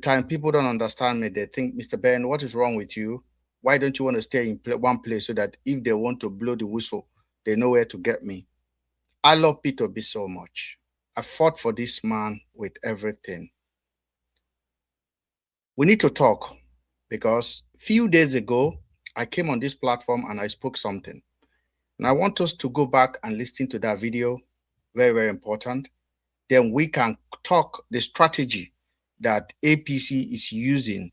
time, people don't understand me. They think, Mr. Ben, what is wrong with you? Why don't you want to stay in one place so that if they want to blow the whistle, they know where to get me? I love Peter B so much. I fought for this man with everything. We need to talk because a few days ago, I came on this platform and I spoke something. And I want us to go back and listen to that video. Very, very important. Then we can talk the strategy that APC is using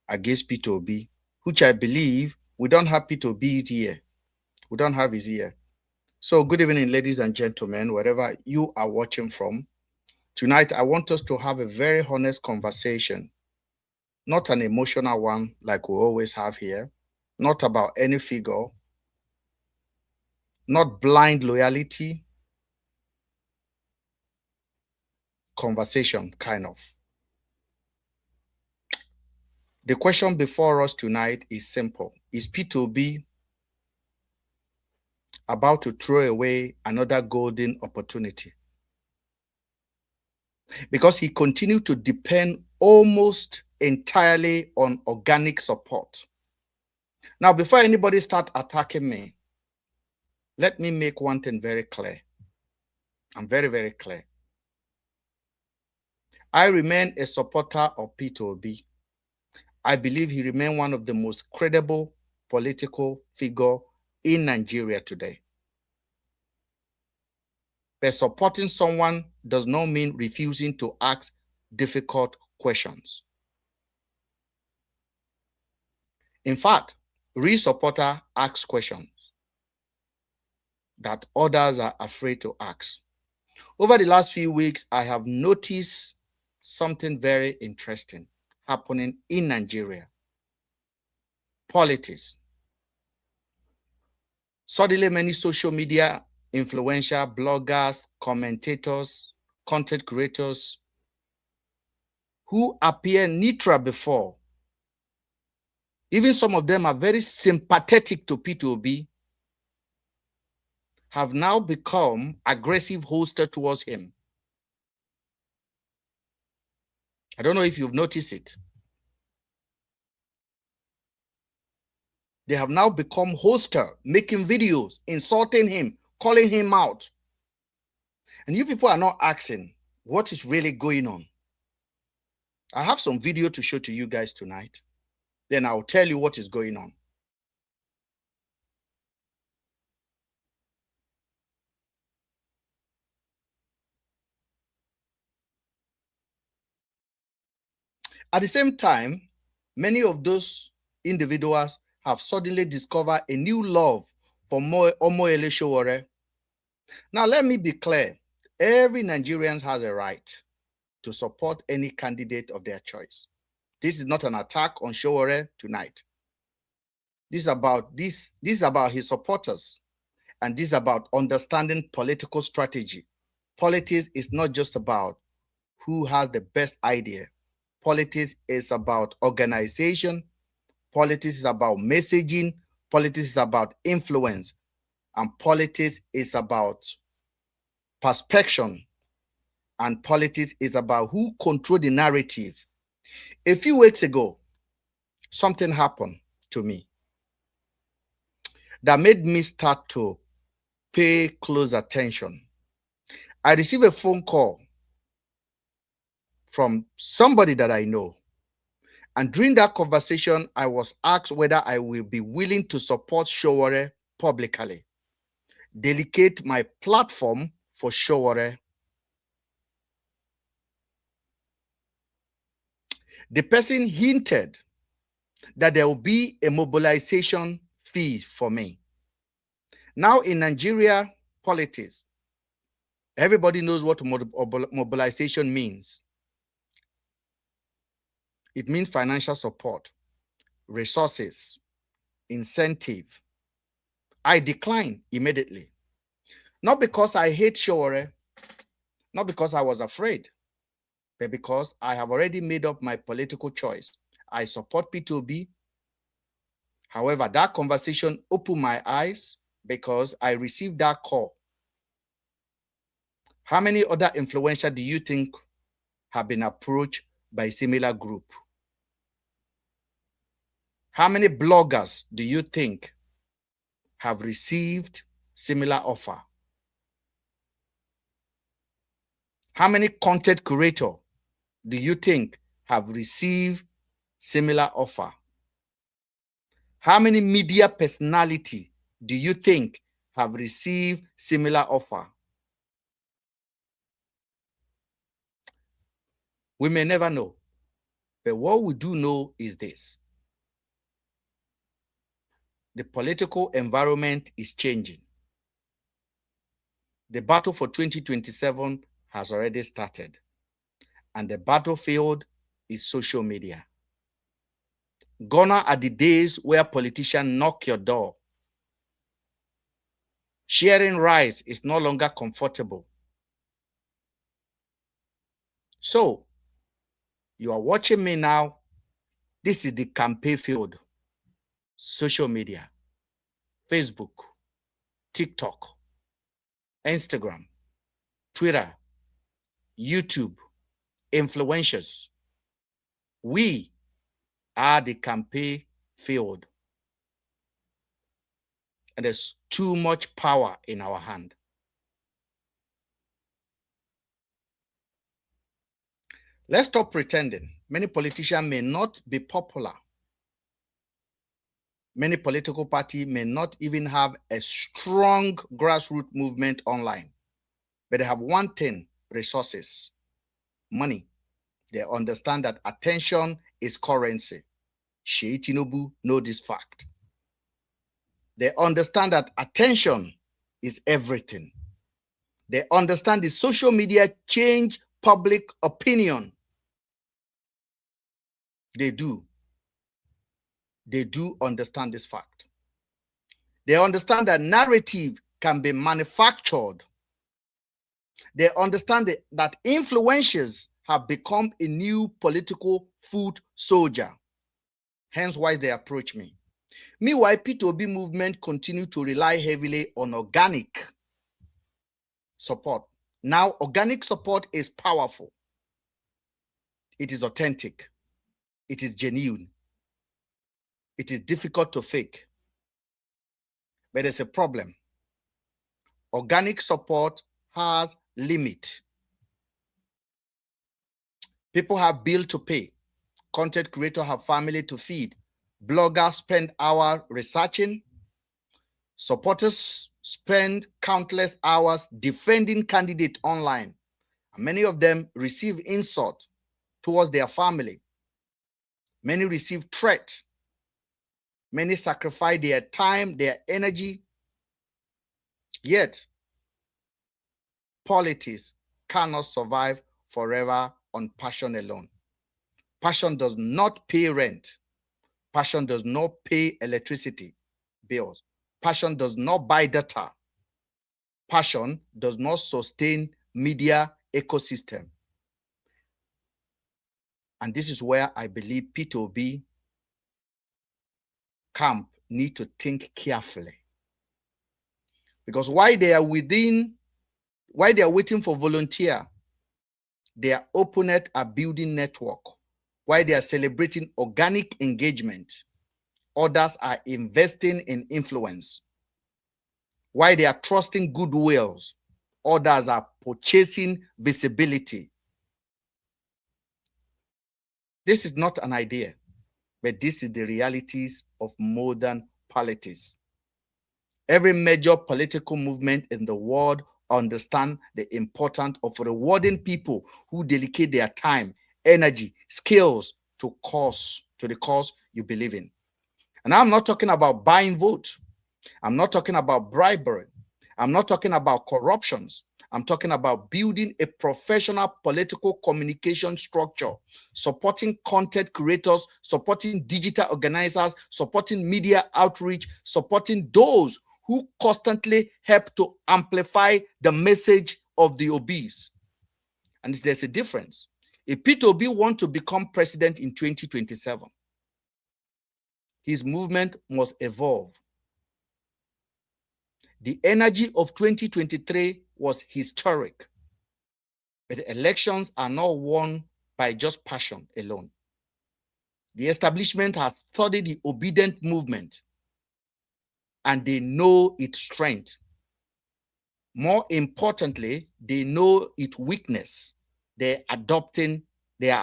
against P2B, which I believe we don't have P2B here. We don't have his ear. So good evening, ladies and gentlemen, wherever you are watching from. Tonight, I want us to have a very honest conversation, not an emotional one like we always have here, not about any figure, not blind loyalty, conversation, kind of. The question before us tonight is simple. Is P2B about to throw away another golden opportunity? Because he continued to depend almost entirely on organic support. Now, before anybody start attacking me, let me make one thing very clear. I'm very, very clear. I remain a supporter of P2B. I believe he remains one of the most credible political figures in Nigeria today. But supporting someone does not mean refusing to ask difficult questions. In fact, real supporters ask questions that others are afraid to ask. Over the last few weeks, I have noticed something very interesting happening in Nigeria. Politics. Suddenly, many social media influencers, bloggers, commentators, content creators who appear neutral before, even some of them are very sympathetic to P2B, have now become aggressive hosts towards him. I don't know if you've noticed it. They have now become hoster, making videos, insulting him, calling him out. And you people are not asking what is really going on. I have some video to show to you guys tonight. Then I'll tell you what is going on. At the same time, many of those individuals have suddenly discovered a new love for Omoyele Sowore. Now, let me be clear. Every Nigerian has a right to support any candidate of their choice. This is not an attack on Sowore tonight. This is about his supporters, and this is about understanding political strategy. Politics is not just about who has the best idea. Politics is about organization. Politics is about messaging. Politics is about influence. And politics is about perspection. And politics is about who controls the narrative. A few weeks ago, something happened to me that made me start to pay close attention. I received a phone call from somebody that I know. And during that conversation, I was asked whether I will be willing to support Sowore publicly, dedicate my platform for Sowore. The person hinted that there will be a mobilization fee for me. Now in Nigeria politics, everybody knows what mobilization means. It means financial support, resources, incentive. I declined immediately. Not because I hate Sowore, not because I was afraid, but because I have already made up my political choice. I support P2B. However, that conversation opened my eyes because I received that call. How many other influencers do you think have been approached by a similar group? How many bloggers do you think have received similar offer? How many content creators do you think have received similar offer? How many media personality do you think have received similar offer? We may never know, but what we do know is this. The political environment is changing. The battle for 2027 has already started, and the battlefield is social media. Gone are the days where politicians knock your door. Sharing rice is no longer comfortable. So, you are watching me now. This is the campaign field. Social media, Facebook, TikTok, Instagram, Twitter, YouTube, influencers. We are the campaign field. And there's too much power in our hand. Let's stop pretending. Many politicians may not be popular. Many political parties may not even have a strong grassroots movement online, but they have one thing: resources, money. They understand that attention is currency. Sheyi Tinubu knows this fact. They understand that attention is everything. They understand the social media change public opinion. They do. They do understand this fact. They understand that narrative can be manufactured. They understand that influencers have become a new political foot soldier. Hence why they approach me. Meanwhile, P2B movement continue to rely heavily on organic support. Now, organic support is powerful. It is authentic. It is genuine. It is difficult to fake. But there's a problem. Organic support has limit. People have bills to pay. Content creators have family to feed. Bloggers spend hours researching. Supporters spend countless hours defending candidates online. And many of them receive insult towards their family. Many receive threat. Many sacrifice their time, their energy. Yet, politics cannot survive forever on passion alone. Passion does not pay rent. Passion does not pay electricity bills. Passion does not buy data. Passion does not sustain media ecosystem. And this is where I believe P2B camp need to think carefully. Because while they are waiting for volunteer, their opponents are building network. While they are celebrating organic engagement, others are investing in influence. While they are trusting goodwills, others are purchasing visibility. This is not an idea, but this is the realities of modern politics. Every major political movement in the world understands the importance of rewarding people who dedicate their time, energy, skills to the cause you believe in. And I'm not talking about buying votes. I'm not talking about bribery. I'm not talking about corruptions. I'm talking about building a professional political communication structure, supporting content creators, supporting digital organizers, supporting media outreach, supporting those who constantly help to amplify the message of the obese. And there's a difference. If P2B wants to become president in 2027, his movement must evolve. The energy of 2023 was historic, but the elections are not won by just passion alone. The establishment has studied the obedient movement and they know its strength. More importantly, they know its weakness. They are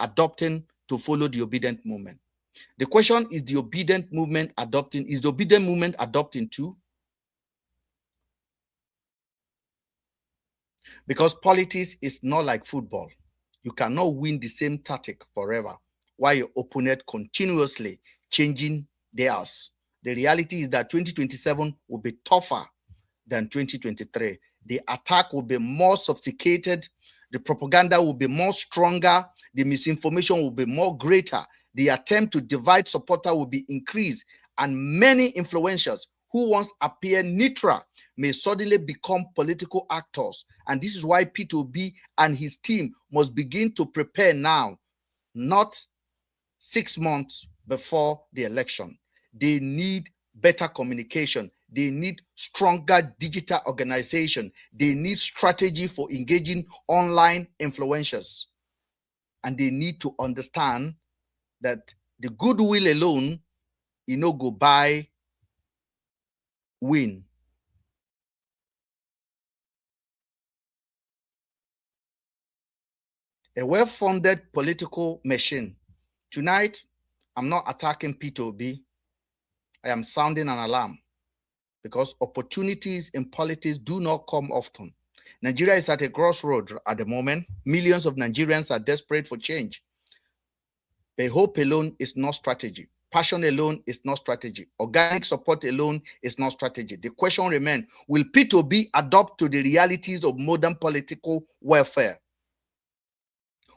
adopting to follow the obedient movement. The question is, the obedient movement adopting? Is the obedient movement adopting too? Because politics is not like football. You cannot win the same tactic forever while your opponent continuously changing theirs. The reality is that 2027 will be tougher than 2023. The attack will be more sophisticated. The propaganda will be more stronger. The misinformation will be more greater. The attempt to divide supporter will be increased. And many influencers who once appear neutral may suddenly become political actors. And this is why Peter Obi and his team must begin to prepare now, not 6 months before the election. They need better communication. They need stronger digital organization. They need strategy for engaging online influencers. And they need to understand that the goodwill alone, go buy win. A well-funded political machine. Tonight, I'm not attacking Peter Obi. I am sounding an alarm because opportunities in politics do not come often. Nigeria is at a crossroad at the moment. Millions of Nigerians are desperate for change. But hope alone is not strategy. Passion alone is not strategy. Organic support alone is not strategy. The question remains, will Peter Obi adapt to the realities of modern political warfare?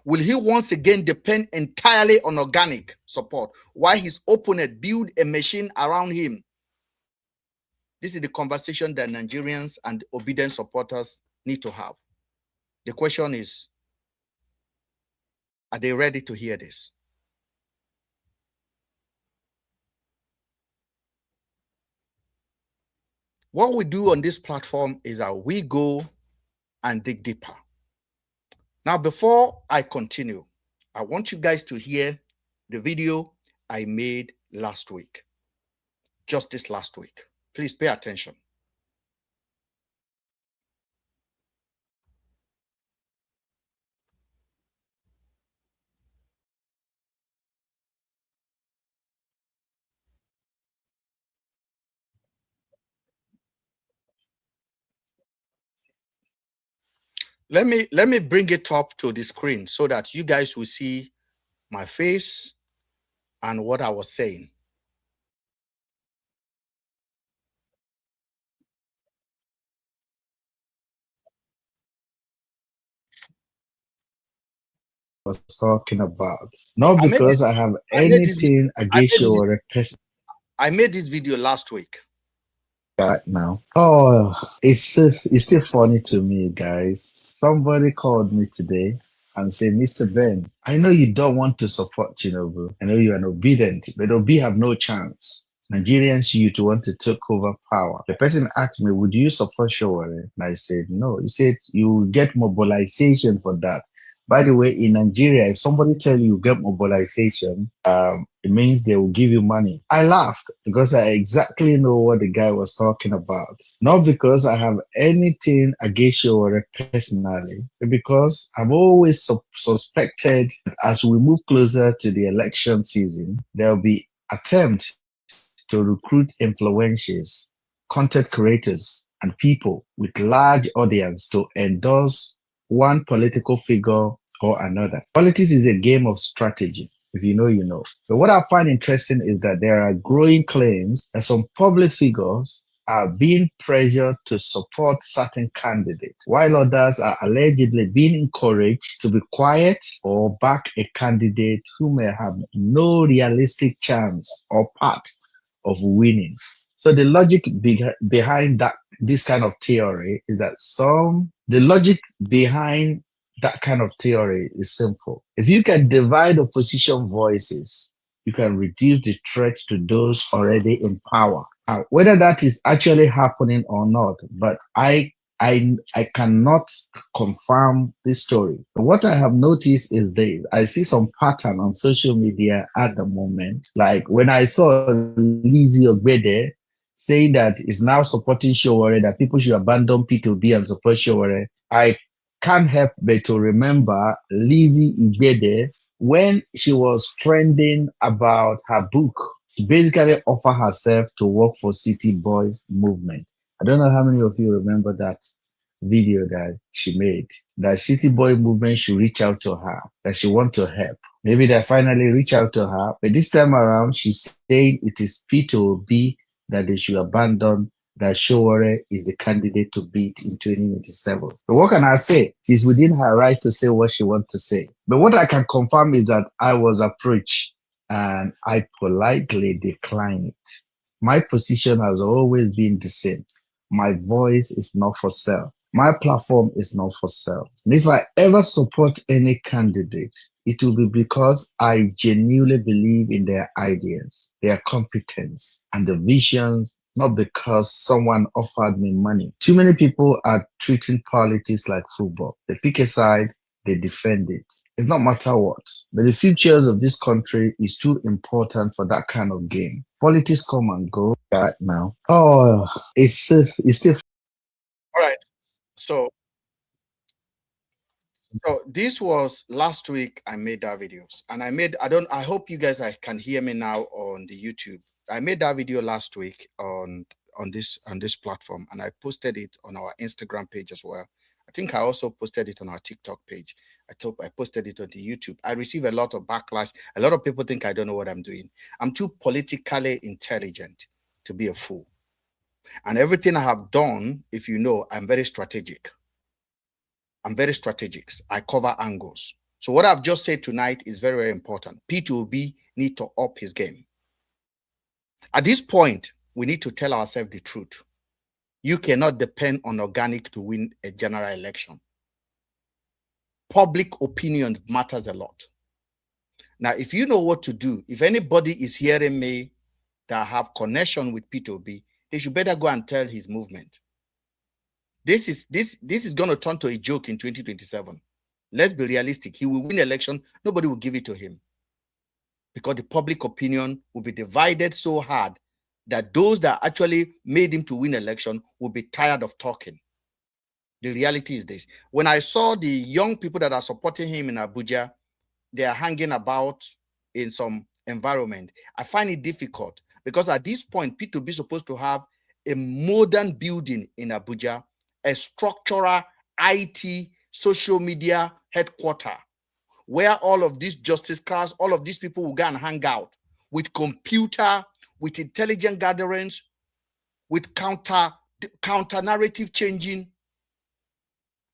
Will he once again depend entirely on organic support while his opponent build a machine around him? This is the conversation that Nigerians and obedient supporters need to have. The question is, are they ready to hear this? What we do on this platform is that we go and dig deeper. Now, before I continue, I want you guys to hear the video I made last week, just this last week. Please pay attention. Let me bring it up to the screen so that you guys will see my face and what I was saying. Was talking about. Not because I have anything against your person. I made this video last week. Right now. Oh, it's still funny to me, guys. Somebody called me today and said, Mr. Ben, I know you don't want to support Tinubu. I know you are obedient, but Obi have no chance. Nigerians youth want to take over power. The person asked me, would you support Showore? And I said, no. He said, you will get mobilization for that. By the way, in Nigeria, if somebody tell you get mobilization, it means they will give you money. I laughed because I exactly know what the guy was talking about. Not because I have anything against you personally, but because I've always suspected that as we move closer to the election season, there will be attempts to recruit influencers, content creators, and people with large audience to endorse one political figure or another. Politics is a game of strategy. If you know, you know. But what I find interesting is that there are growing claims that some public figures are being pressured to support certain candidates, while others are allegedly being encouraged to be quiet or back a candidate who may have no realistic chance or path of winning. So the logic behind this kind of theory is that the logic behind that kind of theory is simple. If you can divide opposition voices, you can reduce the threat to those already in power. Whether that is actually happening or not, but I I cannot confirm this story. But what I have noticed is this. I see some pattern on social media at the moment. Like when I saw Lizzie Ogbede saying that is now supporting Showore, that people should abandon P2B and support Showore, I can't help but to remember Lizzie Ogbede when she was trending about her book. She basically offered herself to work for City Boys movement. I don't know how many of you remember that video that she made, that City Boy movement should reach out to her, that she want to help. Maybe they finally reach out to her, but this time around, she's saying it is P2B that they should abandon, that Showore is the candidate to beat in 2027. So what can I say? She's within her right to say what she wants to say. But what I can confirm is that I was approached and I politely declined it. My position has always been the same. My voice is not for sale. My platform is not for sale. And if I ever support any candidate, it will be because I genuinely believe in their ideas, their competence, and the visions, not because someone offered me money. Too many people are treating politics like football. They pick a side, they defend it. It's not matter what. But the futures of this country is too important for that kind of game. Politics come and go right now. Oh, it's still. All right. So this was last week. I made that videos, and I hope you guys can hear me now on the YouTube. I made that video last week on this platform, and I posted it on our Instagram page as well. I think I also posted it on our TikTok page. I posted it on the YouTube. I received a lot of backlash. A lot of people think I don't know what I'm doing. I'm too politically intelligent to be a fool. And everything I have done, if you know, I'm very strategic. I'm very strategic. I cover angles. So what I've just said tonight is very, very important. P2B need to up his game. At this point, we need to tell ourselves the truth. You cannot depend on organic to win a general election. Public opinion matters a lot. Now, if you know what to do, if anybody is hearing me that have connection with P2B, they should better go and tell his movement. This is going to turn to a joke in 2027. Let's be realistic. He will win election. Nobody will give it to him because the public opinion will be divided so hard that those that actually made him to win election will be tired of talking. The reality is this. When I saw the young people that are supporting him in Abuja, they are hanging about in some environment, I find it difficult because at this point, P2B is supposed to have a modern building in Abuja, a structural IT social media headquarter where all of these justice cars, all of these people will go and hang out with computer, with intelligent gatherings, with counter narrative changing.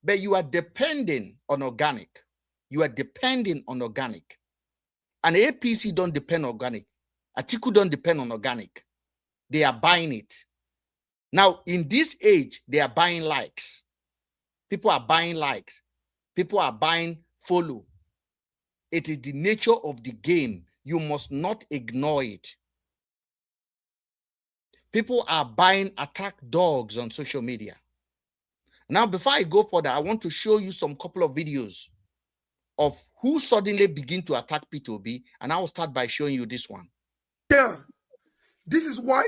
But you are depending on organic. You are depending on organic. And APC don't depend on organic. Atiku don't depend on organic. They are buying it. Now, in this age, they are buying likes. People are buying likes. People are buying follow. It is the nature of the game. You must not ignore it. People are buying attack dogs on social media. Now, before I go further, I want to show you some couple of videos of who suddenly begin to attack P2B, and I will start by showing you this one. Yeah, this is why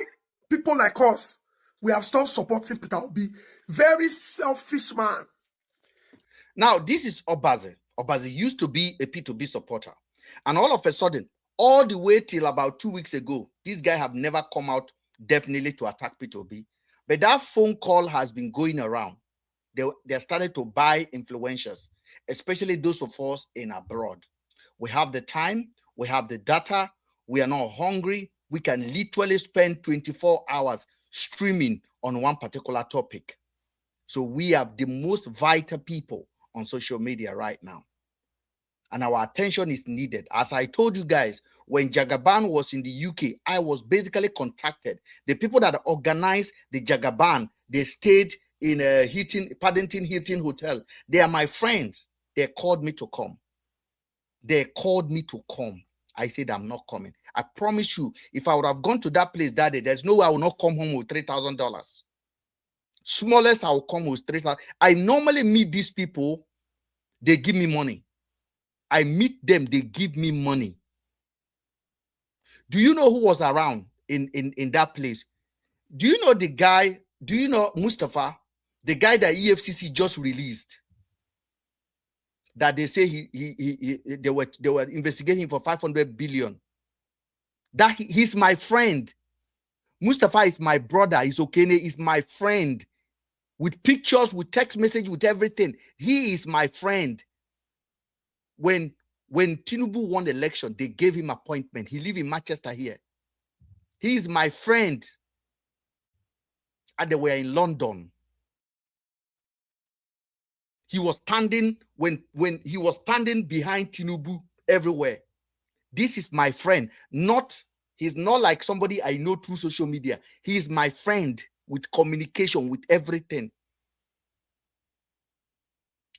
people like us, we have stopped supporting Peter Obi. Very selfish man. Now, this is Obaze. Obaze used to be a P2B supporter. And all of a sudden, all the way till about 2 weeks ago, this guy have never come out definitely to attack P2B. But that phone call has been going around. They started to buy influencers, especially those of us in abroad. We have the time, we have the data, we are not hungry. We can literally spend 24 hours streaming on one particular topic. So we have the most vital people on social media right now. And our attention is needed. As I told you guys, when Jagaban was in the UK, I was basically contacted. The people that organized the Jagaban, they stayed in a Paddington Hilton Hotel. They are my friends. They called me to come. They called me to come. I said, I'm not coming. I promise you, if I would have gone to that place that day, there's no way I will not come home with $3,000. Smallest I'll come with 3,000. I normally meet these people, they give me money. I meet them, they give me money. Do you know who was around in that place? Do you know the guy? Do you know Mustafa, the guy that EFCC just released? That they say they were investigating for 500 billion. That he's my friend. Mustafa is my brother. He's Okene is my friend. With pictures, with text message, with everything. He is my friend. When Tinubu won the election, they gave him appointment. He lives in Manchester here. He is my friend. And they were in London. He was standing when he was standing behind Tinubu everywhere. This is my friend. He's not like somebody I know through social media. He is my friend with communication, with everything.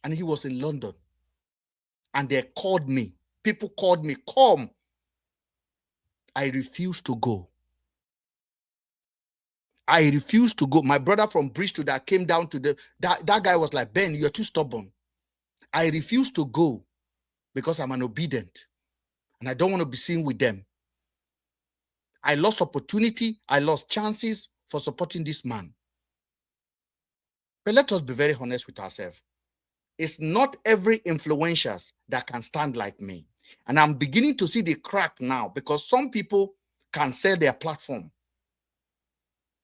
And he was in London. And they called me. People called me, come. I refused to go. I refused to go. My brother from Bristol that came down to that guy was like, Ben, you're too stubborn. I refused to go because I'm an obedient. And I don't want to be seen with them. I lost opportunity. I lost chances for supporting this man. But let us be very honest with ourselves. It's not every influencer that can stand like me. And I'm beginning to see the crack now because some people can sell their platform.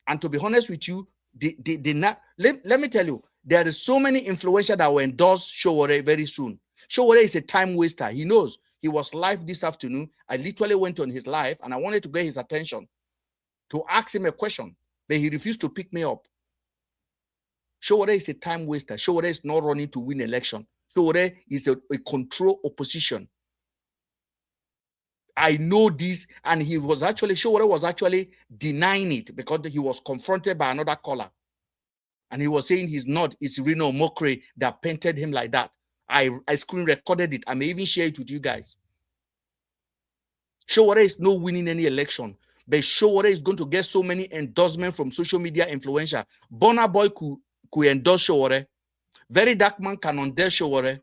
And to be honest with you, let me tell you, there is so many influencers that will endorse Sowore very soon. Sowore is a time waster. He knows. He was live this afternoon. I literally went on his live and I wanted to get his attention to ask him a question, but he refused to pick me up. Sowore is a time waster. Sowore is not running to win election. Sowore is a control opposition. I know this, and Sowore was actually denying it because he was confronted by another caller. And he was saying he's not, it's Reno Mokre that painted him like that. I screen recorded it. I may even share it with you guys. Sowore is not winning any election, but Sowore is going to get so many endorsements from social media influencer. Burna Boy could endorse Sowore. Very Dark Man can endorse Sowore.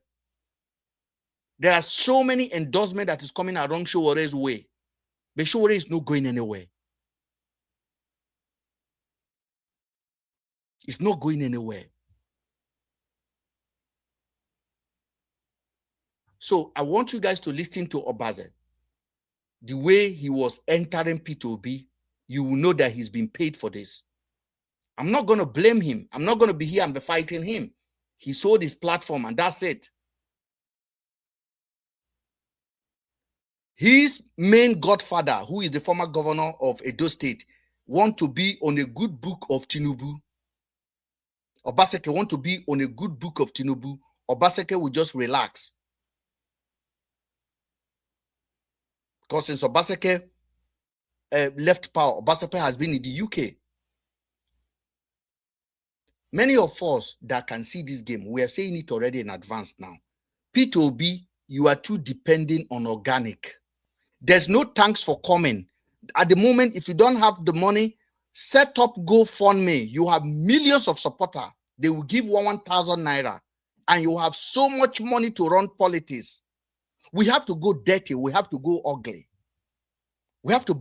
There are so many endorsements that is coming along Showore's way. But Sowore is not going anywhere. It's not going anywhere. So I want you guys to listen to Obaze. The way he was entering P2B, you will know that he's been paid for this. I'm not going to blame him. I'm not going to be here and be fighting him. He sold his platform and that's it. His main godfather, who is the former governor of Edo State, want to be on a good book of Tinubu. Obaseki want to be on a good book of Tinubu. Obaseki will just relax. Because since Obaseki left power, Obaseki has been in the UK. Many of us that can see this game, we are saying it already in advance now. P2B, you are too dependent on organic. There's no thanks for coming. At the moment, if you don't have the money, set up GoFundMe. You have millions of supporters. They will give 1,000 naira. And you have so much money to run politics. We have to go dirty. We have to go ugly. We have to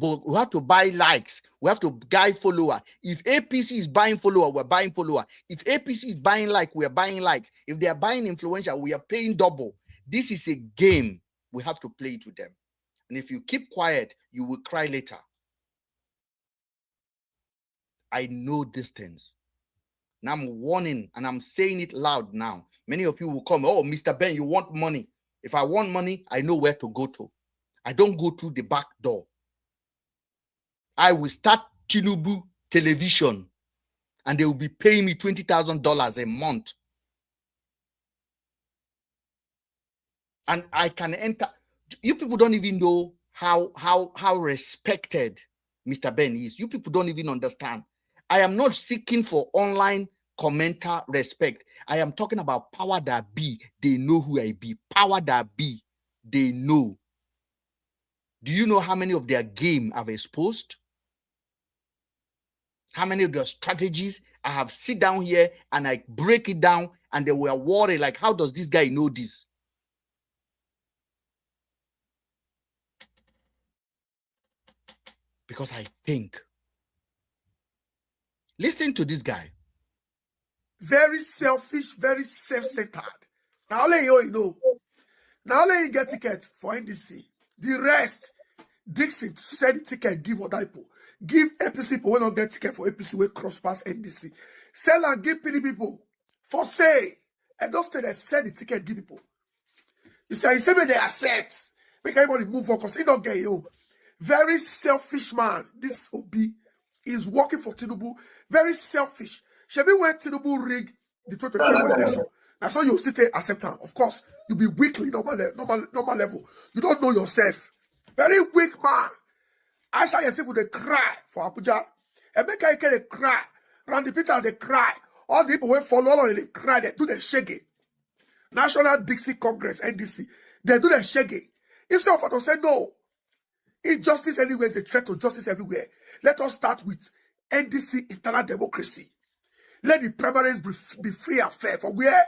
buy likes. We have to buy follower. If APC is buying follower, we're buying follower. If APC is buying like, we are buying likes. If they are buying influencer, we are paying double. This is a game. We have to play it with them. And if you keep quiet, you will cry later. I know these things. Now I'm warning and I'm saying it loud now. Many of you will come, oh, Mr. Ben, you want money. If I want money, I know where to go to. I don't go through the back door. I will start Tinubu television and they will be paying me $20,000 a month. And I can enter. You people don't even know how respected Mr. Ben is. You people don't even understand. I am not seeking for online commenter respect. I am talking about power that be. They know who I be. Power that be. They know. Do you know how many of their game I've exposed? How many of your strategies I have sit down here and I break it down and they were worried, like, how does this guy know this? Because I think. Listen to this guy. Very selfish, very self-centered. Now only you know. Now only you get tickets for NDC. The rest, Dixon send the ticket, give other people. Give APC people when not get ticket for APC, we cross pass NDC. Sell and give PD people. For say, and don't stay there, send the ticket, give people. You say when they accept. Make everybody move on because he don't get you. Very selfish man. This Obi is working for Tinubu. Very selfish. Shebi when Tinubu rig the 2027 election. That's why you still accept him. Of course, you be weakly normal level. You don't know yourself. Very weak man. Aisha yourself with a cry for Abuja. Emeka Ike they cry. Randy Peters they cry. All the people who follow on they cry. They do the shaggy. National Dixie Congress, NDC. They do the shaggy. Instead of to say no. Injustice anywhere is a threat to justice everywhere. Let us start with NDC internal democracy. Let the primaries be free and fair. For where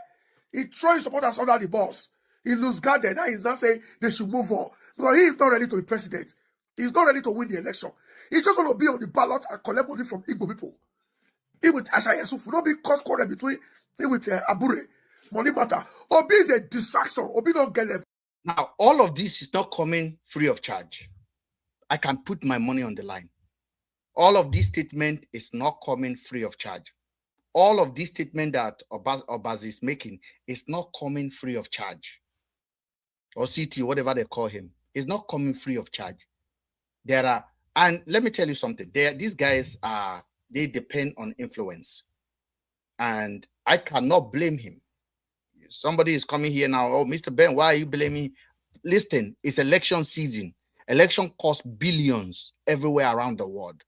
he throws supporters under the boss, he lose guarded. Now he's not saying they should move on. Because he is not ready to be president. He's not ready to win the election. He just want to be on the ballot and collect money from Igbo people. He with Asha Yusuf will not be cause quarrel between him with Abure. Money matter. Obi is a distraction. Obi don't get level. Now, all of this is not coming free of charge. I can put my money on the line. All of this statement is not coming free of charge. All of this statement that Obaz is making is not coming free of charge. Or CT, whatever they call him, is not coming free of charge. There are, and let me tell you something. These guys they depend on influence, and I cannot blame him. Somebody is coming here now. Oh, Mr. Ben, why are you blaming? Listen, it's election season. Election costs billions everywhere around the world.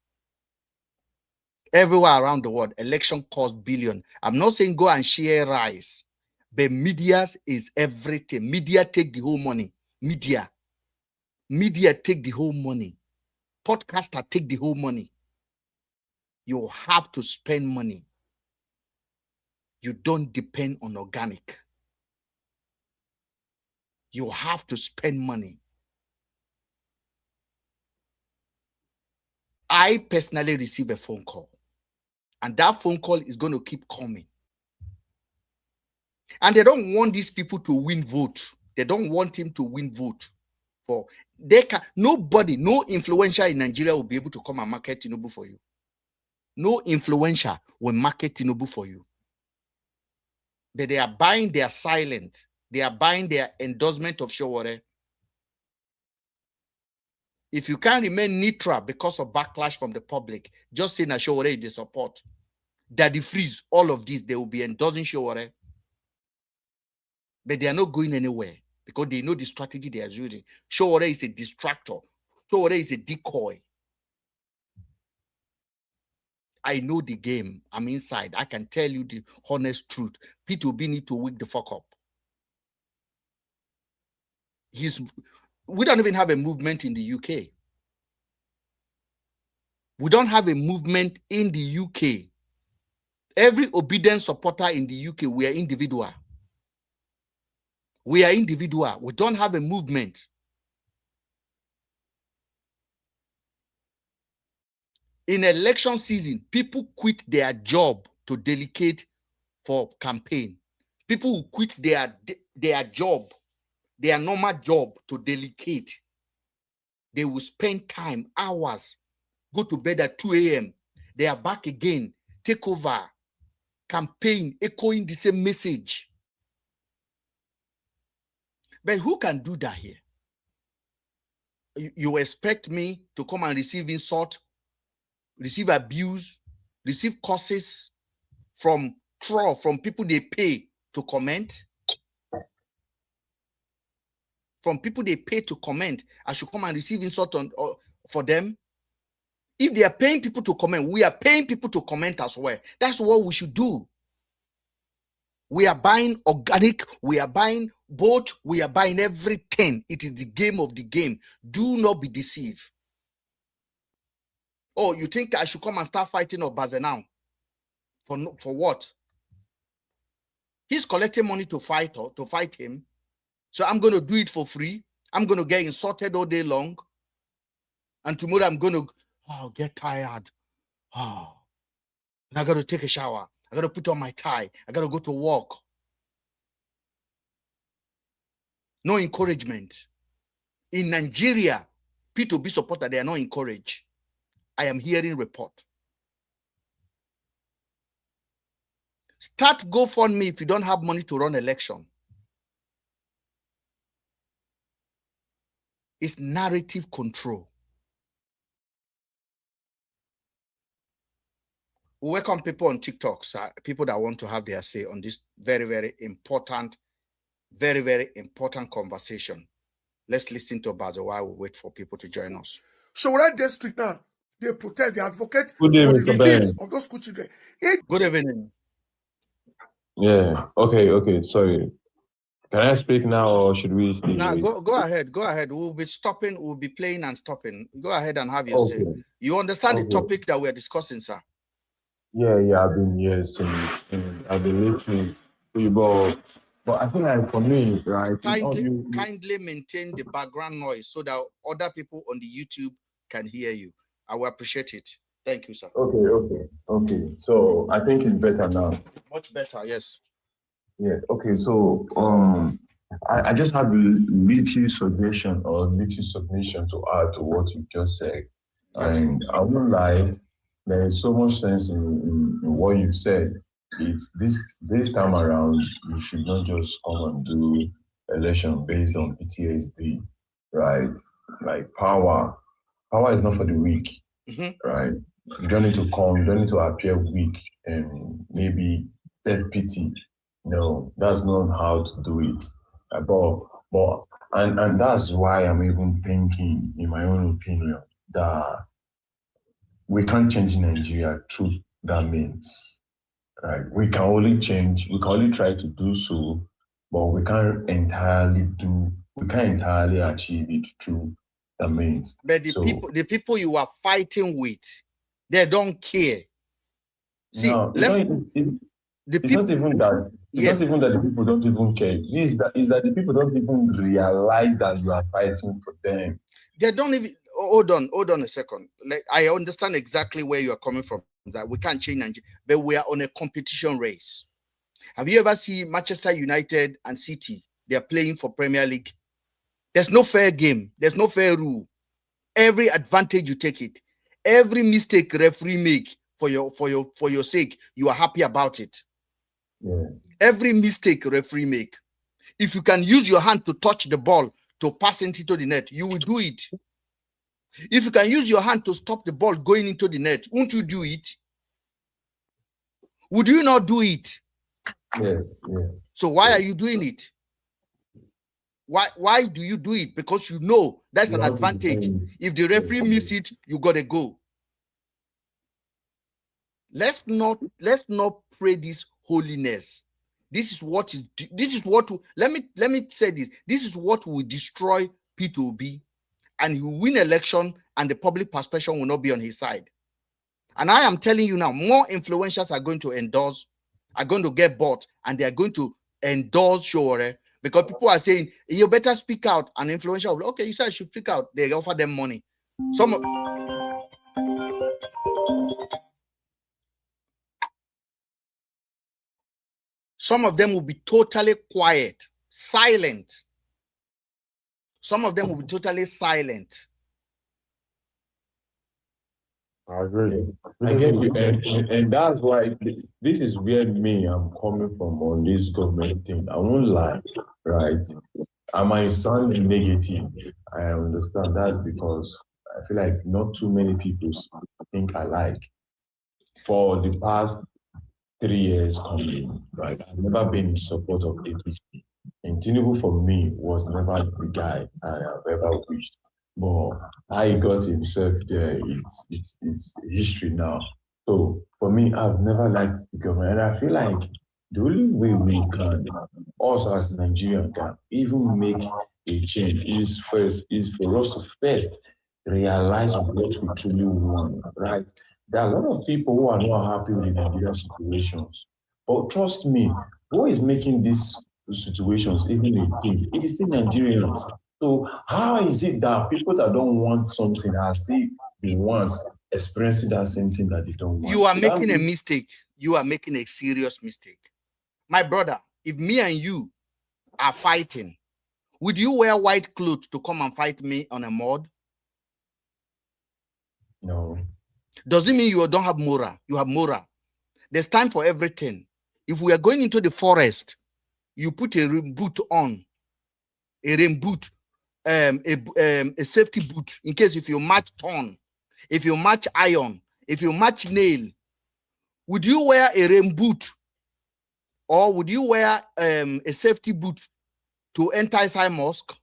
Everywhere around the world, election costs billions. I'm not saying go and share rice, but media is everything. Media take the whole money. Media take the whole money. Podcaster take the whole money. You have to spend money. You don't depend on organic. You have to spend money. I personally receive a phone call, and that phone call is going to keep coming. And they don't want these people to win vote. They don't want him to win vote. For they can nobody, no influencer in Nigeria will be able to come and market Tinubu for you. No influencer will market Tinubu for you. But they are buying their silent. They are buying their endorsement of Sowore. If you can't remain neutral because of backlash from the public, just say that Sowore they support. Daddy Freeze, all of this, they will be endorsing Sowore. But they are not going anywhere because they know the strategy they are using. Sowore is a distractor. Sowore is a decoy. I know the game. I'm inside. I can tell you the honest truth. P2B need to wake the fuck up. We don't even have a movement in the UK. We don't have a movement in the UK. Every obedient supporter in the UK, we are individual. We are individual. We don't have a movement. In election season, people quit their job to delegate for campaign. People who quit their job, their normal job to delegate. They will spend time, hours, go to bed at 2 a.m. They are back again, take over, campaign, echoing the same message. But who can do that here? You expect me to come and receive insult, receive abuse, receive curses from people they pay to comment? From people they pay to comment, I should come and receive insult for them? If they are paying people to comment, we are paying people to comment as well. That's what we should do. We are buying organic, we are buying both, we are buying everything. It is the game of the game. Do not be deceived. Oh, you think I should come and start fighting Obaze now? For what? He's collecting money to fight him. So I'm going to do it for free. I'm going to get insulted all day long. And tomorrow I'm going to get tired. Oh, and I got to take a shower. I got to put on my tie. I got to go to work. No encouragement. In Nigeria, P2B supporters, they are not encouraged. I am hearing report. Start GoFundMe if you don't have money to run election. It's narrative control. We welcome people on TikTok, people that want to have their say on this very, very important conversation. Let's listen to Obaze while we wait for people to join us. So right there street now, they protest, they advocate Good day, for the Mr. release Ben. of those school children. Good evening. Yeah. Okay. Sorry. Can I speak now, or should we still wait? Go ahead. We'll be stopping. We'll be playing and stopping. Go ahead and have your say. You understand the topic that we're discussing, sir? Yeah. I've been here since. I've been listening to you, but I think like for me, right? Kindly maintain the background noise so that other people on the YouTube can hear you. I will appreciate it. Thank you, sir. Okay. So I think it's better now. Much better, yes. Yeah. Okay. So I just have a little suggestion or little submission to add to what you just said, and I won't lie. There is so much sense in what you've said. It's this time around, you should not just come and do election based on PTSD, right? Like power is not for the weak, right? You don't need to come, you don't need to appear weak and maybe self-pity. No, that's not how to do it. And that's why I'm even thinking, in my own opinion, that we can't change Nigeria through that means. Right? We can only try to do so, but we can't entirely achieve it through the means. But the people you are fighting with, they don't care. See, no, it's not even that the people don't even care. Is that the people don't even realize that you are fighting for them. They don't even hold on a second. Like, I understand exactly where you are coming from, that we can't change Nigeria, but we are on a competition race. Have you ever seen Manchester United and City? They are playing for Premier League. There's no fair game. There's no fair rule. Every advantage you take it. Every mistake referee make for your sake, you are happy about it. Yeah. Every mistake referee make. If you can use your hand to touch the ball to pass it into the net, you will do it. If you can use your hand to stop the ball going into the net, won't you do it? Would you not do it? Yeah. So why are you doing it? Why do you do it? Because you know that's an advantage. If the referee miss it, you gotta go. Let's not pray this holiness. Let me say this. This is what will destroy P2B, and he will win election, and the public perception will not be on his side. And I am telling you now, more influencers are going to get bought, and they are going to endorse Sowore, because people are saying, you better speak out. And influencer will, okay, you said I should speak out. They offer them money. Some of them will be totally quiet, silent. Some of them will be totally silent. I agree. I get you, and that's why this is where I'm coming from on this government thing. I won't lie, right? I might sound negative. I understand that's because I feel like not too many people think alike. For the past 3 years coming, right? I've never been in support of APC. And Tinubu for me was never the guy I have ever wished. But how he got himself there, it's history now. So for me, I've never liked the government. And I feel like the only way we can, also as Nigerians, can even make a change is for us to first realize what we truly want, right? There are a lot of people who are not happy with the Nigerian situations. But trust me, what is making these situations even a thing? It is still Nigerians. So how is it that people that don't want something are still the ones experiencing that same thing that they don't want? You are making a mistake. You are making a serious mistake. My brother, if me and you are fighting, would you wear white clothes to come and fight me on a mud? No. Does it mean you don't have moral? You have moral. There's time for everything. If we are going into the forest, you put a rain boot on, a rain boot, a safety boot in case if you match thorn, if you match iron, if you match nail. Would you wear a rain boot, or would you wear a safety boot to enter inside mosque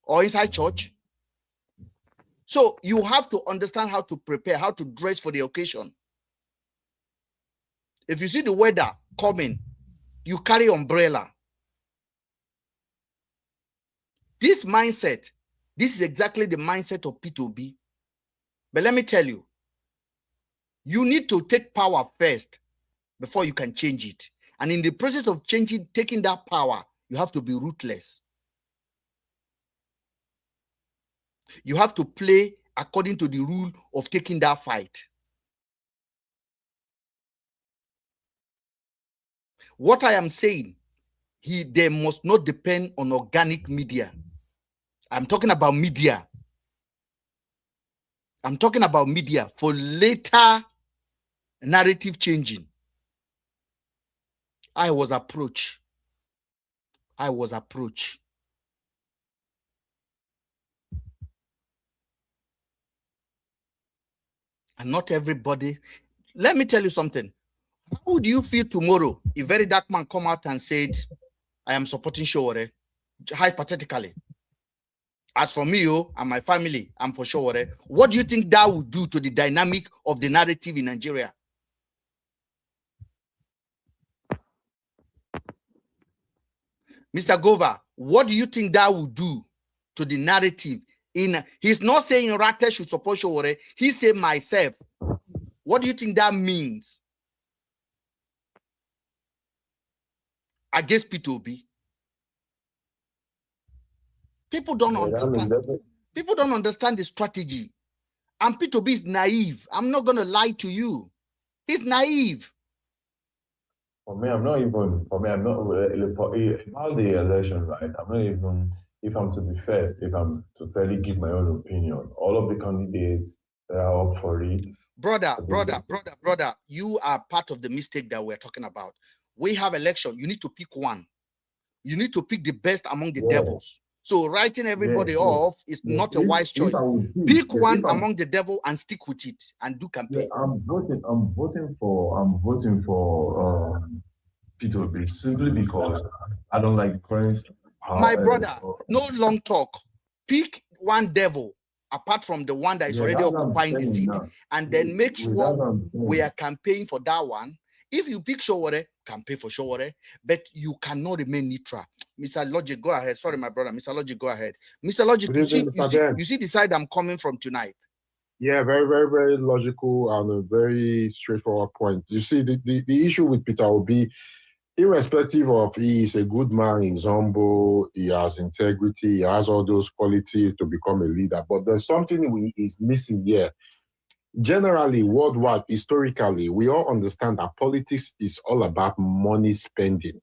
or inside church? So you have to understand how to prepare, how to dress for the occasion. If you see the weather coming, you carry umbrella. This mindset, this is exactly the mindset of P2B. But let me tell you, you need to take power first before you can change it. And in the process of taking that power, you have to be ruthless. You have to play according to the rule of taking that fight. What I am saying, they must not depend on organic media. I'm talking about media. I'm talking about media for later narrative changing. I was approached. And not everybody. Let me tell you something. How would you feel tomorrow if very dark man come out and said, I am supporting Sowore, hypothetically? As for me and my family, I'm for Sowore. What do you think that would do to the dynamic of the narrative in Nigeria? Mr. Gova, what do you think that would do to the narrative? He's not saying Rate should support Sowore. He said myself. What do you think that means against P2B? People don't understand. People don't understand the strategy. And P2B is naive. I'm not going to lie to you. He's naive. For me, I'm not about the election, right? I'm not even, if I'm to be fair, if I'm to fairly give my own opinion, all of the candidates that are up for it. Brother, you are part of the mistake that we're talking about. We have election. You need to pick one. You need to pick the best among the devils. So writing everybody off is not a wise choice. Pick one among the devil and stick with it and do campaign. I'm voting for P2B simply because I don't like friends. My brother, no long talk. Pick one devil apart from the one that is already occupying the seat, and then make sure we are campaigning for that one. If you pick Sowore, campaign for Sowore, but you cannot remain neutral. Mr. Logic, go ahead. Sorry, my brother. Mr. Logic, go ahead. Mr. Logic, you see the side I'm coming from tonight. Yeah, very, very, very logical and a very straightforward point. You see, the issue with Peter Obi, irrespective of he is a good man, he's humble, he has integrity, he has all those qualities to become a leader. But there's something is missing here. Generally, worldwide, historically, we all understand that politics is all about money spending.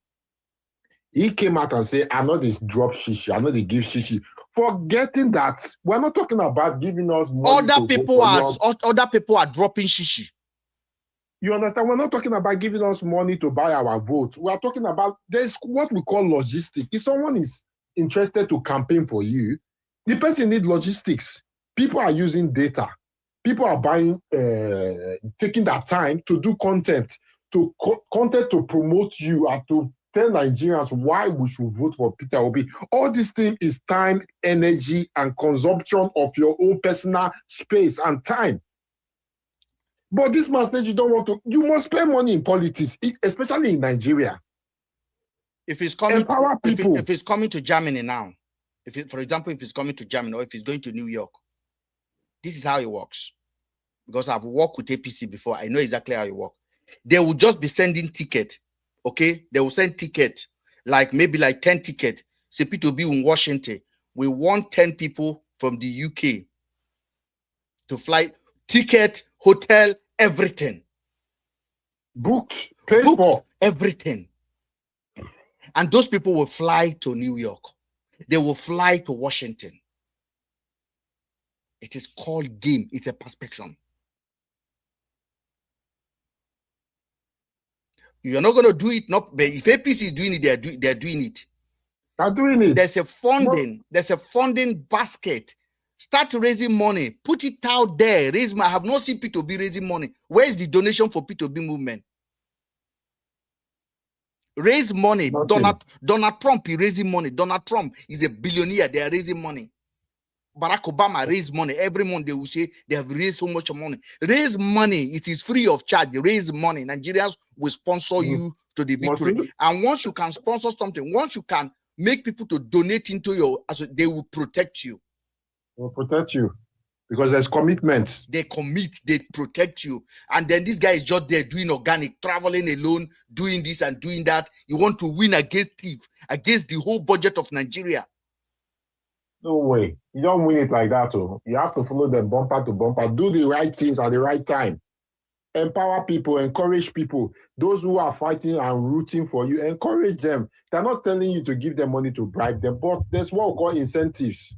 He came out and said, I know this drop shishi, I know they give shishi. Forgetting that, we're not talking about giving us money. Other people are dropping shishi. You understand? We're not talking about giving us money to buy our votes. We are talking about, there's what we call logistics. If someone is interested to campaign for you, the person needs logistics. People are using data. People are buying, taking that time to do content to promote you and to tell Nigerians why we should vote for Peter Obi. All this thing is time, energy, and consumption of your own personal space and time. But this man said you don't want to. You must spend money in politics, especially in Nigeria. If he's coming, empower people. If he's coming to Germany now, for example, if he's coming to Germany or if he's going to New York, This is how it works. Because I've worked with APC before. I know exactly how it works. They will just be sending ticket. Okay? They will send ticket, like maybe like 10 ticket. Say P2B in Washington. We want 10 people from the UK to fly, ticket, hotel, everything. Booked, paid for. Everything. And those people will fly to New York. They will fly to Washington. It is called game. It's a perspection. You're not going to do it. Not, but if APC is doing it, they're doing it. They're doing it. There's a funding. There's a funding basket. Start raising money. Put it out there. Raise money. I have not seen P2B raising money. Where is the donation for P2B movement? Raise money. Donald Trump is raising money. Donald Trump is a billionaire. They are raising money. Barack Obama raise money. Every month they will say they have raised so much money. Raise money. It is free of charge. Raise money. Nigerians will sponsor you to the victory. And once you can sponsor something, once you can make people to donate into your, they will protect you. They will protect you because there's commitment. They commit, they protect you. And then this guy is just there doing organic, traveling alone, doing this and doing that. You want to win against thief, against the whole budget of Nigeria. No way. You don't win it like that. Oh. You have to follow them bumper to bumper. Do the right things at the right time. Empower people, encourage people. Those who are fighting and rooting for you, encourage them. They're not telling you to give them money to bribe them, but there's what we call incentives.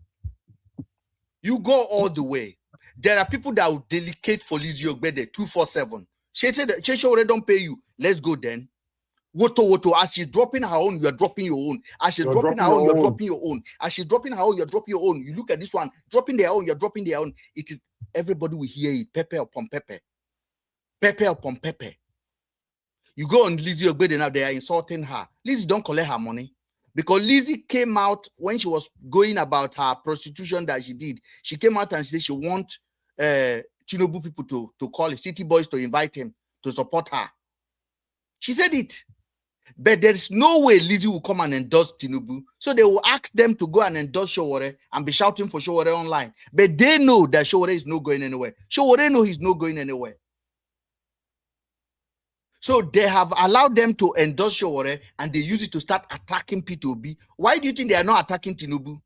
You go all the way. There are people that will delegate for Lizzie Ogbede 247. She already don't pay you. Let's go then. Woto. As she's dropping her own, you are dropping your own. As she's dropping her own, you're dropping your own. As she's dropping her own, you're dropping your own. You look at this one, dropping their own, you're dropping their own. It is, everybody will hear it. Pepper upon pepper. Pepper upon pepper. You go on Lizzie Ogbede now, they are insulting her. Lizzie don't collect her money. Because Lizzie came out when she was going about her prostitution that she did. She came out and said she wants Tinubu people to call it, city boys to invite him to support her. She said it. But there's no way Lizzie will come and endorse Tinubu. So they will ask them to go and endorse Sowore and be shouting for Sowore online. But they know that Sowore is not going anywhere. Sowore knows he's not going anywhere. So they have allowed them to endorse Sowore and they use it to start attacking P2B. Why do you think they are not attacking Tinubu?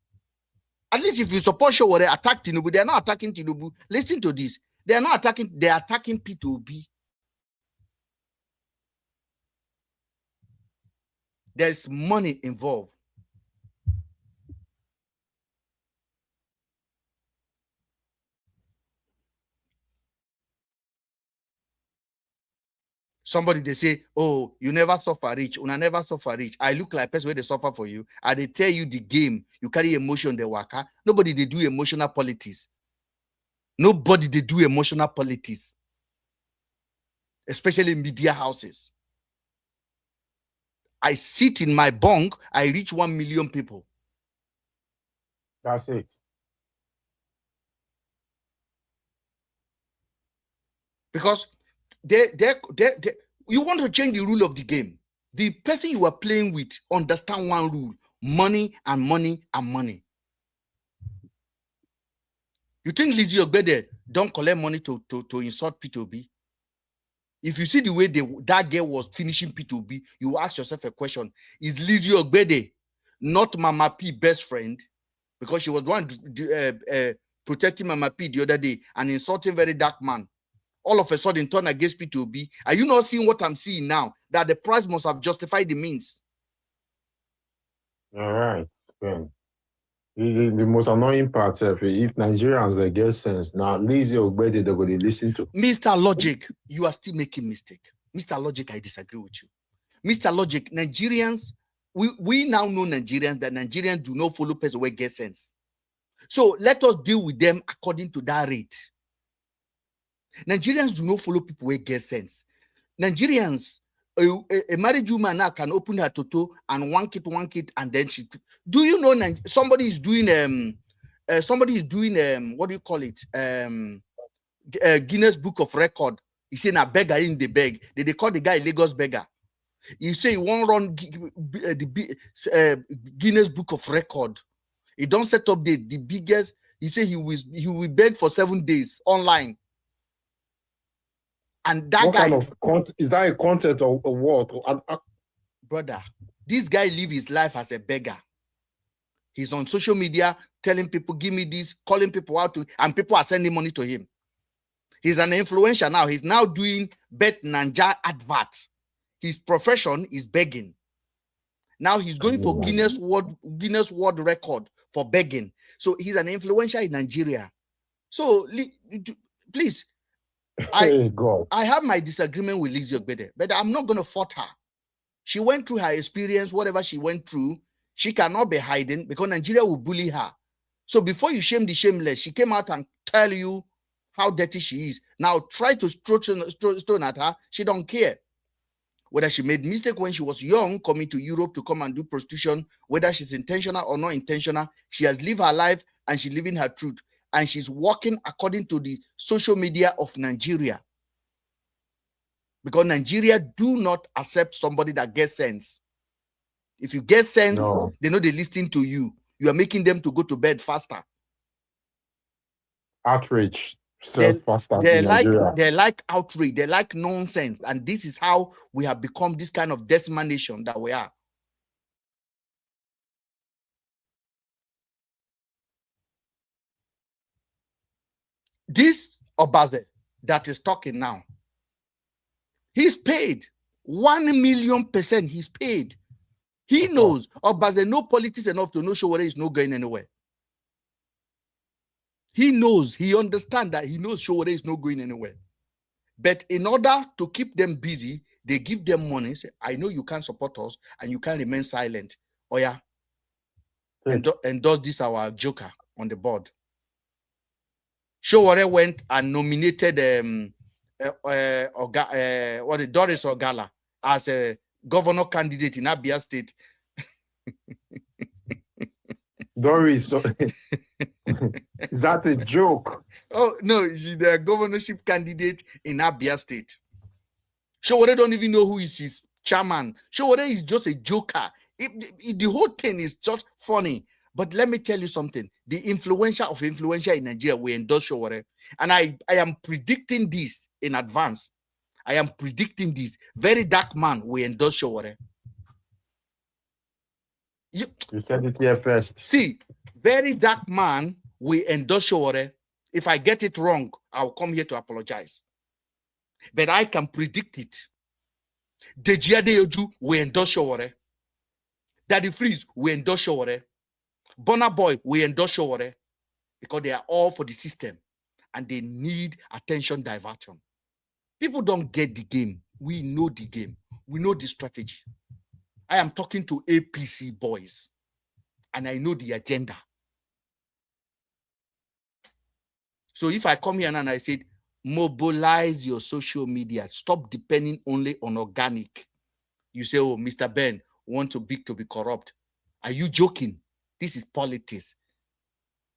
At least if you support Sowore, attack Tinubu. They are not attacking Tinubu. Listen to this. They are not attacking, they are attacking P2B. There's money involved. Somebody, they say, oh, you never suffer rich. Una never suffer rich. I look like a person where they suffer for you. And they tell you the game. You carry emotion, they waka. Nobody, they do emotional politics. Nobody, they do emotional politics. Especially media houses. I sit in my bunk, I reach 1 million people. That's it. Because you want to change the rule of the game. The person you are playing with understand one rule: money and money and money. You think Lizzie Ogbede don't collect money to insult P2B? If you see the way that girl was finishing P2B, you ask yourself a question: is Lizzie Ogbede not Mama P best friend? Because she was the one protecting Mama P the other day and insulting very dark man. All of a sudden turn against P2B. Are you not seeing what I'm seeing now? That the price must have justified the means. All right. Ben. The most annoying part, if Nigerians they get sense, now Lizzie Ogbede they're going to listen to. Mr. Logic, you are still making mistake. Mr. Logic, I disagree with you. Mr. Logic, Nigerians, we now know Nigerians that Nigerians do not follow person where get sense. So let us deal with them according to that rate. Nigerians do not follow people where get sense. Nigerians, a married woman now can open her toto and one kid, and then she. Do you know somebody is doing what do you call it? Guinness Book of Record. He say a beggar in the beg. They call the guy Lagos beggar. You say he won't run the Guinness Book of Record. He don't set up the biggest He said he will beg for 7 days online. And that what guy, kind of content is that? A content or what? brother, this guy live his life as a beggar. He's on social media telling people, give me this, calling people out to, and people are sending money to him. He's an influencer now. He's now doing Bet Nanja adverts. His profession is begging. Now he's going for Guinness World Record for begging. So he's an influencer in Nigeria. So please, Hey God. I have my disagreement with Lizzie Ogbede, but I'm not going to fault her. She went through her experience, whatever she went through. She cannot be hiding because Nigeria will bully her. So before you shame the shameless, she came out and tell you how dirty she is. Now try to stone at her. She don't care. Whether she made mistake when she was young, coming to Europe to come and do prostitution, whether she's intentional or not intentional, she has lived her life and she's living her truth. And she's working according to the social media of Nigeria. Because Nigeria do not accept somebody that gets sense. If you get sense, they know they listen to you. You are making them to go to bed faster. Outrage. They like outrage, they like nonsense, and this is how we have become this kind of decimal nation that we are. This Obaze that is talking now, he's paid 1,000,000%. He's paid. He knows Obaze no politics enough to know Sowore is not going anywhere. He knows, he understands that, he knows Sowore is not going anywhere. But in order to keep them busy, they give them money. Say, I know you can't support us and you can't remain silent. Oh yeah. And does this our joker on the board. Sowore went and nominated Doris Ogala as a governor candidate in Abia State. Doris, is that a joke? Oh no, she's the governorship candidate in Abia State. Sowore don't even know who is his chairman. Sowore is just a joker. The whole thing is just funny. But let me tell you something. The influencer in Nigeria will endorse Sowore. And I am predicting this in advance. I am predicting this. Very dark man will endorse Sowore. You said it here first. See, very dark man will endorse Sowore. If I get it wrong, I'll come here to apologize. But I can predict it. Deji Adeoju will endorse Sowore. Daddy Freeze will endorse Sowore. Burna Boy will endorse Sowore because they are all for the system and they need attention diversion. People don't get the game. We know the game. We know the strategy. I am talking to APC boys and I know the agenda. So if I come here and I said, mobilize your social media, stop depending only on organic. You say, oh, Mr. Ben want to be corrupt. Are you joking? This is politics.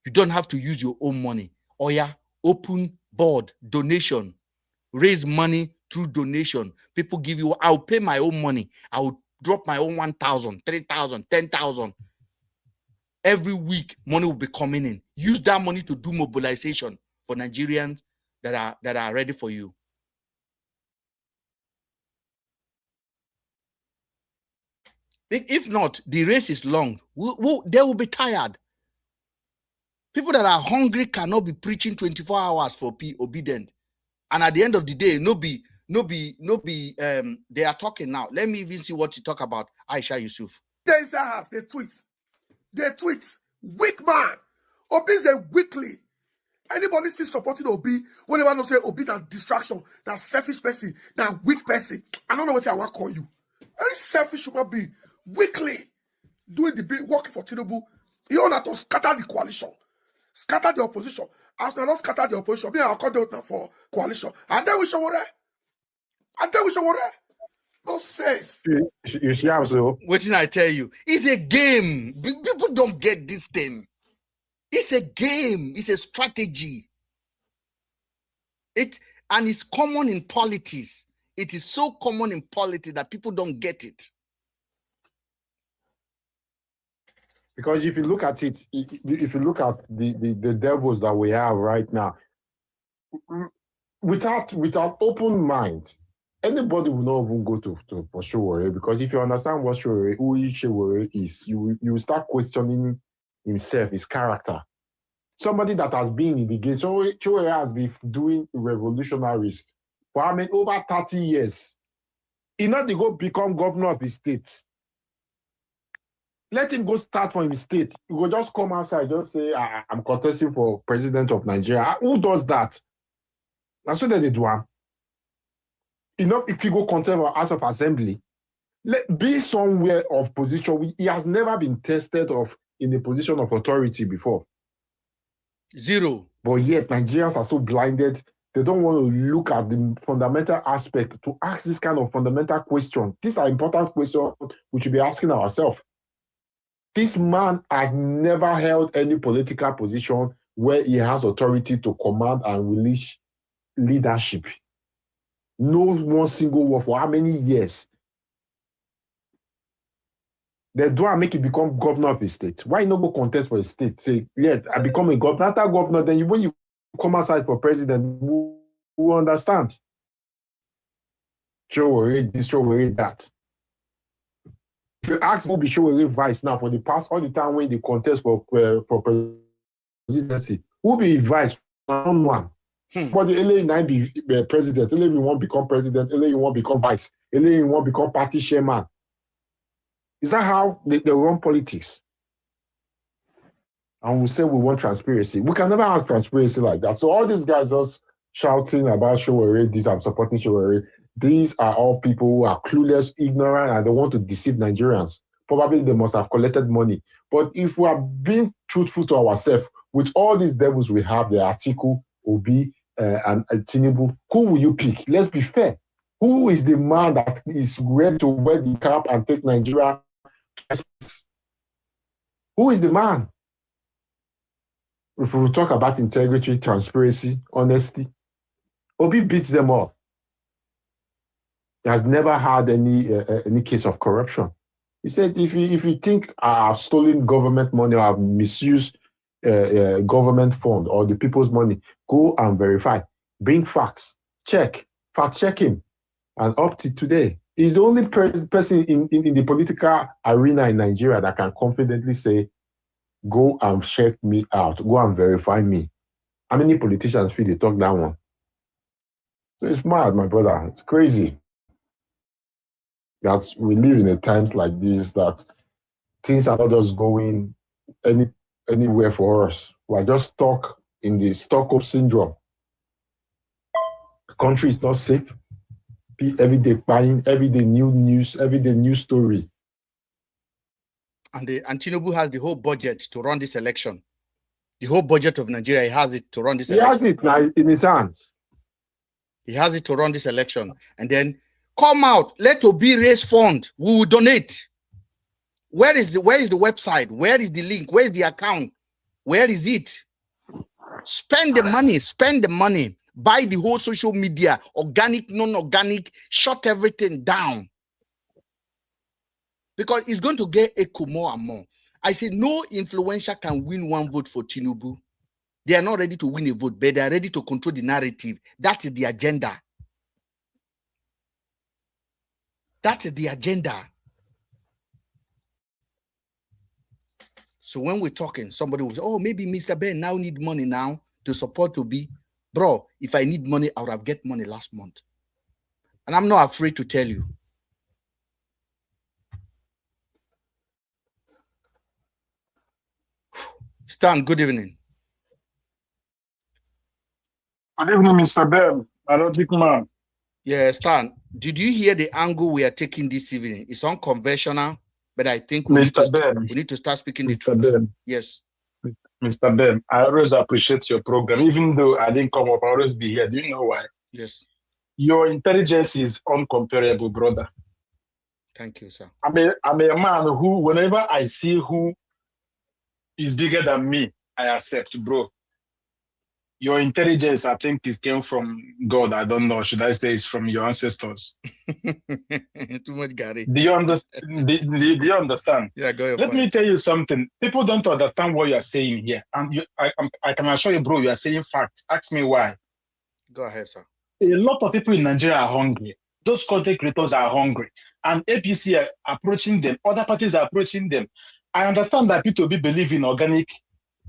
You don't have to use your own money. Oh yeah, open board, donation, raise money through donation. People give you, I'll pay my own money. I'll drop my own 1,000, 3,000, 10,000. Every week, money will be coming in. Use that money to do mobilization for Nigerians that are ready for you. If not, the race is long. They will be tired. People that are hungry cannot be preaching 24 hours for obedient. And at the end of the day, they are talking now. Let me even see what you talk about, Aisha Yusuf. They tweet. Weak man. Obi is a weakly. Anybody still supporting Obi, whenever they say Obi that distraction, that selfish person, that weak person. I don't know what I want to call you. Very selfish human being. Weakly doing the big working for Tinubu. He want to scatter the coalition, scatter the opposition. As not scatter the opposition, I'll call them for coalition. And then we show what. No sense. You see how so? What did I tell you? It's a game. People don't get this thing. It's a game. It's a strategy. And it's common in politics. It is so common in politics that people don't get it. Because if you look at it, if you look at the devils that we have right now, without open mind, anybody will not even go to for Sowore, because if you understand what Sowore is, you will start questioning himself, his character. Somebody that has been in the game, Sowore has been doing revolutionaries for how many? Over 30 years. He not to go become governor of his state. Let him go start from his state. He will just come outside, just say, I'm contesting for president of Nigeria. Who does that? That's what they do. Enough if you go contest for House of Assembly, be somewhere of position. He has never been tested in a position of authority before. Zero. But yet Nigerians are so blinded. They don't want to look at the fundamental aspect to ask this kind of fundamental question. These are important questions we should be asking ourselves. This man has never held any political position where he has authority to command and release leadership. No one single word for how many years? They don't make it become governor of the state. Why not go contest for a state? Say, yes, I become a governor. After governor, then when you come outside for president, who understand? Sowore this, Sowore that. If you ask who be Sowore vice now for the past all the time when they contest for presidency, who be vice? One. But the LA now be president, LA won't become president, LA won't become vice, LA won't become party chairman. Is that how they run politics? And we say we want transparency. We can never have transparency like that. So all these guys just shouting about Sowore, this, I'm supporting Sowore. These are all people who are clueless, ignorant, and they want to deceive Nigerians. Probably they must have collected money. But if we are being truthful to ourselves, with all these devils we have, the Atiku, Obi, and Tinubu, who will you pick? Let's be fair. Who is the man that is ready to wear the cap and take Nigeria? Who is the man? If we talk about integrity, transparency, honesty, Obi beats them all. He has never had any case of corruption. He said, if you think I've stolen government money or I've misused government fund or the people's money, go and verify. Bring facts. Check. Fact check him. And up to today, he's the only person in the political arena in Nigeria that can confidently say, go and check me out. Go and verify me. How many politicians feel they talk that one? So it's mad, my brother. It's crazy. That we live in a times like this, that things are not just going anywhere for us. We're just stuck in the Stockholm syndrome. The country is not safe. Every day buying, every day new news, every day new story. And Tinubu has the whole budget to run this election. The whole budget of Nigeria, he has it to run this election. He has it now in his hands. He has it to run this election. And then come out, let Obi raise fund. We will donate. Where is the website? Where is the link? Where is the account? Where is it? Spend the money. Spend the money. Buy the whole social media, organic, non-organic, shut everything down. Because it's going to get echo more and more. I say no influencer can win one vote for Tinubu. They are not ready to win a vote, but they are ready to control the narrative. That is the agenda. That is the agenda. So when we're talking, somebody will say, oh, maybe Mr. Ben now need money now to support Obi. Bro, if I need money, I would have get money last month. And I'm not afraid to tell you. Stan, good evening. Good evening, Mr. Ben. Logic man. Yeah, Stan, did you hear the angle we are taking this evening? It's unconventional, but I think we need to start speaking the truth. Ben. Yes. Mr. Ben, I always appreciate your program. Even though I didn't come up, I always be here. Do you know why? Yes. Your intelligence is uncomparable, brother. Thank you, sir. I'm a man who, whenever I see who is bigger than me, I accept, bro. your intelligence, I think, it came from God. I don't know. Should I say it's from your ancestors? Too much Gary. Do you understand? Do you understand? Yeah, go ahead. Let me tell you something. People don't understand what you are saying here, and I can assure you, bro, you are saying fact. Ask me why. Go ahead, sir. A lot of people in Nigeria are hungry. Those content creators are hungry, and APC are approaching them. Other parties are approaching them. I understand that P2B believe in organic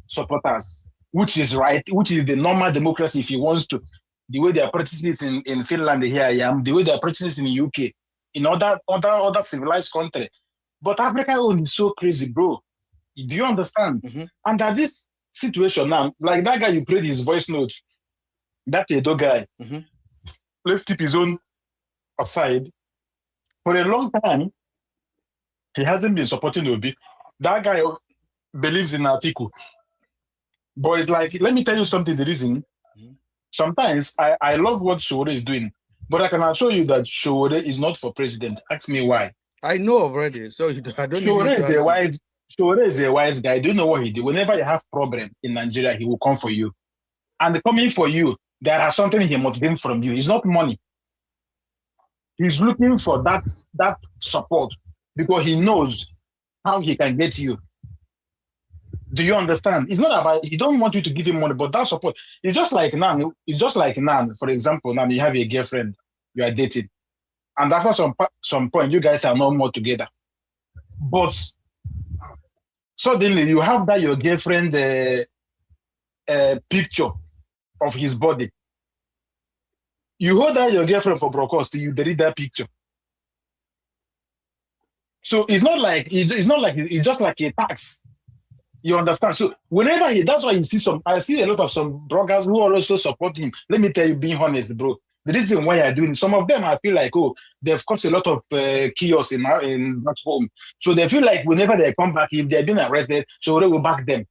supporters, which is right, which is the normal democracy if he wants to. The way they are practicing it in Finland, here I am, the way they are practicing it in the UK, in other civilized country. But Africa is so crazy, bro. Do you understand? Mm-hmm. Under this situation now, like that guy you played his voice note, that Edo guy, mm-hmm. Let's keep his own aside. For a long time, he hasn't been supporting Obi. That guy believes in Atiku. But it's like, let me tell you something, the reason. Mm-hmm. Sometimes I love what Showore is doing, but I can assure you that Showore is not for president. Ask me why. I know already, so I don't Showore need to Showore is a wise guy. Do you know what he did? Whenever you have problem in Nigeria, he will come for you. And coming for you, there are something he must gain from you. It's not money. He's looking for that support because he knows how he can get you. Do you understand? It's not about, he don't want you to give him money, but that support. It's just like now, for example, now you have a girlfriend, you are dating. And after some point, you guys are no more together. But suddenly you have that your girlfriend picture of his body. You hold out your girlfriend for broadcast, you delete that picture. So it's just like a tax. You understand? So whenever that's why you see I see a lot of some bloggers who are also supporting him. Let me tell you, being honest, bro. The reason why I'm doing some of them, I feel like, they've caused a lot of chaos in back home. So they feel like whenever they come back, if they're being arrested, so they will back them.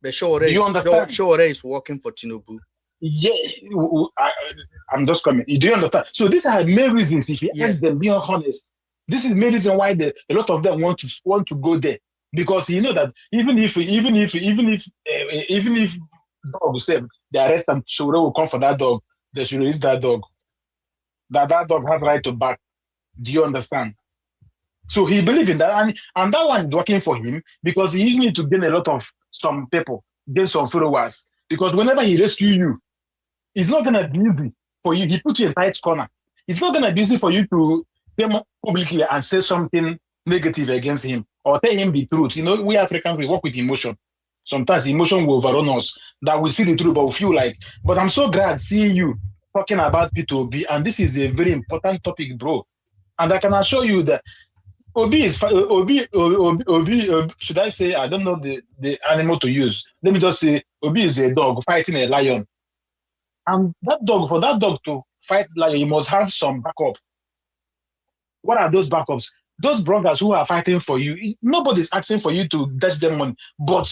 But Showore is working for Tinubu. Yeah, I'm just coming. Do you understand? So these are main reasons. If you ask them, being honest, this is main reason why a lot of them want to go there, because you know that even if dog say they arrest them, Showore will come for that dog. They should release that dog. That dog has right to back. Do you understand? So he believes in that, and that one is working for him because he need to gain a lot of some people, gain some followers. Because whenever he rescue you, it's not gonna be easy for you. He put you in tight corner. It's not gonna be easy for you to come publicly and say something negative against him or tell him the truth. You know, we Africans, we work with emotion. Sometimes emotion will overrun us. That we see the truth, but we feel like. But I'm so glad seeing you talking about P2B, and this is a very important topic, bro. And I can assure you that Obi, should I say, I don't know the animal to use. Let me just say, Obi is a dog fighting a lion. And for that dog to fight lion, you must have some backup. What are those backups? Those bloggers who are fighting for you, nobody's asking for you to dash them on, but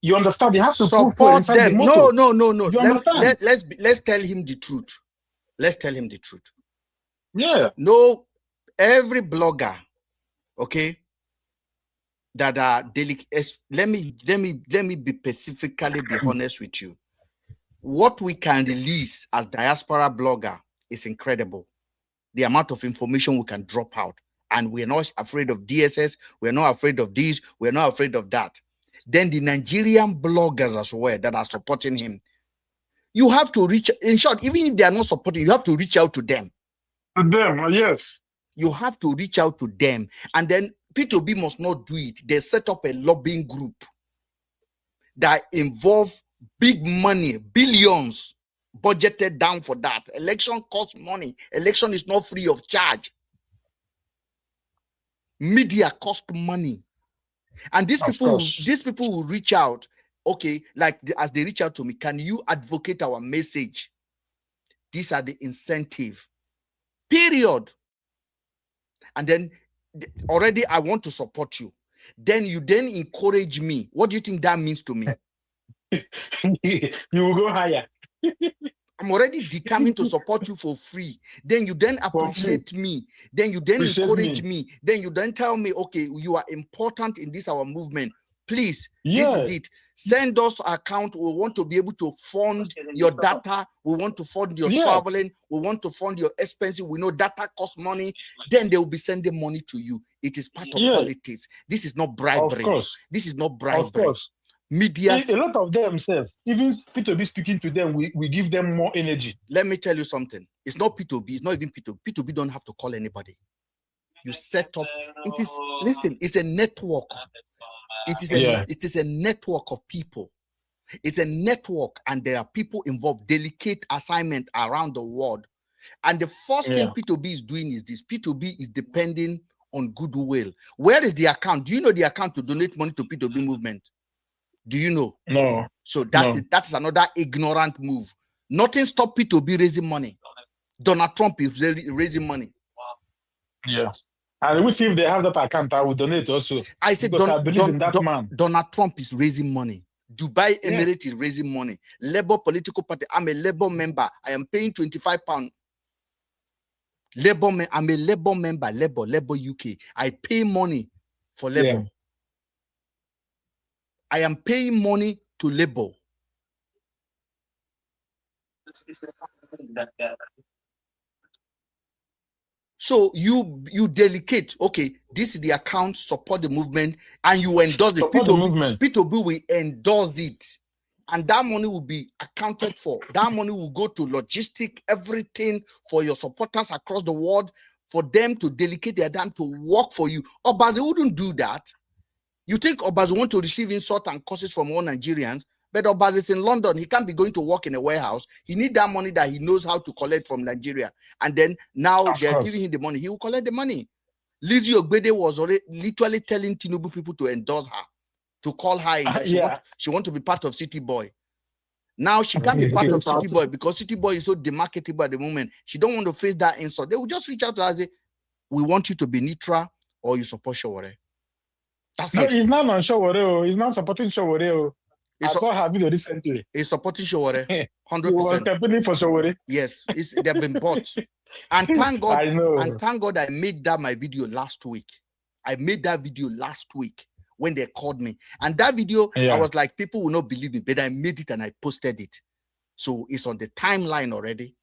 you understand, they have to support them. No. You understand? Let's tell him the truth. Let's tell him the truth. Yeah. No, every blogger, okay, that are delicate. Let me be specifically be honest with you. What we can release as diaspora blogger is incredible. The amount of information we can drop out, and we're not afraid of DSS. We're not afraid of this. We're not afraid of that. Then the Nigerian bloggers as well that are supporting him, you have to reach. In short, even if they are not supporting, you have to reach out to them. To them, yes. You have to reach out to them, and then P2B must not do it. They set up a lobbying group that involve big money, billions budgeted down for that. Election costs money. Election is not free of charge. Media cost money, and these people will reach out. Okay, like as they reach out to me, can you advocate our message? These are the incentive. Period. And then already I want to support you. Then you encourage me. What do you think that means to me? You will go higher. I'm already determined to support you for free. Then you appreciate me. Then you encourage me. Then you tell me, okay, you are important in this our movement. Please, this is it. Send us account. We want to be able to fund your data. We want to fund your traveling. We want to fund your expenses. We know data costs money. Then they will be sending money to you. It is part of politics. This is not bribery. Of course. This is not bribery. Of course. Media. A lot of them self, even P2B speaking to them, we give them more energy. Let me tell you something. It's not P2B. It's not even P2B. P2B don't have to call anybody. You set up. It is, listen, it's a network. It is a network of people. It's a network, and there are people involved, delicate assignment around the world. And the first thing P2B is doing is this. P2B is depending on goodwill. Where is the account? Do you know the account to donate money to P2B movement? Do you know? No. So that is another ignorant move. Nothing stop P2B raising money. Donald Trump is raising money. Yeah. And we see if they have that account, I will donate also. I said, I believe in that man. Donald Trump is raising money. Dubai Emirates is raising money. Labour political party. I'm a Labour member. I am paying £25. I'm a Labour member. Labour UK. I pay money for Labour. Yeah. I am paying money to Labour. So you delegate, okay, this is the account, support the movement, and you endorse the movement. P2B will endorse it. And that money will be accounted for. That money will go to logistic, everything for your supporters across the world, for them to delegate their time to work for you. Obaze wouldn't do that. You think Obaze want to receive insult and curses from all Nigerians, but Obaze is in London. He can't be going to work in a warehouse. He needs that money that he knows how to collect from Nigeria. And then now they're giving him the money. He will collect the money. Lizzie Ogbede was already literally telling Tinubu people to endorse her, to call her in. That she want to be part of City Boy. Now she can't be part of City Boy because City Boy is so demarketable at the moment. She don't want to face that insult. They will just reach out to her and say, we want you to be neutral or you support Sowore. That's it. He's not on Sowore. He's not supporting Sowore. I saw her video recently. He's supporting Sowore. 100%. He was campaigning for Sowore. Yes, they've been bought. And thank God. I know. And thank God I made that my video last week. I made that video last week when they called me. And that video, I was like, people will not believe me, but I made it and I posted it. So it's on the timeline already.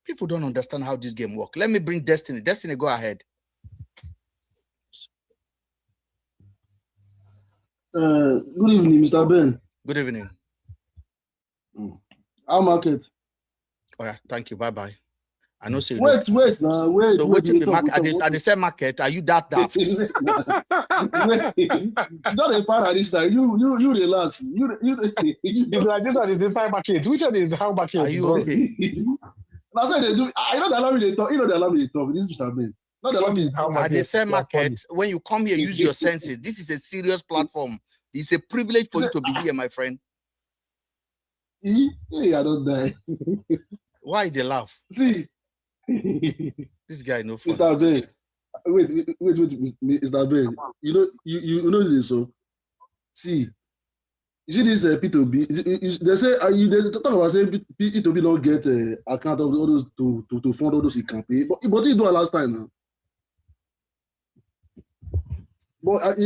People don't understand how this game works. Let me bring Destiny. Destiny, go ahead. Good evening, Mr. Ben. Good evening. Our market. All right, thank you. Bye-bye. I know. Say wait now. Wait. So wait till the market. At the same market, are you that daft? Not a part of this time. You relax. It's like this one is inside market. Which one is how market? Are you okay? That's why they do. I know they allow me to talk. You know they allow me to talk. This is Mr. Ben. Not the long is how market. At the same market, when you come here, use your senses. This is a serious platform. It's a privilege for you to be here, my friend. I don't die. Why they laugh? See, this guy no fun. Mr. Ben. Wait, Mr. Ben. You know this, so see. You see this P2B. They say they talk about saying P2B don't get account of all those to fund all those he campaign, but he do it last time now. But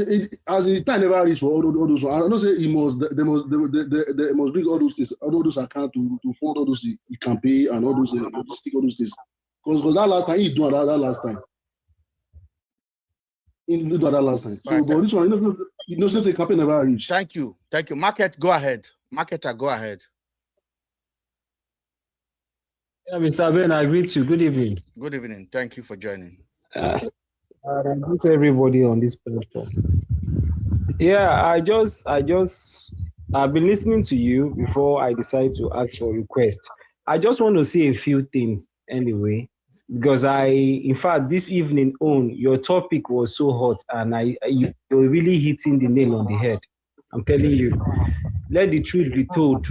as the time never reach for all those, I don't say they must bring all those accounts to fund all those campaign and all those logistic, all those things. Because that last time he do that last time. He do that last time. So, but this one, since the campaign never reach. Thank you. Market, go ahead. Marketer, go ahead. Yeah, Mr. Ben, I greet you. Good evening. Good evening. Thank you for joining. I greet everybody on this platform. Yeah, I've been listening to you before I decide to ask for a request. I just want to say a few things anyway, because in fact, this evening your topic was so hot and you're really hitting the nail on the head. I'm telling you, let the truth be told.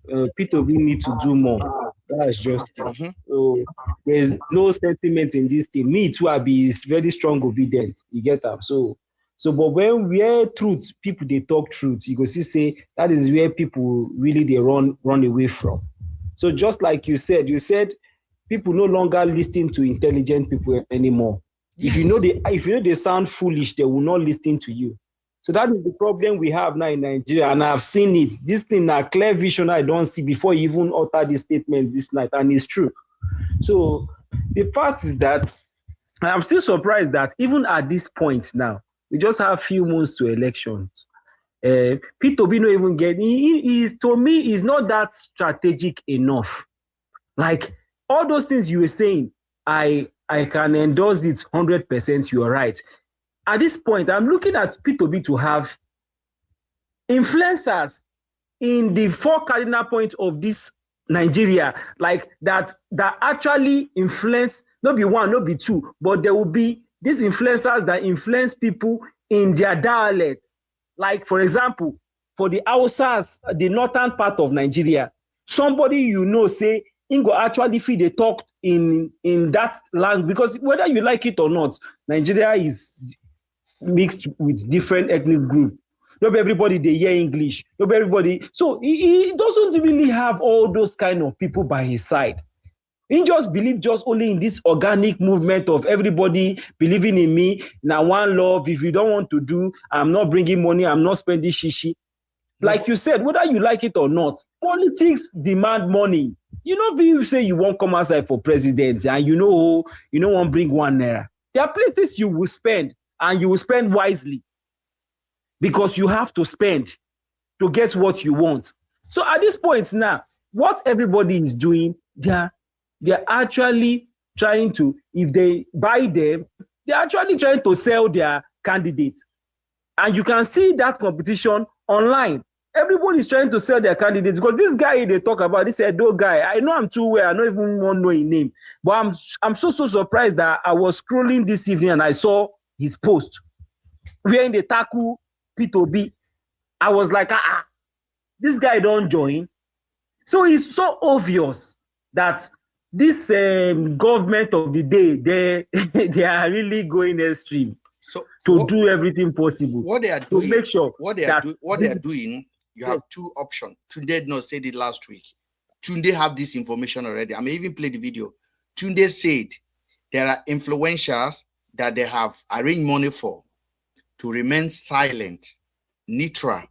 P2B need to do more. That's just it. Mm-hmm. So there's no sentiment in this thing. Me too, I be very strong obedient. You get that? So but when where truth, people they talk truth, you go say that is where people really they run away from. So just like you said people no longer listen to intelligent people anymore. If you know they sound foolish, they will not listen to you. So that is the problem we have now in Nigeria, and I've seen it. This thing, a clear vision I don't see before you even utter this statement this night, and it's true. So the part is that I'm still surprised that even at this point now, we just have few months to elections. P2B no even get, he is, to me, is not that strategic enough. Like all those things you were saying, I can endorse it 100%, you are right. At this point, I'm looking at P2B to have influencers in the 4 cardinal points of this Nigeria, like that actually influence, not be 1, not be 2, but there will be these influencers that influence people in their dialect. Like, for example, for the Hausas, the northern part of Nigeria, somebody you know say, Ingo actually feel they talk in that language, because whether you like it or not, Nigeria is mixed with different ethnic groups. Not everybody they hear English. Not everybody. So he doesn't really have all those kind of people by his side. He just believe just only in this organic movement of everybody believing in me. Now one love. If you don't want to do, I'm not bringing money. I'm not spending shishi. Like you said, whether you like it or not, politics demand money. You know, if you say you won't come outside for president and you know won't bring 1 naira. There are places you will spend, and you will spend wisely, because you have to spend to get what you want. So at this point now, what everybody is doing, they're actually trying to, if they buy them, they're actually trying to sell their candidates. And you can see that competition online. Everybody is trying to sell their candidates, because this guy they talk about, this Edo guy, I know him too well, I don't even want to know his name. But I'm so surprised that I was scrolling this evening and I saw his post where they tackle P2B. I was like, this guy don't join. So it's so obvious that this government of the day, they are really going extreme. So to do everything possible. What they are doing, to make sure what they are doing, you have 2 options. Tunde not said it last week. Tunde have this information already. I may even play the video. Tunde said there are influencers that they have arranged money for to remain silent, neutral,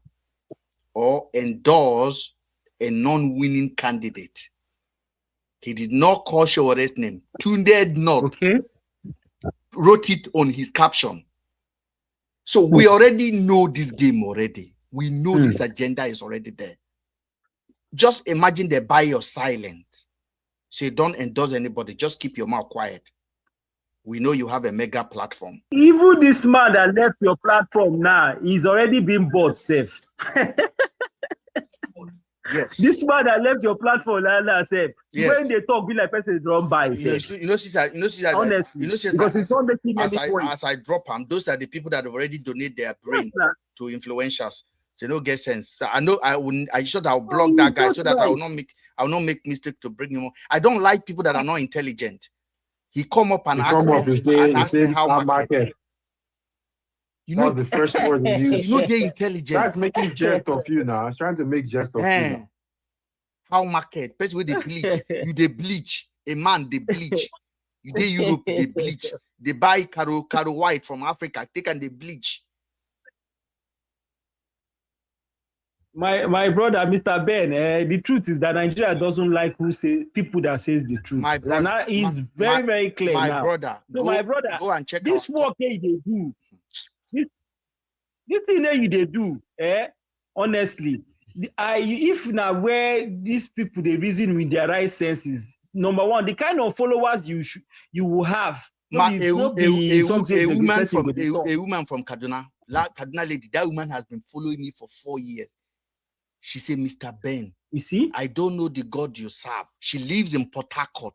or endorse a non-winning candidate. He did not call Showore's name. Tunde not wrote it on his caption. So we already know this game already. We know this agenda is already there. Just imagine they buy your silent. Say, don't endorse anybody. Just keep your mouth quiet. We know you have a mega platform. Even this man that left your platform now, he's already been bought safe. Yes. This man that left your platform now, safe. Yes. When they talk, be like person run by. Honestly, because it's not making any point. As I drop them, those are the people that have already donated their brain to influencers. They don't get sense. So I know I should have blocked that guy so that I will not make mistake to bring him on. I don't like people that are not intelligent. He come up and ask me how market. You know, that's the first word he used. You know they're intelligent. That's making jest of you now. I was trying to make jest of you now. How market? Person where they bleach. You they bleach. A man they bleach. You they Europe they bleach. They buy Caro White from Africa. Take and they bleach. My brother, Mr. Ben, the truth is that Nigeria doesn't like people that says the truth. My brother, and is very clear my now. Brother, so my brother, go and check this work they do. This thing that they do, honestly, if now where these people they reason with their right senses, number one, the kind of followers you will have. A woman from Kaduna, Kaduna lady, that woman has been following me for 4 years. She said, Mr. Ben, you see, I don't know the God you serve. She lives in Port Harcourt.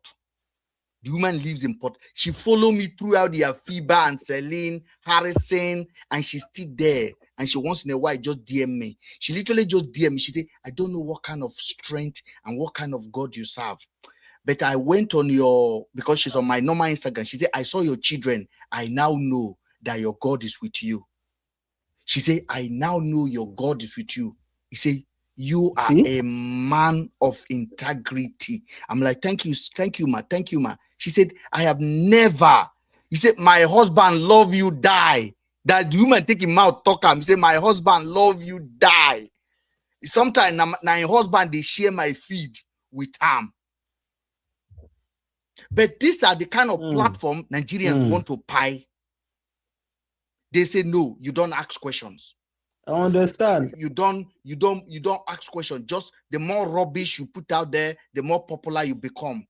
The woman lives in Port. She followed me throughout the FIBA and Celine, Harrison, and she's still there. And she once in a while just DM me. She literally just DM me. She said, I don't know what kind of strength and what kind of God you serve. But I went on because she's on my normal Instagram. She said, I saw your children. I now know that your God is with you. She said, I now know your God is with you. He said, you are a man of integrity. I'm like, thank you, ma. She said, I have never. He said, my husband love you, die. That the woman take him out, talk him, say, my husband love you, die. Sometimes now your husband, they share my feed with him. But these are the kind of platform Nigerians want to buy. They say, no, you don't ask questions. I understand. You don't ask questions. Just the more rubbish you put out there, the more popular you become.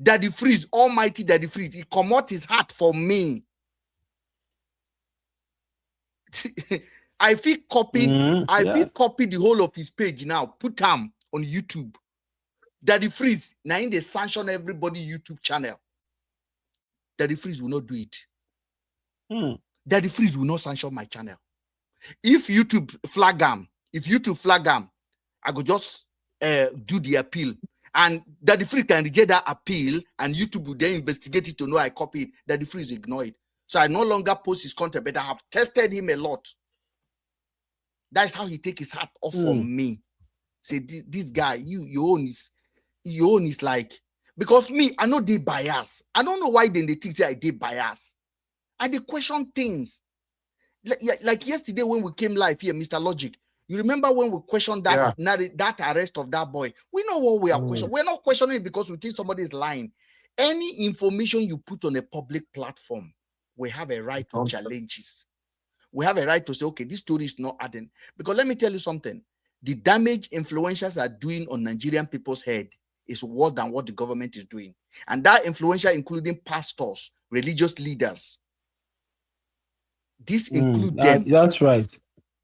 Daddy Freeze, almighty Daddy Freeze, he come out his heart for me. I feel copy the whole of his page now. Put him on YouTube. Daddy Freeze, now in they sanction everybody YouTube channel. Daddy Freeze will not do it. Daddy Freeze will not sanction my channel. If YouTube flag him, I could just do the appeal. And Daddy Freeze can reject that appeal, and YouTube will then investigate it to know I copied it. Daddy Freeze ignore it. So I no longer post his content, but I have tested him a lot. That's how he take his hat off from me. Say, this guy, you own is like, because me, I know they bias. I don't know why then they think say I did bias. I did question things. Like yesterday when we came live here, Mr. Logic. You remember when we questioned that that arrest of that boy? We know what we are questioning. We're not questioning it because we think somebody is lying. Any information you put on a public platform, we have a right to challenge it. We have a right to say, okay, this story is not adding. Because let me tell you something. The damage influencers are doing on Nigerian people's head is worse than what the government is doing. And that influencer, including pastors, religious leaders, this includes them. That's right.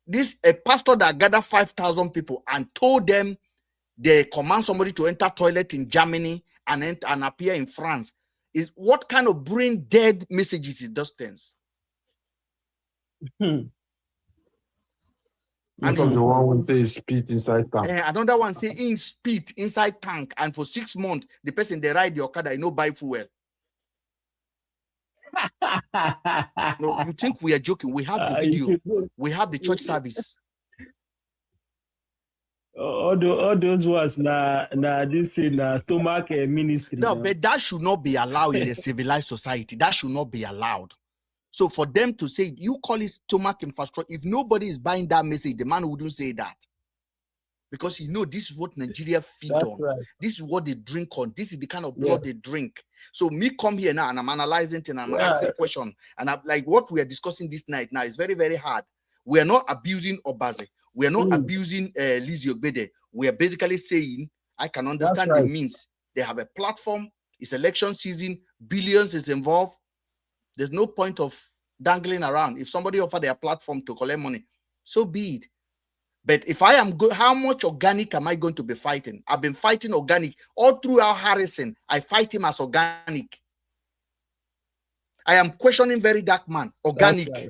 This a pastor that gathered 5,000 people and told them they command somebody to enter toilet in Germany and appear in France. Is what kind of brain dead messages is those things? And the one who says spit inside tank. Another one say in spit inside tank, and for 6 months the person they ride the Okada, you know, buy fuel. No, you think we are joking? We have the video. We have the church service. All those was this in stomach ministry. No, but that should not be allowed in a civilized society. That should not be allowed. So for them to say, you call it stomach infrastructure, if nobody is buying that message, the man wouldn't say that. Because you know this is what Nigeria feed on. Right. This is what they drink on. This is the kind of blood they drink. So me come here now and I'm analyzing and I'm asking question. And I'm like, what we are discussing this night now is very, very hard. We are not abusing Obaze. We are not abusing Lizzie Ogbede. We are basically saying, I can understand the means. They have a platform. It's election season. Billions is involved. There's no point of dangling around. If somebody offer their platform to collect money, so be it. But if I am good, how much organic am I going to be fighting? I've been fighting organic all throughout Harrison. I fight him as organic. I am questioning Very Dark Man, organic. Right.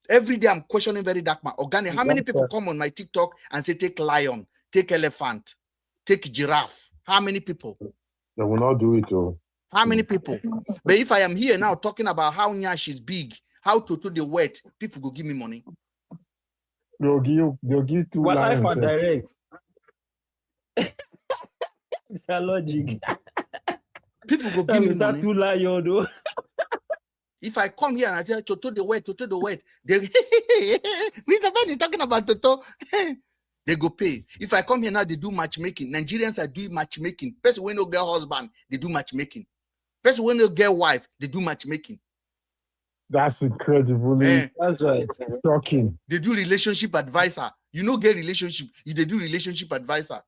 Every day I'm questioning Very Dark Man, organic. How many people come on my TikTok and say, take lion, take elephant, take giraffe? How many people? They will not do it all. How many people? But if I am here now talking about how Nyash is big, how to the wet, people go give me money. They'll give two lions. Life and direct. It's a logic. People go give me money. Two lion, though. If I come here and I say Toto the wet, they Mr. Ben is talking about Toto. They go pay. If I come here now, they do matchmaking. Nigerians are doing matchmaking. Person when no get husband, they do matchmaking. Person when no get wife, they do matchmaking. That's incredibly that's right. Shocking. They do relationship advisor. You know, get relationship. They do relationship advisor.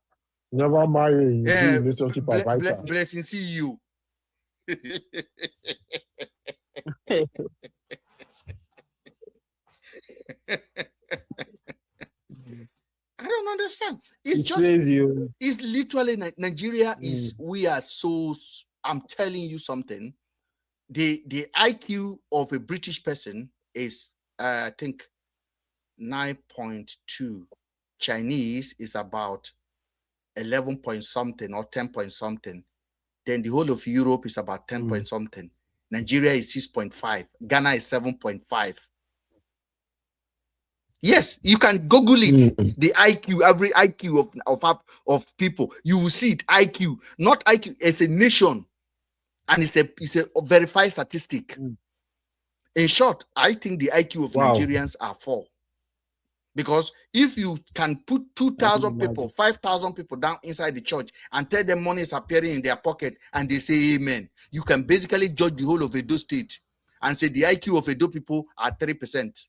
Never marry. You do relationship advisor. Blessing, see you. I don't understand. It's just crazy. It's literally Nigeria is we are so. I'm telling you something. The IQ of a British person is I think 9.2. Chinese is about 11 point something or 10 point something. Then the whole of Europe is about 10 point something. Nigeria is 6.5. Ghana is 7.5. Yes, you can Google it. The IQ, every IQ of people, you will see it. IQ, not IQ. It's a nation, and it's a verified statistic. In short, I think the IQ of Wow. Nigerians are 4. Because if you can put 2,000 people, 5,000 people down inside the church and tell them money is appearing in their pocket and they say amen, you can basically judge the whole of Edo State and say the IQ of Edo people are 3%.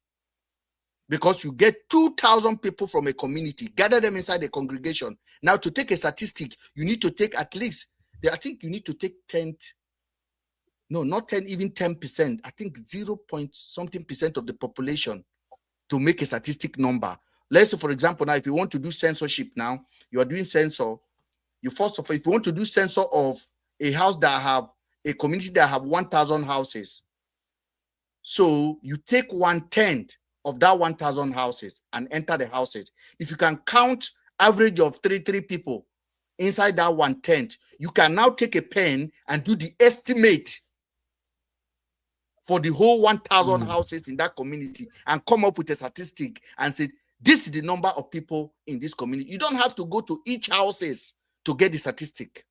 Because you get 2,000 people from a community, gather them inside a congregation. Now, to take a statistic, you need to take at least, I think you need to take 10, no, not 10, even 10%. I think 0.something% of the population to make a statistic number. Let's say, for example, now, if you want to do censorship now, you are doing censor. You first of all, if you want to do censor of a house that have, a community that have 1,000 houses, so you take 1/10 of that 1,000 houses and enter the houses. If you can count average of three people inside that 1/10, you can now take a pen and do the estimate for the whole 1,000 houses in that community and come up with a statistic and say, this is the number of people in this community. You don't have to go to each houses to get the statistic.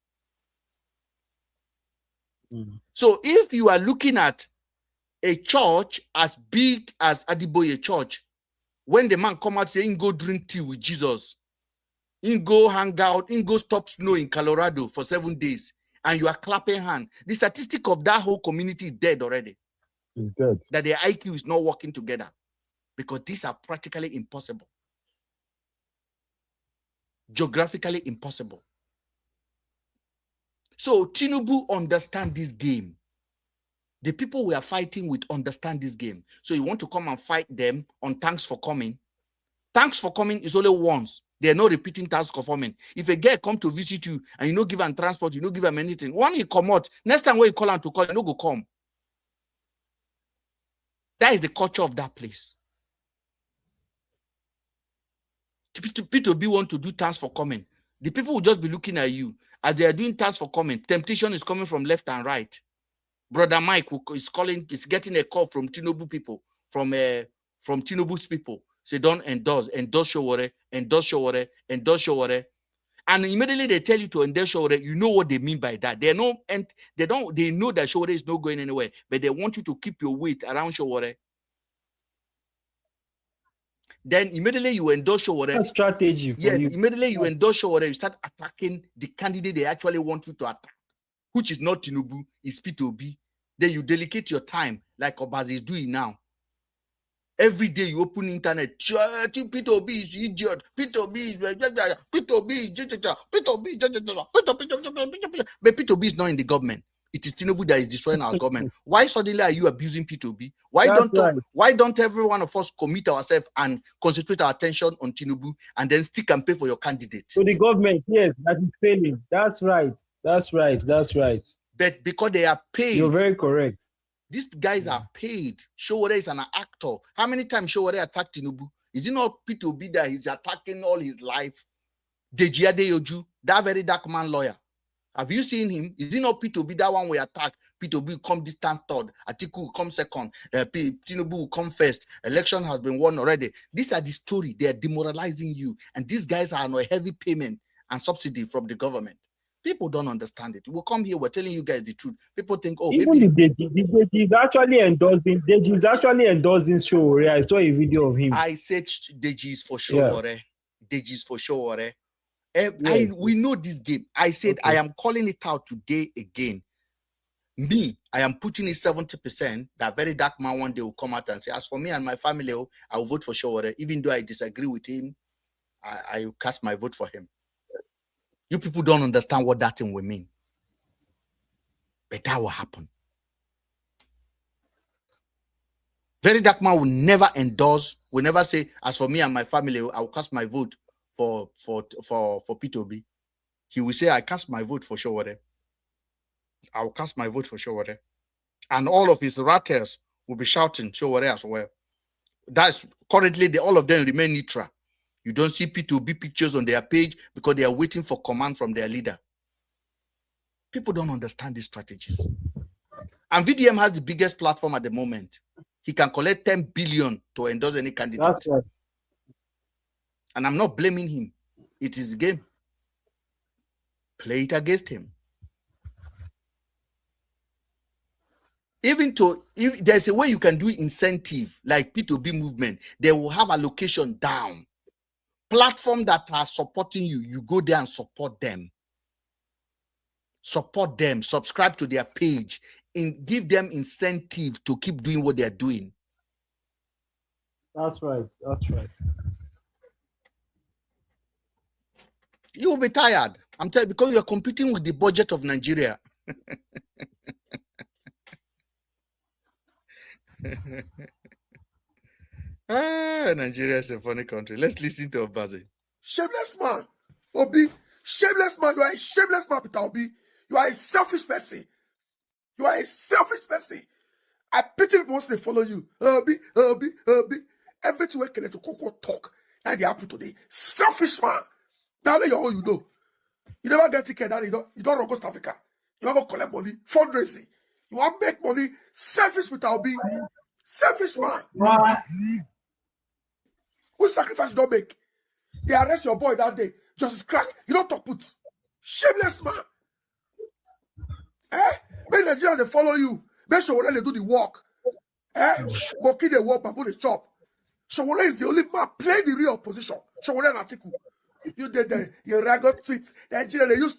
So if you are looking at a church as big as Adiboye Church, when the man come out saying, go drink tea with Jesus, go hang out, go stop snow in Colorado for 7 days, and you are clapping hand, the statistic of that whole community is dead already. It's dead. That their IQ is not working together, because these are practically impossible. Geographically impossible. So Tinubu understand this game. The people we are fighting with understand this game. So you want to come and fight them on thanks for coming. Thanks for coming is only once. They are not repeating thanks for coming. If a girl come to visit you and you don't give them transport, you don't give them anything, one you come out, next time when you call them to call, you don't go come. That is the culture of that place. P2B want to do thanks for coming. The people will just be looking at you as they are doing thanks for coming. Temptation is coming from left and right. Brother Mike is getting a call from Tinubu people, from Tinubu's people. Say, don't endorse Showore. And immediately they tell you to endorse Showore, you know what they mean by that. They know that Showore is not going anywhere, but they want you to keep your weight around Showore. Then immediately you endorse Showore. That's strategy for you. Immediately you endorse Showore, you start attacking the candidate they actually want you to attack, which is not Tinubu, is P2B. Then you dedicate your time like Obazi is doing now. Every day you open internet, P2B is idiot, P2B is but P2B is not in the government. It is Tinubu that is destroying our government. Why suddenly are you abusing P2B? Why don't every one of us commit ourselves and concentrate our attention on Tinubu and then stick and pay for your candidate? So the government, yes, that is failing. That's right. But because they are paid. You're very correct. These guys are paid. Showore is an actor. How many times Showore attacked Tinubu? Is it not P2B that he's attacking all his life? Deji Adeyoju, that very dark man lawyer. Have you seen him? Is it not P2B that one we attack? P2B will come distant third. Atiku will come second. Tinubu will come first. Election has been won already. These are the story. They are demoralizing you. And these guys are on a heavy payment and subsidy from the government. People don't understand it. We'll come here, we're telling you guys the truth. People think, oh, even maybe the Deji is actually endorsing Showore. I saw a video of him. I said Deji is for Showore. Yeah. Deji is for Showore. Yes. We know this game. I said, okay. I am calling it out today again. Me, I am putting it 70%. That very dark man one day will come out and say, as for me and my family, I will vote for Showore. Even though I disagree with him, I will cast my vote for him. You people don't understand what that thing will mean. But that will happen. Very dark man will never endorse, will never say, as for me and my family, I will cast my vote for P2B. He will say, I cast my vote for Showore. I will cast my vote for Showore. And all of his raters will be shouting Showore as well. That's currently, all of them remain neutral. You don't see P2B pictures on their page because they are waiting for command from their leader. People don't understand these strategies. And VDM has the biggest platform at the moment. He can collect 10 billion to endorse any candidate. That's right. And I'm not blaming him. It is a game. Play it against him. Even to, if there's a way you can do incentive, like P2B movement, they will have allocation down. Platform that are supporting you, you go there and support them. Support them, subscribe to their page, and give them incentive to keep doing what they're doing. That's right. That's right. You will be tired. I'm telling you, because you're competing with the budget of Nigeria. Nigeria is a funny country. Let's listen to Obaze. Shameless man, Obi. Shameless man. You are a shameless man, Peter Obi. You are a selfish person. You are a selfish person. I pity people once they follow you. Obi. Everything we can to Coco talk. And they happen today. Selfish man. Now let all you know. You never get ticket. You don't run go to Africa. You don't go collect money. Fundraising. You want to make money. Selfish Peter Obi. Selfish man. Who sacrifice you don't make? They arrest your boy that day. Justice Crack. You don't talk put. Shameless man. Make Nigerians they follow you. Make sure they do the work. Monkey they work, babu they chop. Showore is the only man play the real opposition. Showore and Atiku. You did your regular tweets. Nigeria they use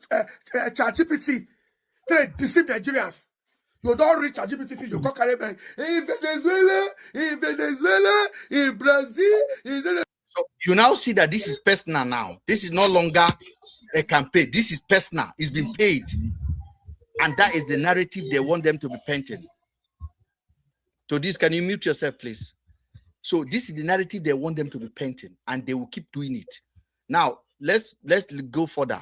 ChatGPT to deceive Nigerians. You don't reach ChatGPT. You can't carry back in Venezuela, in Brazil, So you now see that this is personal now. This is no longer a campaign. This is personal. It's been paid. And that is the narrative they want them to be painting. So this, can you mute yourself, please? So this is the narrative they want them to be painting, and they will keep doing it. Now, let's go further.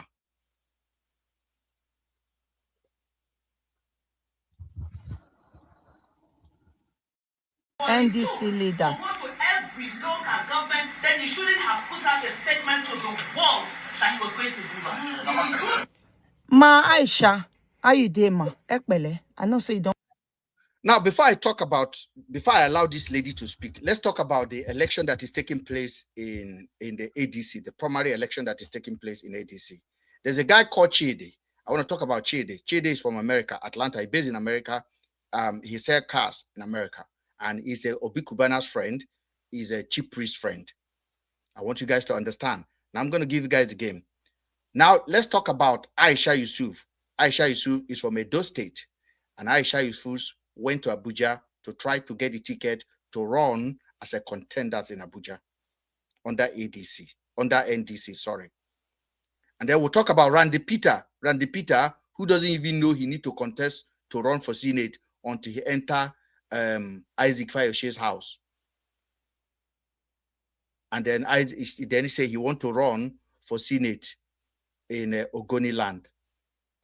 NDC leaders. Every local government, then he shouldn't have put out a statement to the world that he was going to do that. Ma Aisha, how you doing, ma? Ekbele. I know so you don't. Now, before I allow this lady to speak, let's talk about the election that is taking place in the ADC, the primary election that is taking place in ADC. There's a guy called Chidi. I want to talk about Chidi. Chidi is from America, Atlanta. He's based in America. He sells cars in America. And he's a Obi Kubana's friend. He's a chief priest friend. I want you guys to understand. Now, I'm going to give you guys the game. Now, let's talk about Aisha Yusuf. Aisha Yusuf is from Edo State. And Aisha Yusuf went to Abuja to try to get the ticket to run as a contender in Abuja under NDC, sorry. And then we'll talk about Randy Peter, who doesn't even know he needs to contest to run for Senate until he enter Isaac Fayoshe's house. And then he say he want to run for Senate in Ogoni land.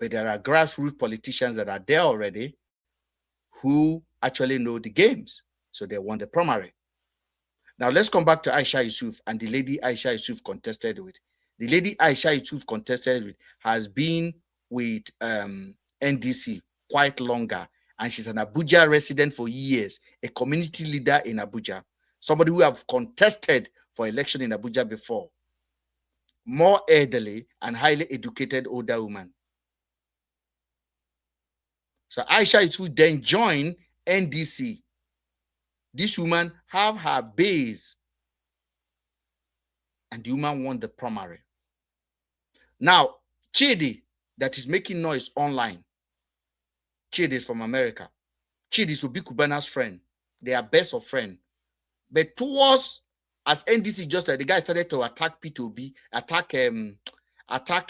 But there are grassroots politicians that are there already who actually know the games. So they won the primary. Now let's come back to Aisha Yusuf and the lady Aisha Yusuf contested with. The lady Aisha Yusuf contested with has been with NDC quite longer. And she's an Abuja resident for years, a community leader in Abuja, somebody who have contested for election in Abuja before. More elderly and highly educated older woman. So Aisha Yusuf then joined NDC. This woman have her base. And the woman won the primary. Now, Chidi, that is making noise online. Chidi is from America. Chidi is Obi Kubana's friend. They are best of friends. But towards, as NDC just the guy started to attack P2B, attack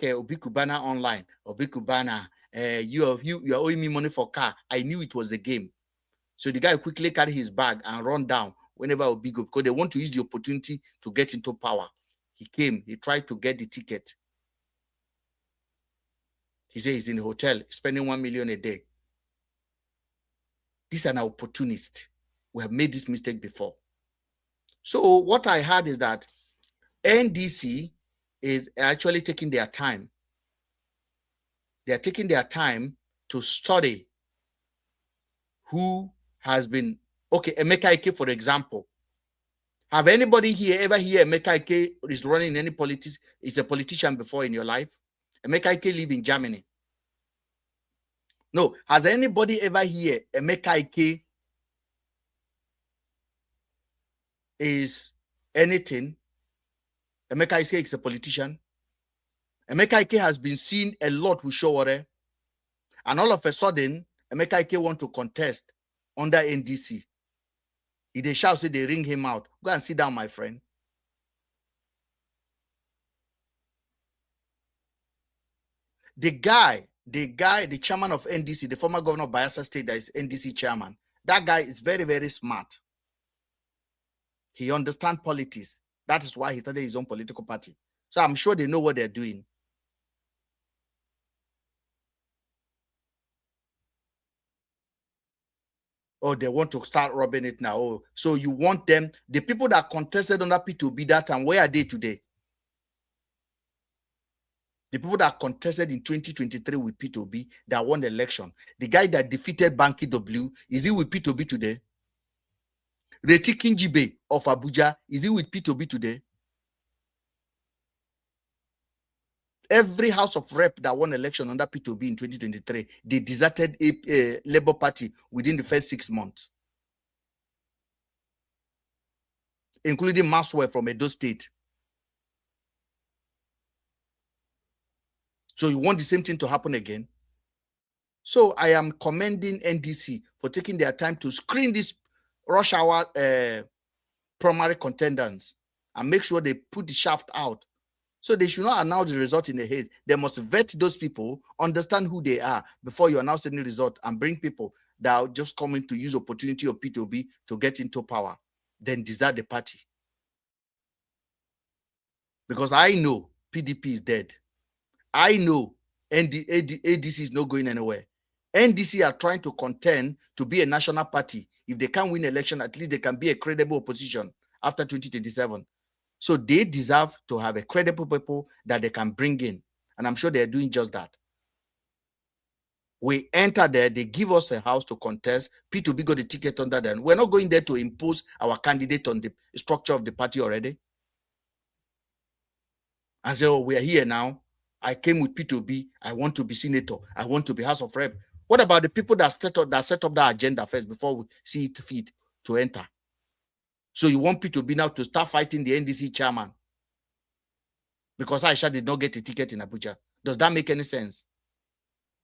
Obi Kubana online. Obi Kubana, you are owing me money for car. I knew it was a game. So the guy quickly carried his bag and run down whenever Obi go, because they want to use the opportunity to get into power. He came, he tried to get the ticket. He said he's in a hotel, spending 1 million a day. This is an opportunist. We have made this mistake before. So what I heard is that NDC is actually taking their time. They are taking their time to study who has been, okay, Emeka Ike, for example. Have anybody here ever hear Emeka Ike is running in any politics, is a politician before in your life? Emeka Ike live in Germany. No, has anybody ever here Emeka Ike is anything? Emeka Ike is a politician. Emeka Ike has been seen a lot with Sowore, and all of a sudden, Emeka Ike want to contest under NDC. If they shall say they ring him out, go and sit down, my friend. The chairman of NDC, the former governor of Bayelsa State, that is NDC chairman, that guy is very, very smart. He understands politics. That is why he started his own political party. So I'm sure they know what they're doing. Oh, they want to start robbing it now. Oh, so you want them, the people that contested under P2B that time, where are they today? The people that contested in 2023 with P2B that won the election. The guy that defeated Banky W, is he with P2B today? Reti Kinjibe of Abuja, is he with P2B today? Every House of Rep that won election under P2B in 2023, they deserted a Labour Party within the first 6 months, including Maswell from Edo State. So you want the same thing to happen again? So I am commending NDC for taking their time to screen this rush hour primary contenders and make sure they put the shaft out. So they should not announce the result in the haze. They must vet those people, understand who they are before you announce any result, and bring people that are just coming to use opportunity of P2B to get into power, then desert the party. Because I know PDP is dead. I know ADC is not going anywhere. NDC are trying to contend to be a national party. If they can't win election, at least they can be a credible opposition after 2027. So they deserve to have a credible people that they can bring in. And I'm sure they're doing just that. We enter there, they give us a house to contest. P2B got the ticket under them. We're not going there to impose our candidate on the structure of the party already. And say, oh, we are here now. I came with P2B. I want to be senator. I want to be House of Rep. What about the people that set up that agenda first before we see it fit to enter? So you want P2B now to start fighting the NDC chairman because Aisha did not get a ticket in Abuja? Does that make any sense?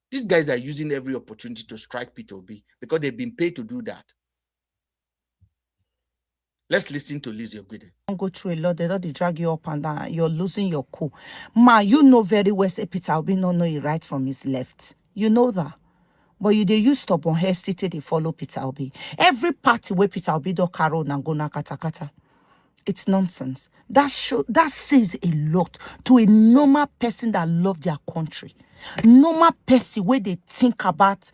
These guys are using every opportunity to strike P2B because they've been paid to do that. Let's listen to Lizzie Ogide. Go through a lot, they don't drag you up and down. You're losing your cool. Ma, you know very well say Peter Obi no know he right from his left. You know that. But you they use stubborn hair state they follow Peter Obi. Every party where Peter Obi do caro and go na kata kata. It's nonsense. That says a lot to a normal person that love their country. Normal person where they think about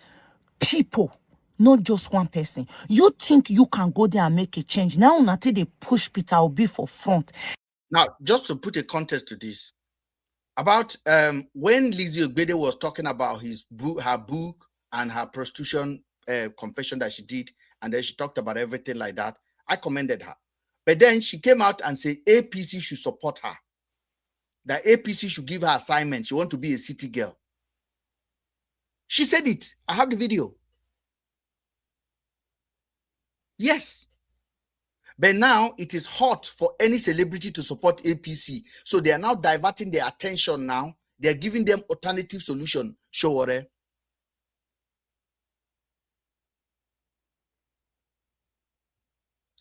people, not just one person. You think you can go there and make a change. Now until they push Peter Obi for front. Now, just to put a context to this, about when Lizzie Ogide was talking about her book and her prostitution confession that she did, and then she talked about everything like that, I commended her. But then she came out and said APC should support her. That APC should give her assignment. She wants to be a city girl. She said it. I have the video. Yes. But now it is hot for any celebrity to support APC. So they are now diverting their attention now. They are giving them alternative solution. Sowore.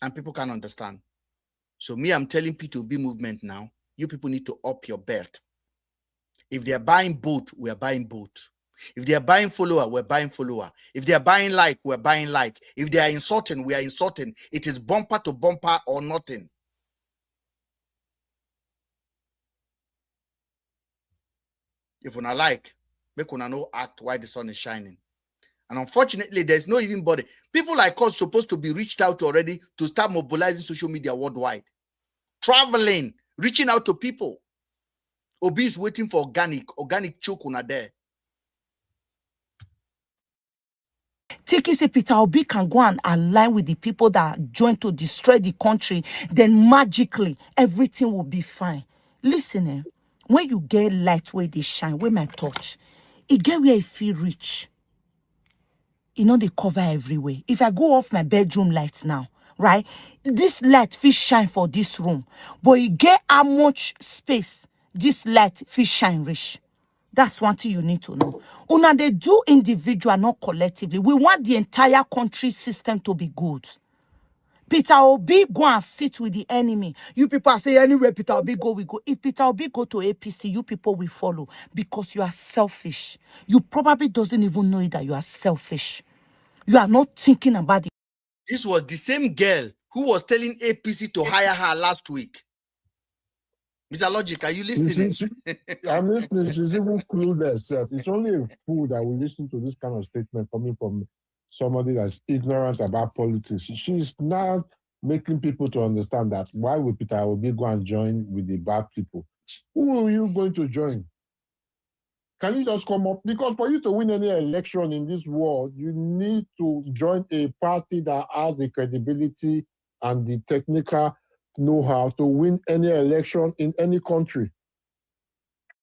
And people can understand. So me, I'm telling P2B movement now, you people need to up your belt. If they are buying boat, we are buying boat. If they are buying follower, we're buying follower. If they are buying like, we're buying like. If they are insulting, we are insulting. It is bumper to bumper or nothing. If we not like, make una no act while the sun is shining. And unfortunately, there's no even body. People like us supposed to be reached out already to start mobilizing social media worldwide. Traveling, reaching out to people. Obi is waiting for organic choke on there. Tiki say Peter Obi can go and align with the people that join to destroy the country, then magically everything will be fine. Listen, when you get light where they shine, where my touch, it get where you feel rich. You know, they cover everywhere. If I go off my bedroom lights now, right, this light fish shine for this room, but you get how much space this light fish shine reach. That's one thing you need to know. Una, they do individual, not collectively. We want the entire country system to be good. Peter Obi go and sit with the enemy. You people say anywhere Peter Obi go, we go. If Peter Obi go to APC, you people will follow because you are selfish. You probably doesn't even know that you are selfish. You are not thinking about it. This was the same girl who was telling APC to hire her last week. Mr. Logic, are you listening? I'm listening. She's even clueless. It's only a fool that will listen to this kind of statement coming from somebody that's ignorant about politics. She's not making people to understand that why would Peter Obi go and join with the bad people? Who are you going to join? Can you just come up? Because for you to win any election in this world, you need to join a party that has the credibility and the technical know-how to win any election in any country.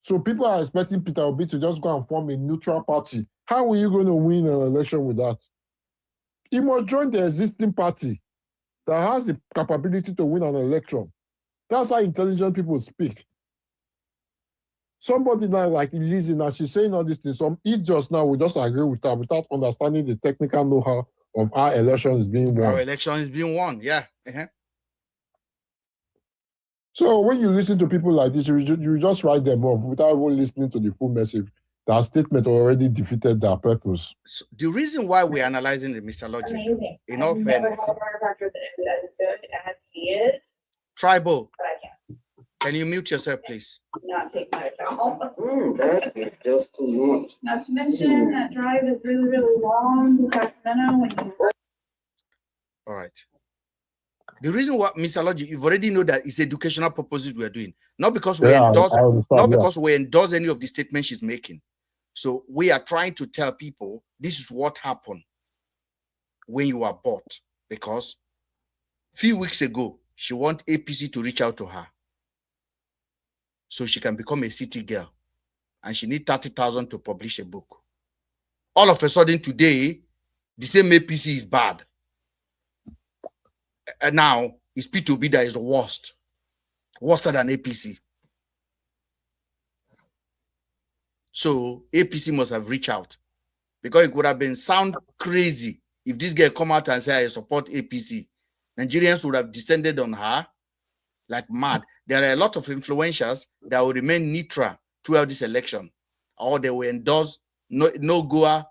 So people are expecting Peter Obi to just go and form a neutral party. How are you going to win an election with that? You must join the existing party that has the capability to win an election. That's how intelligent people speak. Somebody now like Lizzie, now she's saying all these things. Some idiots now will just agree with her without understanding the technical know-how of how election is being won. Our election is being won, yeah. So when you listen to people like this, you just write them off without even listening to the full message. That statement already defeated their purpose. So the reason why we're analyzing the Mr. Logic, in all fairness, as he is. Tribal, can you mute yourself, please? Not take my account. That is just too much. Not to mention that drive is really, really long to Sacramento when you. All right. The reason why, Mr. Logic, you've already know that it's educational purposes we're doing, not because we endorse, because we endorse any of the statements she's making. So we are trying to tell people this is what happened when you are bought, because a few weeks ago she want APC to reach out to her so she can become a city girl, and she need 30,000 to publish a book. All of a sudden today, the same APC is bad. And now it's P2B that is the worst than APC. So APC must have reached out, because it could have been sound crazy if this girl come out and say I support APC. Nigerians would have descended on her like mad. There are a lot of influencers that will remain neutral throughout this election, or they will endorse no goer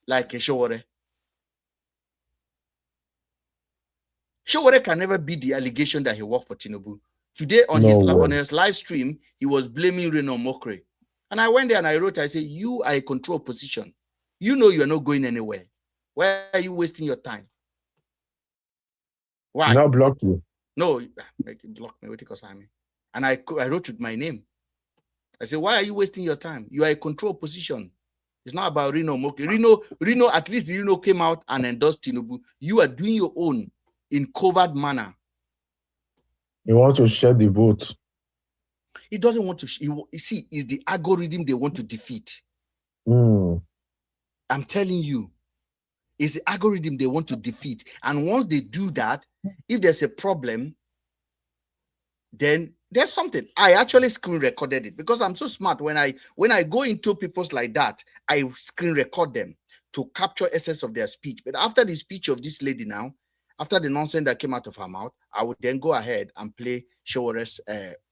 like a Showore. Showore can never be the allegation that he worked for Tinubu. Today on his live stream, he was blaming Reno Mokre. And I went there and I wrote, I said, you are a control position. You know you are not going anywhere. Why are you wasting your time? Why? Now block you. No, block me because I mean. And I wrote with my name. I said, why are you wasting your time? You are a control position. It's not about Reno Mokre. Reno, at least Reno came out and endorsed Tinubu. You are doing your own in covert manner. You want to share the vote. He doesn't want to. You see, it's the algorithm they want to defeat. I'm telling you, it's the algorithm they want to defeat. And once they do that, if there's a problem, then there's something. I actually screen recorded it because I'm so smart. When I go into people's like that, I screen record them to capture essence of their speech. But after the speech of this lady now, after the nonsense that came out of her mouth, I would then go ahead and play Showore's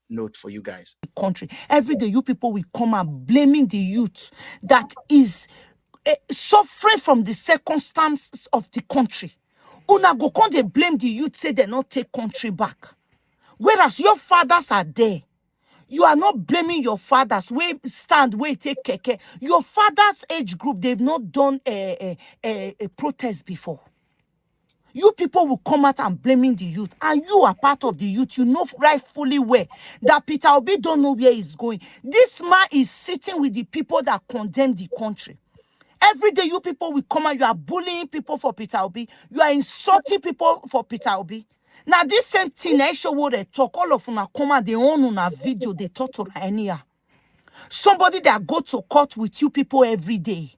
note for you guys. Country. Every day, you people will come and blaming the youth that is suffering from the circumstances of the country. Una go come they blame the youth, say they not take country back. Whereas your fathers are there. You are not blaming your fathers. Where stand, where take care. Your father's age group, they've not done a protest before. You people will come out and blaming the youth, and you are part of the youth. You know rightfully well that Peter Obi don't know where he's going. This man is sitting with the people that condemn the country. Every day you people will come out, you are bullying people for Peter Obi. You are insulting people for Peter Obi. Now this same thing, I show what they talk. All of them come out, they own on a video, they talk to anyhow. Somebody that go to court with you people every day.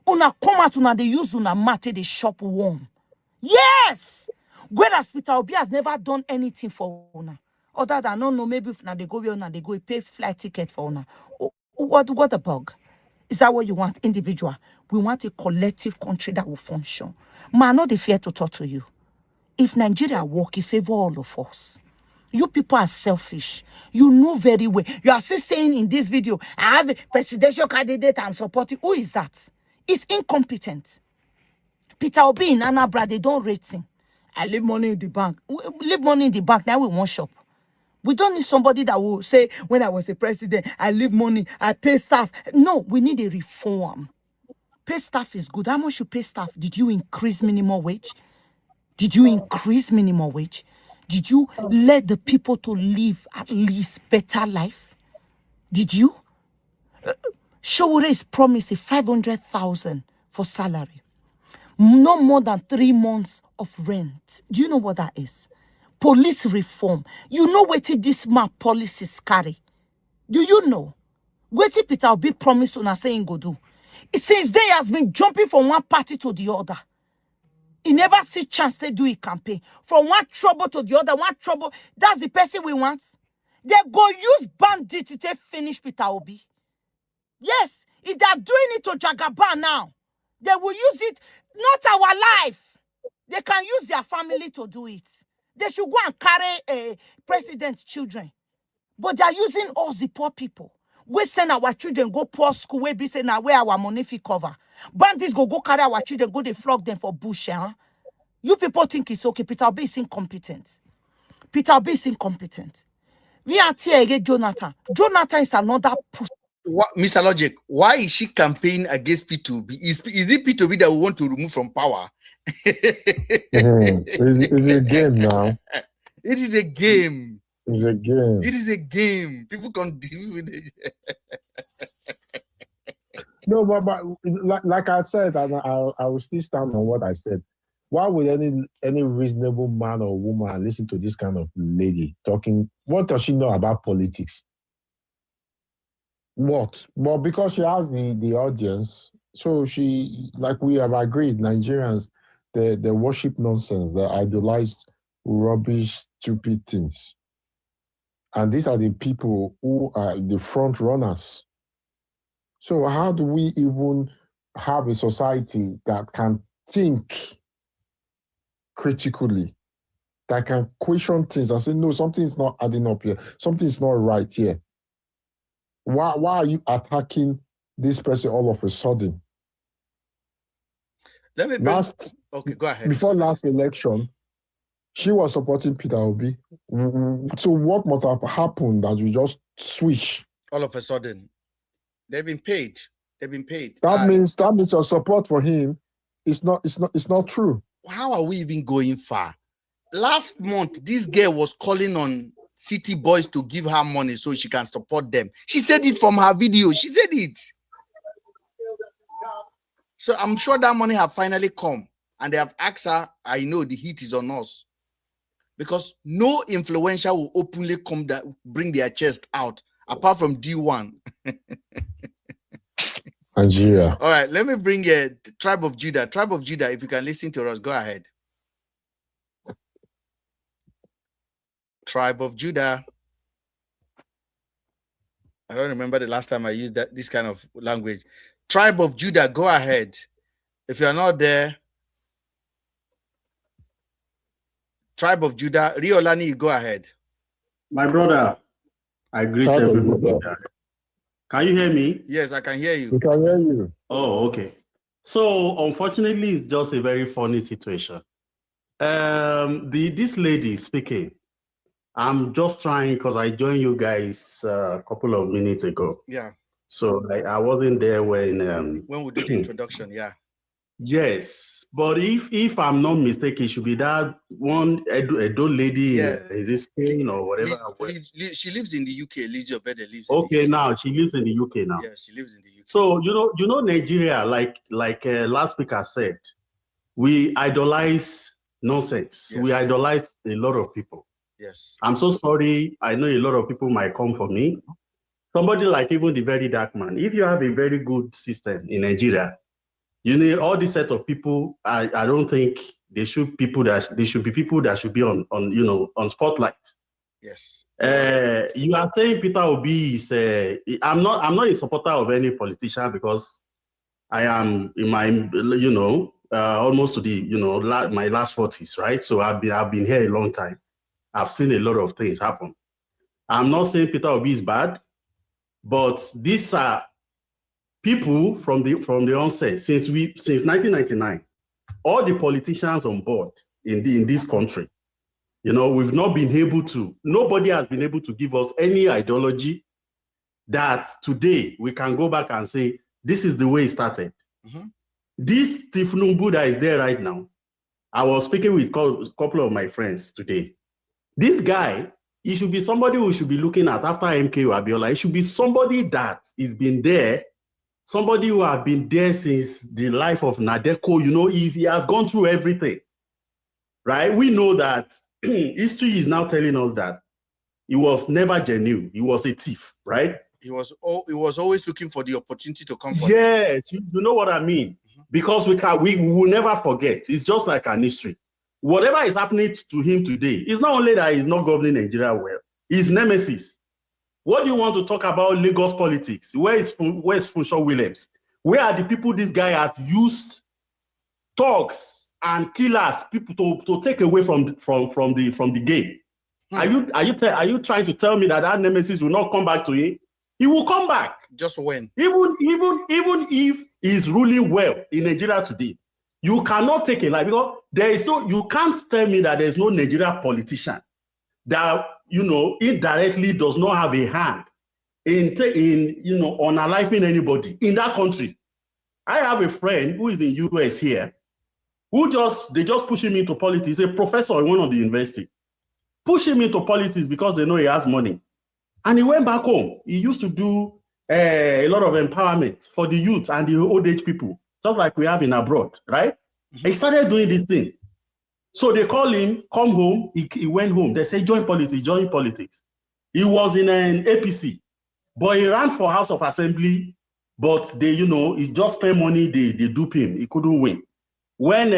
Una come out, una they use una mate, they shop warm. Yes! Whereas Peter Obi has never done anything for una. Other than, no, maybe if now they go where una, they go pay flight ticket for una. What the bug? Is that what you want? Individual. We want a collective country that will function. Man, not the fear to talk to you. If Nigeria work, it favor all of us. You people are selfish. You know very well. You are still saying in this video, I have a presidential candidate I'm supporting. Who is that? It's incompetent. Peter Obi in Anambra, they don't rate him. I leave money in the bank. Leave money in the bank, now we won't shop. We don't need somebody that will say, when I was a president, I leave money, I pay staff. No, we need a reform. Pay staff is good. How much you pay staff? Did you increase minimum wage? Did you increase minimum wage? Did you let the people to live at least better life? Did you? Showore is promising 500,000 for salary. No more than 3 months of rent. Do you know what that is? Police reform. You know what this map policies carry? Do you know? What Peter Obi promised on saying go do? Since then, he has been jumping from one party to the other. He never see chance to do a campaign. From one trouble to the other, one trouble. That's the person we want. They go use bandits to finish Peter Obi. Yes, if they are doing it to Jagaban now, they will use it, not our life. They can use their family to do it. They should go and carry president's children. But they are using us, the poor people. We send our children go poor school, we be saying now where our money fi cover. Bandits go carry our children, go they flog them for bush. Huh? You people think it's okay. Peter Obi is incompetent. Peter Obi is incompetent. We are here against Jonathan. Jonathan is another pussy. What, Mr. Logic, why is she campaigning against P2B? Is it P2B that we want to remove from power? It's a game now. It is a game. It's a game. It is a game. People can deal with it. No, but like I said, and I will still stand on what I said. Why would any reasonable man or woman listen to this kind of lady talking? What does she know about politics? What? Well, because she has the audience, so she, like we have agreed, Nigerians, they worship nonsense, they idolize rubbish, stupid things. And these are the people who are the front runners. So how do we even have a society that can think critically, that can question things and say, no, something is not adding up here, something is not right here? Why are you attacking this person all of a sudden? Let me bring... Okay, go ahead. Before last election, she was supporting Peter Obi. So what must have happened that you just switch? All of a sudden, they've been paid. They've been paid. That means your support for him is not true. How are we even going far? Last month, this girl was calling on city boys to give her money so she can support them. She said it from her video. She said it. So I'm sure that money have finally come. And they have asked her, I know the heat is on us. Because no influencer will openly come that bring their chest out, apart from D1. Nigeria. All right, let me bring Tribe of Judah. Tribe of Judah, if you can listen to us, go ahead. Tribe of Judah. I don't remember the last time I used this kind of language. Tribe of Judah, go ahead. If you're not there, Tribe of Judah, Riolani, go ahead. My brother, I greet everybody. Can you hear me? Yes, I can hear you. We can hear you. Oh, okay. So unfortunately, it's just a very funny situation. This lady speaking, I'm just trying because I joined you guys a couple of minutes ago. Yeah. So I wasn't there when we did the introduction. Yeah. Yes, but if I'm not mistaken, it should be that one Edo lady. Yeah. Is it Spain or whatever? She lives in the UK. Lidia Bede lives. Okay, now she lives in the UK now. Yeah, she lives in the UK. So you know Nigeria, like last speaker said, we idolize nonsense. Yes. We idolize a lot of people. Yes. I'm so sorry. I know a lot of people might come for me. Somebody like even the very dark man. If you have a very good system in Nigeria, You know, all this set of people, I don't think they should be people that should be on you know, on spotlight. Yes. You are saying Peter Obi is I'm not a supporter of any politician because I am in my, you know, almost to the, you know, my last 40s, right? So I've been here a long time. I've seen a lot of things happen. I'm not saying Peter Obi is bad, but these are people from the onset, since 1999, all the politicians on board in this country, you know, we've not been able to, nobody has been able to give us any ideology that today we can go back and say, this is the way it started. This Steve Numbu that is there right now, I was speaking with a couple of my friends today. This guy, he should be somebody who should be looking at after MKO Abiola. He should be somebody that has been there, somebody who has been there since the life of Nadeko. You know, he has gone through everything, right? We know that history is now telling us that he was never genuine. He was a thief, right? He was always looking for the opportunity to come. Yes, you know what I mean. Because we will never forget. It's just like an history. Whatever is happening to him today, it's not only that he's not governing Nigeria well, his nemesis. What do you want to talk about Lagos politics? Where is Funshaw Williams? Where are the people this guy has used thugs and killers, people to take away from the game? Are you trying to tell me that nemesis will not come back to him? He will come back. Just when? Even if he's ruling well in Nigeria today, you cannot take a lie, because you can't tell me that there's no Nigeria politician that, you know, indirectly does not have a hand in you know, unaliving anybody in that country. I have a friend who is in US here, they just push him into politics. He's a professor in one of the university. Push him into politics because they know he has money. And he went back home. He used to do a lot of empowerment for the youth and the old age people, just like we have in abroad, right? He started doing this thing. So they call him, come home. He went home. They say, join politics. He was in an APC, but he ran for House of Assembly, but they, you know, he just spent money, they dupe him. He couldn't win. When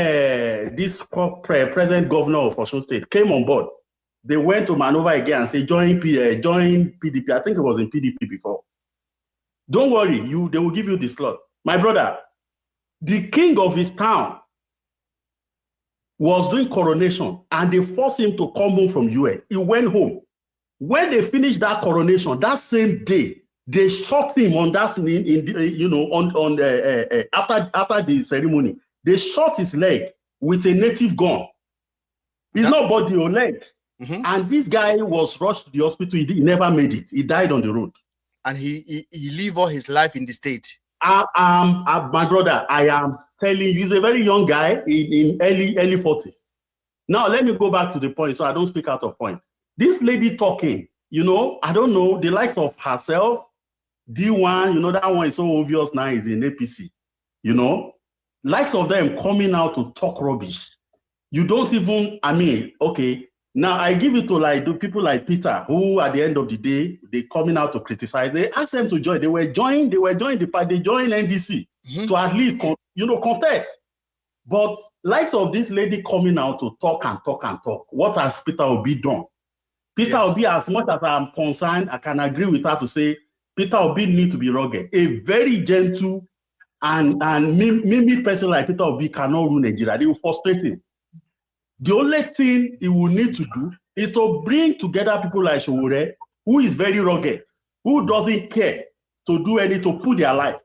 this present governor of Osun State came on board, they went to maneuver again and say, join PDP. I think it was in PDP before. Don't worry, they will give you the slot. My brother, the king of his town was doing coronation and they forced him to come home from US. He went home. When they finished that coronation, that same day, they shot him on that, after the ceremony. They shot his leg with a native gun. It's not body or leg. And this guy was rushed to the hospital. He never made it. He died on the road. And he lived all his life in the state. My brother, I am telling you, he's a very young guy in early 40s. Now, let me go back to the point so I don't speak out of point. This lady talking, you know, I don't know, the likes of herself, D1, you know, that one is so obvious now, is in APC, you know, likes of them coming out to talk rubbish. You don't even, I mean, okay, now I give it to like people like Peter, who at the end of the day, they coming out to criticize. They asked them to join. They were joined the party, they joined NDC to at least, you know, contest. But likes of this lady coming out to talk and talk and talk. What has Peter Obi done? Peter Obi, as much as I'm concerned, I can agree with her to say Peter Obi needs to be rugged. A very gentle and mimic person like Peter Obi cannot rule Nigeria. They will frustrate him. The only thing he will need to do is to bring together people like Sowore, who is very rugged, who doesn't care to do anything to put their life.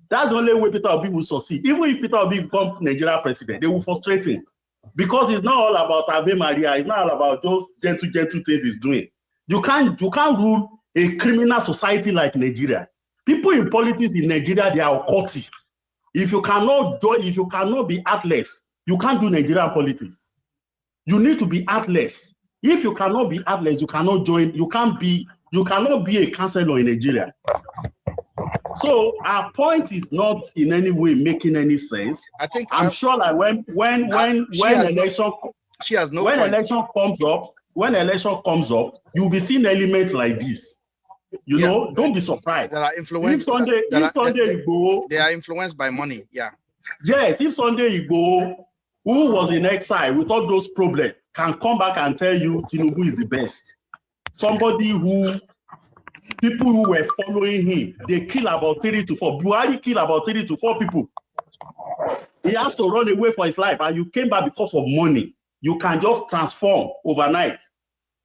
That's the only way Peter Obi will succeed. Even if Peter Obi becomes Nigeria president, they will frustrate him. Because it's not all about Ave Maria, it's not all about those gentle things he's doing. You can't rule a criminal society like Nigeria. People in politics in Nigeria, they are occultists. If you cannot be heartless, you can't do Nigerian politics. You need to be heartless. If you cannot be heartless, you cannot join. You cannot be a councillor in Nigeria. So our point is not in any way making any sense. I think I'm sure that when election comes up, you'll be seeing elements like this. You know, don't be surprised. There are influenced. They are influenced by money. Yeah. Yes, if Sunday Igboho, who was in exile with all those problems, can come back and tell you Tinubu is the best. Somebody who, people who were following him, they kill about 3 to 4. Buhari kill about 3 to 4 people. He has to run away for his life, and you came back because of money. You can just transform overnight.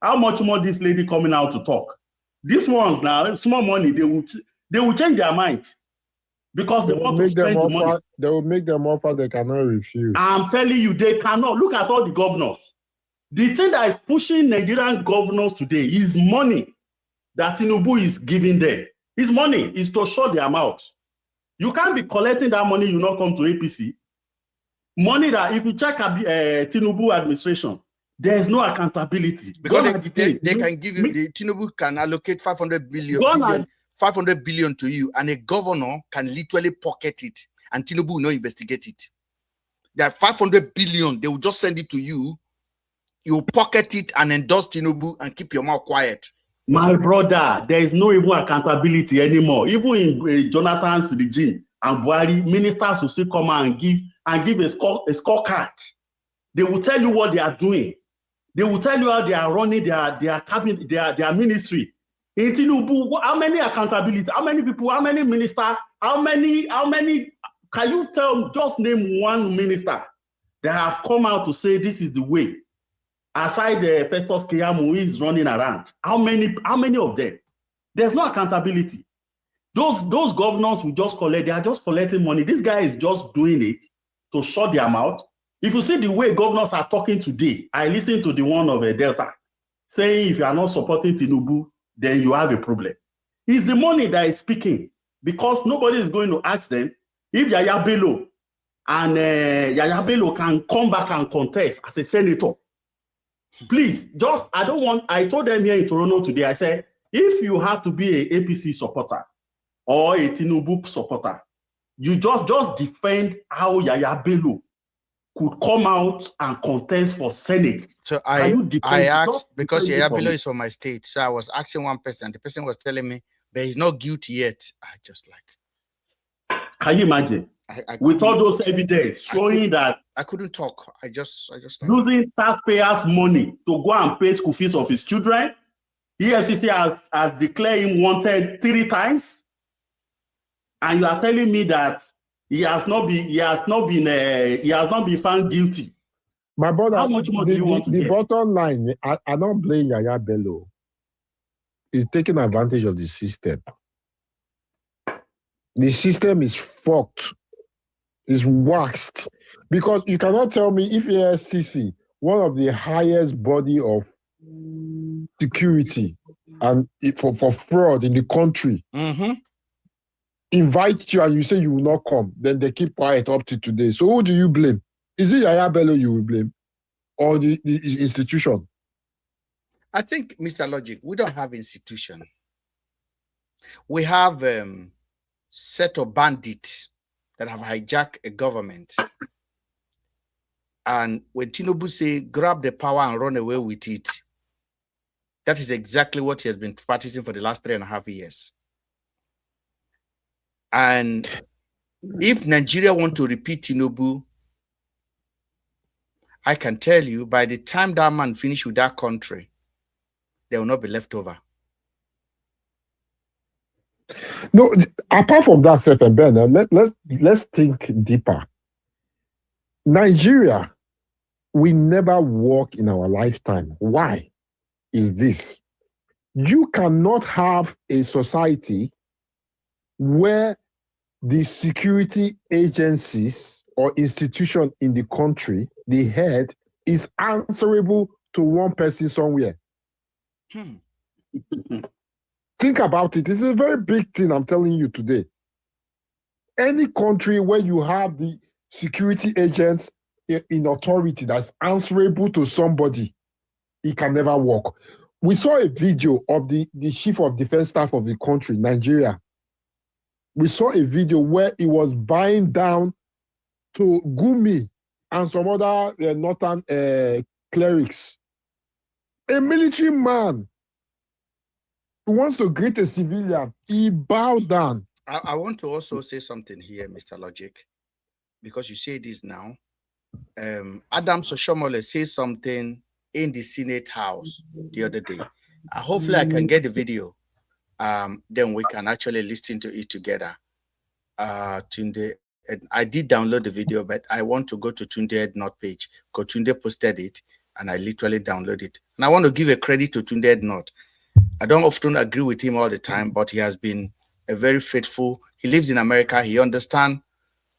How much more this lady coming out to talk? These ones now, small money, they will change their mind because they want to spend the money. They will make them offer they cannot refuse. I'm telling you, they cannot. Look at all the governors. The thing that is pushing Nigerian governors today is money that Tinubu is giving them. His money is to shut their mouth. You can't be collecting that money, you not come to APC. Money that, if you check Tinubu administration, there is no accountability. Because they can give you, the Tinubu can allocate 500 billion to you, and a governor can literally pocket it, and Tinubu will not investigate it. There are 500 billion, they will just send it to you. You pocket it and endorse Tinubu and keep your mouth quiet. My brother, there is no even accountability anymore. Even in Jonathan's regime and Buhari, ministers will still come and give a scorecard. They will tell you what they are doing. They will tell you how they are running their cabinet, their ministry. In Tinubu, how many accountability? How many people? How many ministers? How many? Can you just name one minister that have come out to say this is the way? Aside the Festus Keyamo who is running around, how many of them? There's no accountability. Those governors will just collect, they are just collecting money. This guy is just doing it to shut their mouth. If you see the way governors are talking today, I listened to the one of Delta saying if you are not supporting Tinubu, then you have a problem. It's the money that is speaking, because nobody is going to ask them if Yaya Bello and Yaya Bello can come back and contest as a senator. Please, I told them here in Toronto today, I said, if you have to be an APC supporter or a Tinubu supporter, you just defend how Yaya Bello could come out and contest for Senate. So I asked, because Yaya Bello is from my state, so I was asking one person, the person was telling me, but he's not guilty yet. I just like. Can you imagine? With all those evidence showing that I couldn't talk. I just using taxpayers' money to go and pay school fees of his children. EFCC has declared him wanted 3 times, and you are telling me that he has not been found guilty. My brother, how much more do you want to get? The bottom line, I don't blame Yaya Bello. He's taking advantage of the system. The system is fucked. Is waxed, because you cannot tell me if EFCC, one of the highest body of security and for fraud in the country, invite you and you say you will not come, then they keep quiet up to today. So who do you blame? Is it Yaya Bello you will blame, or the institution? I think, Mr. Logic, we don't have institution. We have set of bandits that have hijacked a government. And when Tinubu say, grab the power and run away with it, that is exactly what he has been practicing for the last 3.5 years. And if Nigeria want to repeat Tinubu, I can tell you, by the time that man finish with that country, there will not be left over. No, apart from that, Seth and Ben, let's think deeper. Nigeria, we never work in our lifetime. Why is this? You cannot have a society where the security agencies or institution in the country, the head, is answerable to one person somewhere. Think about it. It's a very big thing I'm telling you today. Any country where you have the security agents in authority that's answerable to somebody, it can never work. We saw a video of the chief of defense staff of the country, Nigeria. We saw a video where he was buying down to Gumi and some other northern clerics. A military man who wants to greet a civilian, he bowed down. I want to also say something here, Mr. Logic. because you say this now. Adams Oshomole says something in the Senate House the other day. Hopefully I can get the video. Then we can actually listen to it together. Tunde, I did download the video, but I want to go to Tunde Ednot page because Tunde posted it and I literally downloaded it. And I want to give a credit to Tunde Ednot. I don't often agree with him all the time, but he has been a very faithful. He lives in America. He understands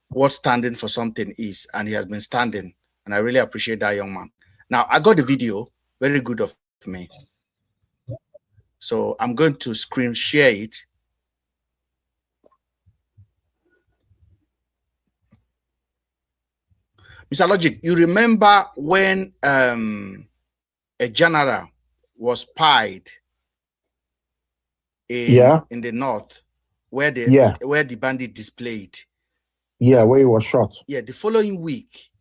what standing for something is, and he has been standing. And I really appreciate that young man. Now, I got the video, very good of me. So I'm going to screen share it. Mr. Logic, you remember when a general was pied in the north, where the bandit displayed? Yeah, where he was shot. Yeah, the following week,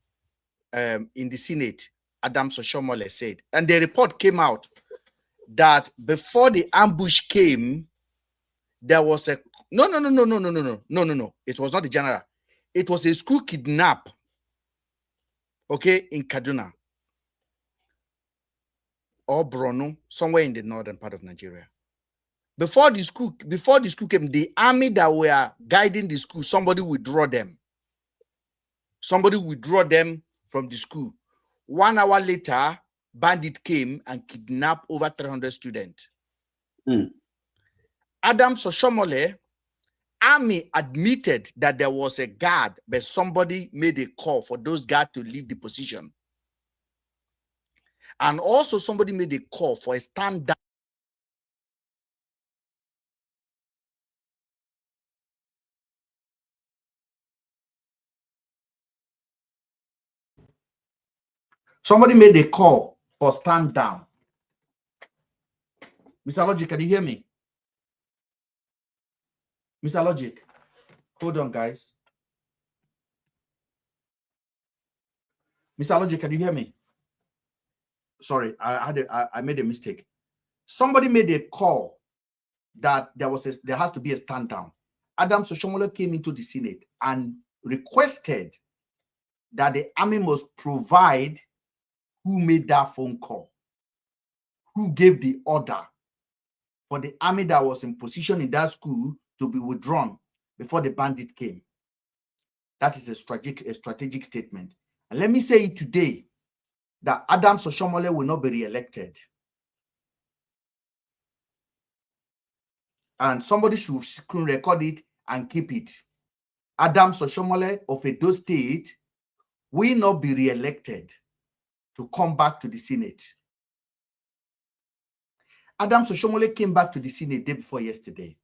in the Senate, Adams Oshomole said, and the report came out that before the ambush came, there was a no. It was not the general. It was a school kidnap. Okay, in Kaduna or Borno, somewhere in the northern part of Nigeria. Before the school came, the army that were guiding the school, somebody withdraw them. Somebody withdraw them from the school. 1 hour later, bandit came and kidnapped over 300 students. Adams Oshomole, army admitted that there was a guard, but somebody made a call for those guards to leave the position. And also somebody made a call for a stand down. Somebody made a call for stand down. Mr. Logic, can you hear me? Mr. Logic, hold on, guys. Mr. Logic, can you hear me? Sorry, I made a mistake. Somebody made a call that there has to be a stand down. Adams Oshomole came into the Senate and requested that the army must provide who made that phone call, who gave the order for the army that was in position in that school to be withdrawn before the bandit came. That is a strategic statement. And let me say it today, that Adams Oshomole will not be re-elected. And somebody should screen record it and keep it. Adams Oshomole of Edo State will not be re-elected to come back to the Senate. Adams Oshomole came back to the Senate day before yesterday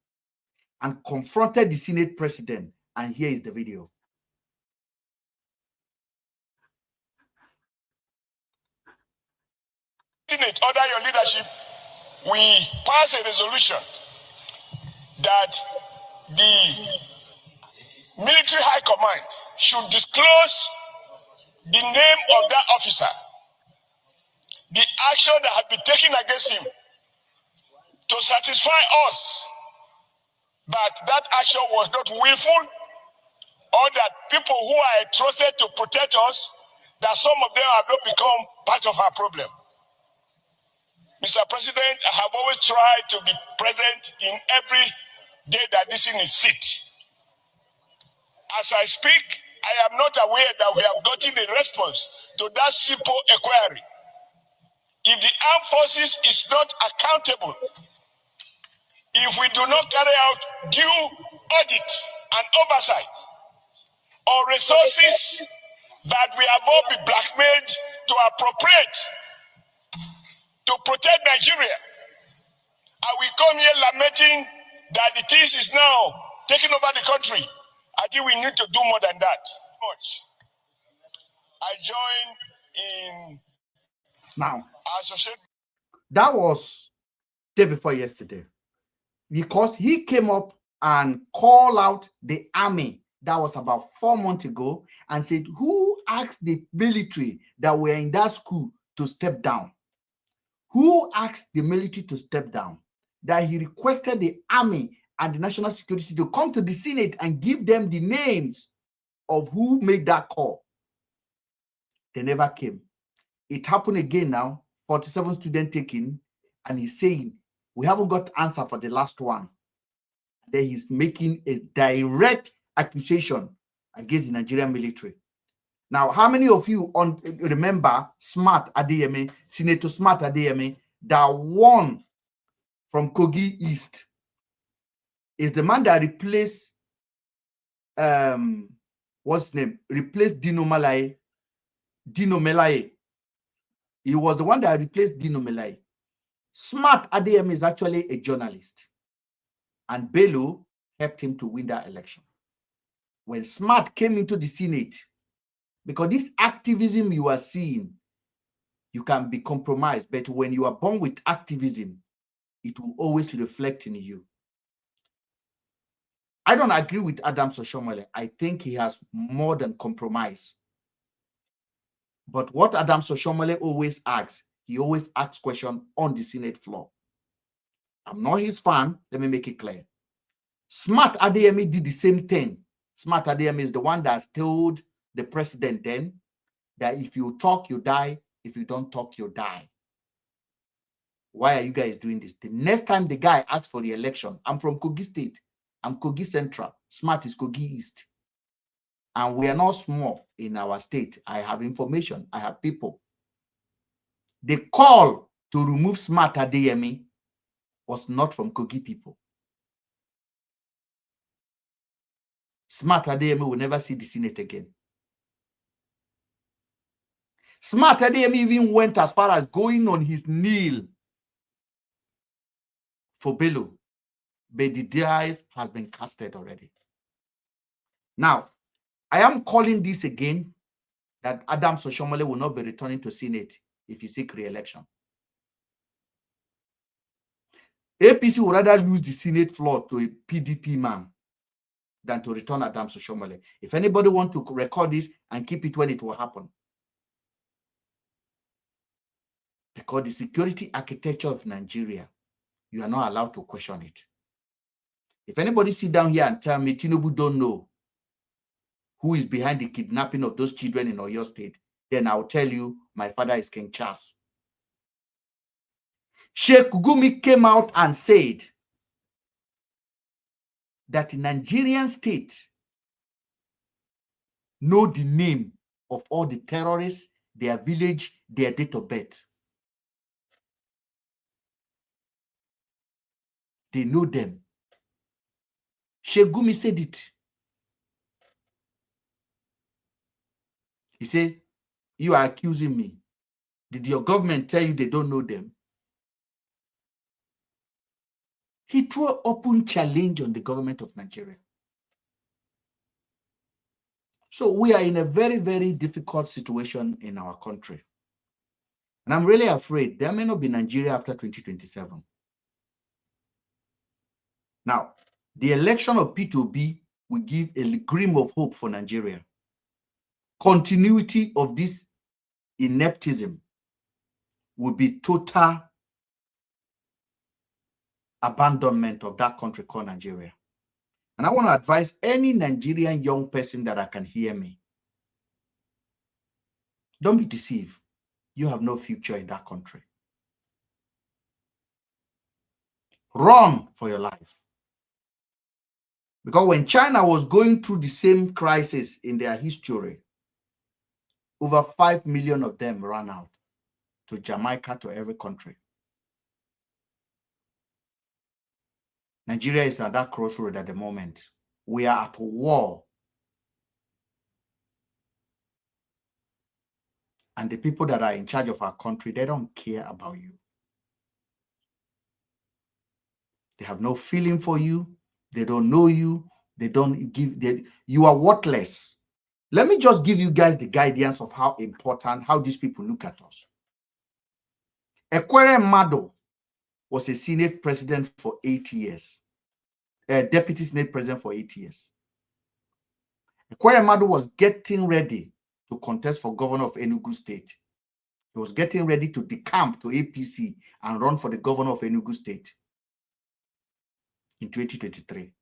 and confronted the Senate president. And here is the video. Senate, under your leadership, we passed a resolution that the military high command should disclose the name of that officer, the action that had been taken against him, to satisfy us that that action was not willful, or that people who are trusted to protect us, that some of them have not become part of our problem. Mr. President, I have always tried to be present in every day that this thing is sit. As I speak, I am not aware that we have gotten a response to that simple inquiry. If the armed forces is not accountable, if we do not carry out due audit and oversight on resources that we have all been blackmailed to appropriate to protect Nigeria, and we come here lamenting that the things is now taking over the country, I think we need to do more than that. I joined in now. Associate. That was day before yesterday, because he came up and called out the army. That was about 4 months ago, and said, who asked the military that were in that school to step down? Who asked the military to step down? That he requested the army and the national security to come to the Senate and give them the names of who made that call. They never came. It happened again now, 47 students taken, and he's saying, we haven't got answer for the last one. Then he's making a direct accusation against the Nigerian military. Now, how many of you remember Smart Adeyemi, Senator Smart Adeyemi, that won from Kogi East? Is the man that replaced, what's his name? Replaced Dino Melaye. Dino Melaye. He was the one that replaced Dino Melaye. Smart Adeyemi is actually a journalist. And Bello helped him to win that election. When Smart came into the Senate, because this activism you are seeing, you can be compromised. But when you are born with activism, it will always reflect in you. I don't agree with Adams Oshiomhole. I think he has more than compromise. But what Adams Oshiomhole always asks, he always asks questions on the Senate floor. I'm not his fan. Let me make it clear. Smart Adeyemi did the same thing. Smart Adeyemi is the one that told the president then that if you talk, you die. If you don't talk, you die. Why are you guys doing this? The next time the guy asks for the election, I'm from Kogi State. I'm Kogi Central. Smart is Kogi East. And we are not small in our state. I have information. I have people. The call to remove Smart Adeyemi was not from Kogi people. Smart Adeyemi will never see the Senate again. Smart Adeyemi even went as far as going on his knee for Bello, but the dice has been casted already. Now, I am calling this again that Adams Oshiomhole will not be returning to Senate if he seeks re-election. APC would rather lose the Senate floor to a PDP man than to return Adams Oshiomhole. If anybody wants to record this and keep it when it will happen. Because the security architecture of Nigeria, you are not allowed to question it. If anybody sit down here and tell me Tinubu don't know who is behind the kidnapping of those children in Oyo State, then I'll tell you my father is King Charles. Sheikh Gumi came out and said that the Nigerian state know the name of all the terrorists, their village, their date of birth. They know them. Sheikh Gumi said it. He said, you are accusing me. Did your government tell you they don't know them? He threw an open challenge on the government of Nigeria. So we are in a very, very difficult situation in our country. And I'm really afraid there may not be Nigeria after 2027. Now, the election of P2B will give a gleam of hope for Nigeria. Continuity of this ineptism will be total abandonment of that country called Nigeria. And I want to advise any Nigerian young person that can hear me. Don't be deceived. You have no future in that country. Run for your life. Because when China was going through the same crisis in their history, over 5 million of them ran out to Jamaica, to every country. Nigeria is at that crossroad at the moment. We are at war. And the people that are in charge of our country, they don't care about you. They have no feeling for you. They don't know you. They don't give, you are worthless. Let me just give you guys the guidance of how important, how these people look at us. Ekwere Mado was a Senate president for 8 years. A deputy Senate president for 8 years. Ekwere Mado was getting ready to contest for governor of Enugu State. He was getting ready to decamp to APC and run for the governor of Enugu State in 2023.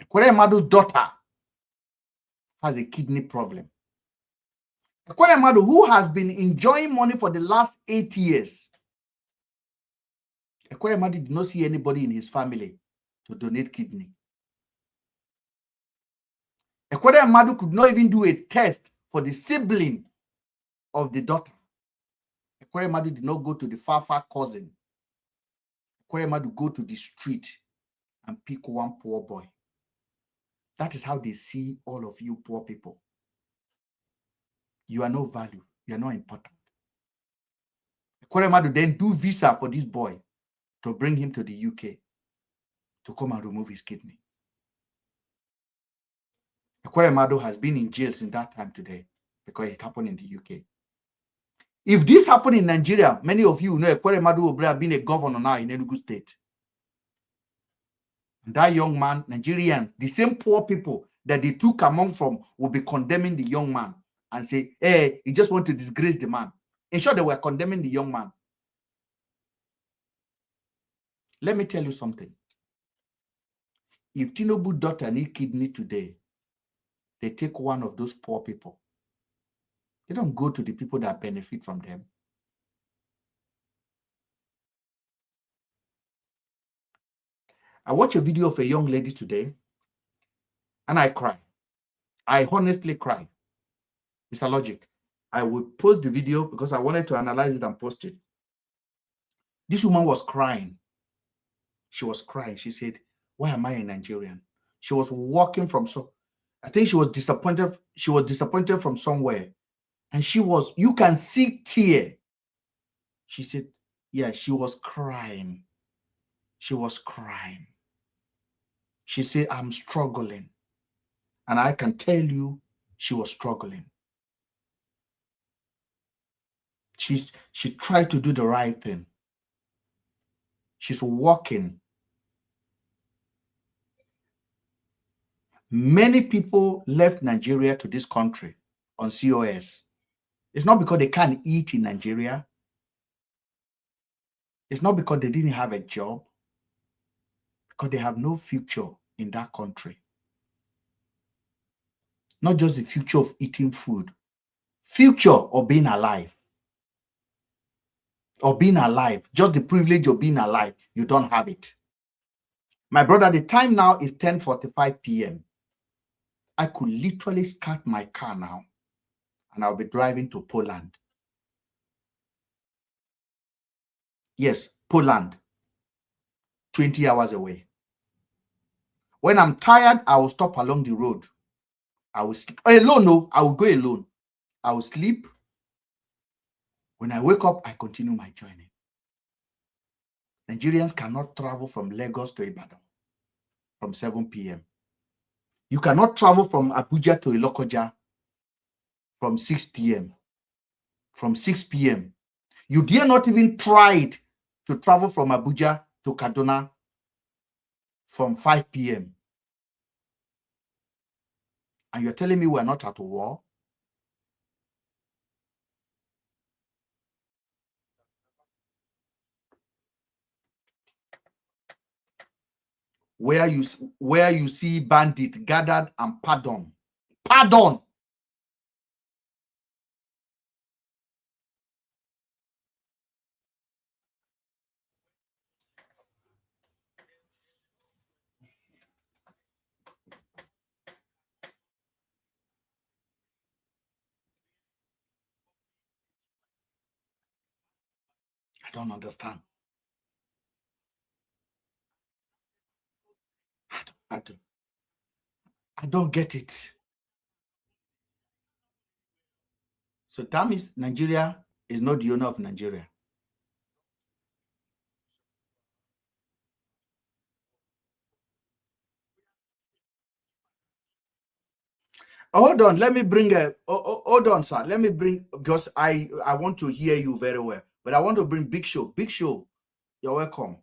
Ekwere Mado's daughter has a kidney problem. Ekweremadu, who has been enjoying money for the last 8 years, Ekweremadu did not see anybody in his family to donate kidney. Ekweremadu could not even do a test for the sibling of the daughter. Ekweremadu did not go to the far cousin. Ekweremadu go to the street and pick one poor boy. That is how they see all of you poor people. You are no value. You are not important. Ekweremadu then do visa for this boy to bring him to the UK to come and remove his kidney. Ekweremadu has been in jail since that time today because it happened in the UK. If this happened in Nigeria, many of you know Ekweremadu will have been a governor now in Enugu State. And that young man, Nigerians, the same poor people that they took among from will be condemning the young man and say, hey, he just want to disgrace the man. In short, they were condemning the young man. Let me tell you something. If Tinubu's daughter need kidney today, they take one of those poor people. They don't go to the people that benefit from them. I watched a video of a young lady today, and I cry. I honestly cry. Mr. Logic, I will post the video because I wanted to analyze it and post it. This woman was crying. She was crying. She said, why am I a Nigerian? She was walking from, I think she was disappointed. She was disappointed from somewhere. And you can see tear. She said, yeah, she was crying. She was crying. She said, I'm struggling. And I can tell you, she was struggling. She tried to do the right thing. She's walking. Many people left Nigeria to this country on COS. It's not because they can't eat in Nigeria. It's not because they didn't have a job. Because they have no future in that country. Not just the future of eating food. Future of being alive. Or being alive. Just the privilege of being alive. You don't have it. My brother, the time now is 10:45 p.m. I could literally start my car now and I'll be driving to Poland. Yes, Poland. 20 hours away. When I'm tired, I will stop along the road. I will sleep alone. No, I will go alone. I will sleep. When I wake up, I continue my journey. Nigerians cannot travel from Lagos to Ibadan from 7 p.m. You cannot travel from Abuja to Ilokoja from 6 p.m. From 6 p.m. You dare not even try to travel from Abuja to Kaduna from 5 p.m. And you're telling me we're not at war? Where you see bandits gathered and pardon. Pardon. I don't understand. I don't get it. So that means Nigeria is not the owner of Nigeria. Hold on, let me bring hold on, sir. Let me bring, because I want to hear you very well, but I want to bring Big Show. Big Show, you're welcome.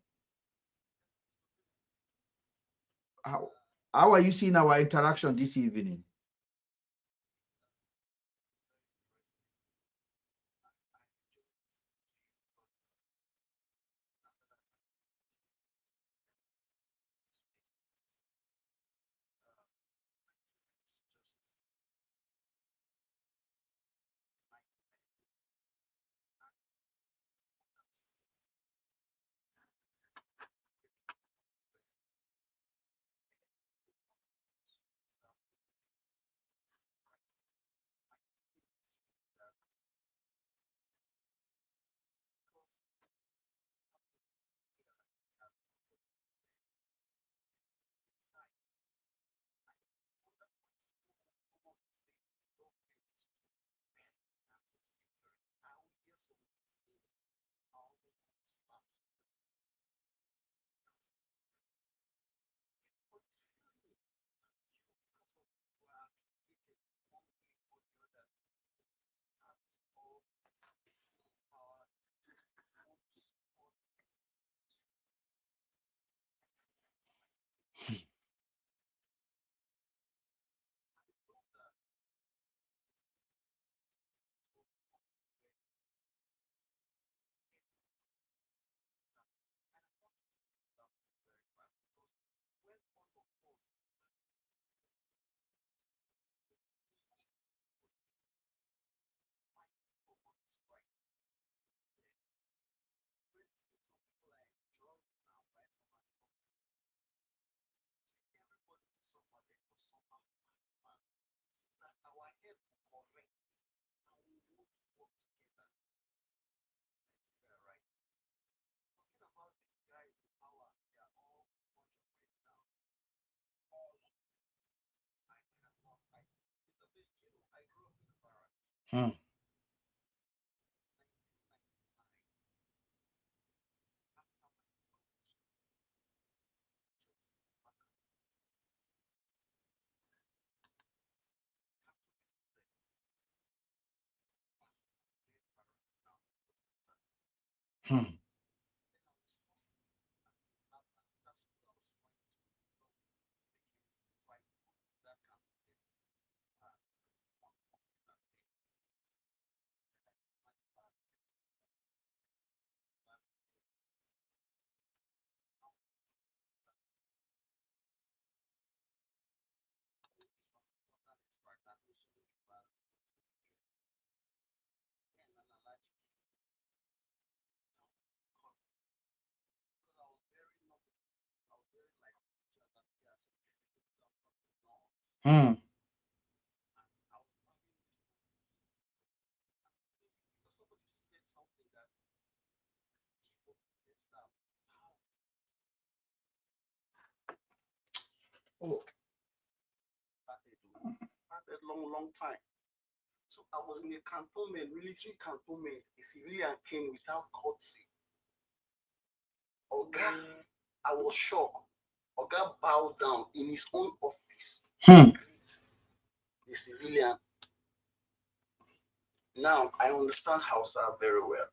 How are you seeing our interaction this evening? Hmm. Hmm. Hmm. Oh, a long time. So I was in a cantonment, military cantonment. A civilian came without courtesy. Oga, I was shocked. Oga bowed down in his own office. Hmm. The civilian. Now I understand Hausa very well.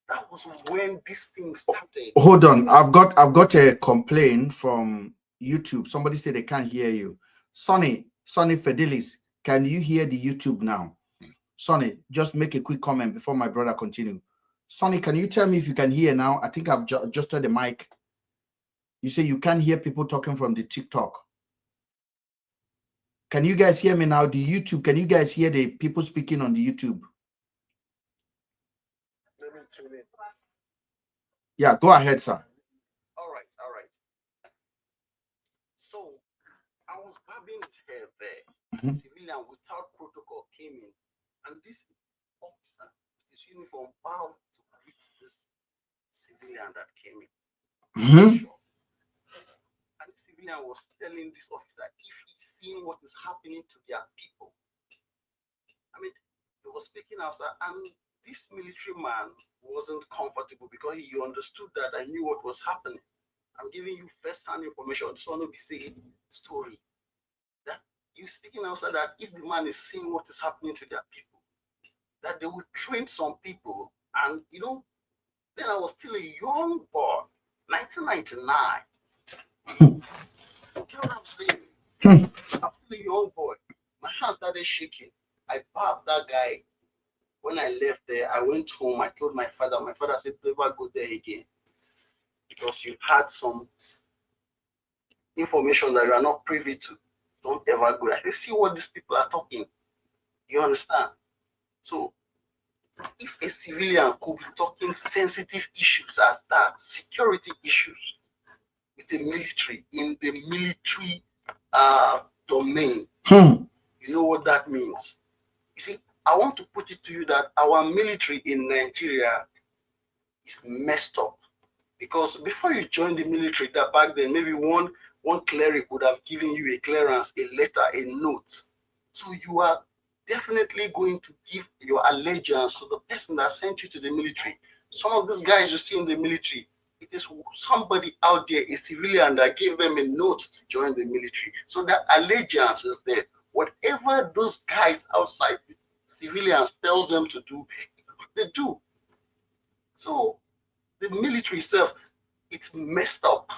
That was when this thing started. Hold on. I've got a complaint from YouTube. Somebody said they can't hear you. Sonny Fidelis, can you hear the YouTube now? Sonny, just make a quick comment before my brother continue. Sonny, can you tell me if you can hear now? I think I've adjusted the mic. You say you can't hear people talking from the TikTok. Can you guys hear me now? The YouTube, can you guys hear the people speaking on the YouTube? Let me tune in. Yeah, go ahead, sir. All right. So I was bobbing his head there. Mhm. Civilian without protocol came in, and this officer with his uniform bowed to greet this civilian that came in. Mhm. And the civilian was telling this officer if he's seeing what is happening to their people. I mean, he was speaking outside, and this military man wasn't comfortable because he understood that I knew what was happening. I'm giving you first-hand information. This one will be saying story. That you speaking outside that if the man is seeing what is happening to their people, that they will train some people. And then I was still a young boy, 1999. You know what I'm saying? I'm still a young boy. My hand started shaking. I bowed that guy. When I left there, I went home. I told my father. My father said, never go there again. Because you had some information that you are not privy to. Don't ever go there. Let's see what these people are talking. You understand? So if a civilian could be talking sensitive issues as that, security issues with the military in the military domain, you know what that means. You see, I want to put it to you that our military in Nigeria is messed up. Because before you join the military, that back then, maybe one cleric would have given you a clearance, a letter, a note. So you are definitely going to give your allegiance to the person that sent you to the military. Some of these guys you see in the military, it is somebody out there, a civilian, that gave them a note to join the military. So that allegiance is there. Whatever those guys outside, the civilians, tells them to do, they do. So the military itself, it's messed up.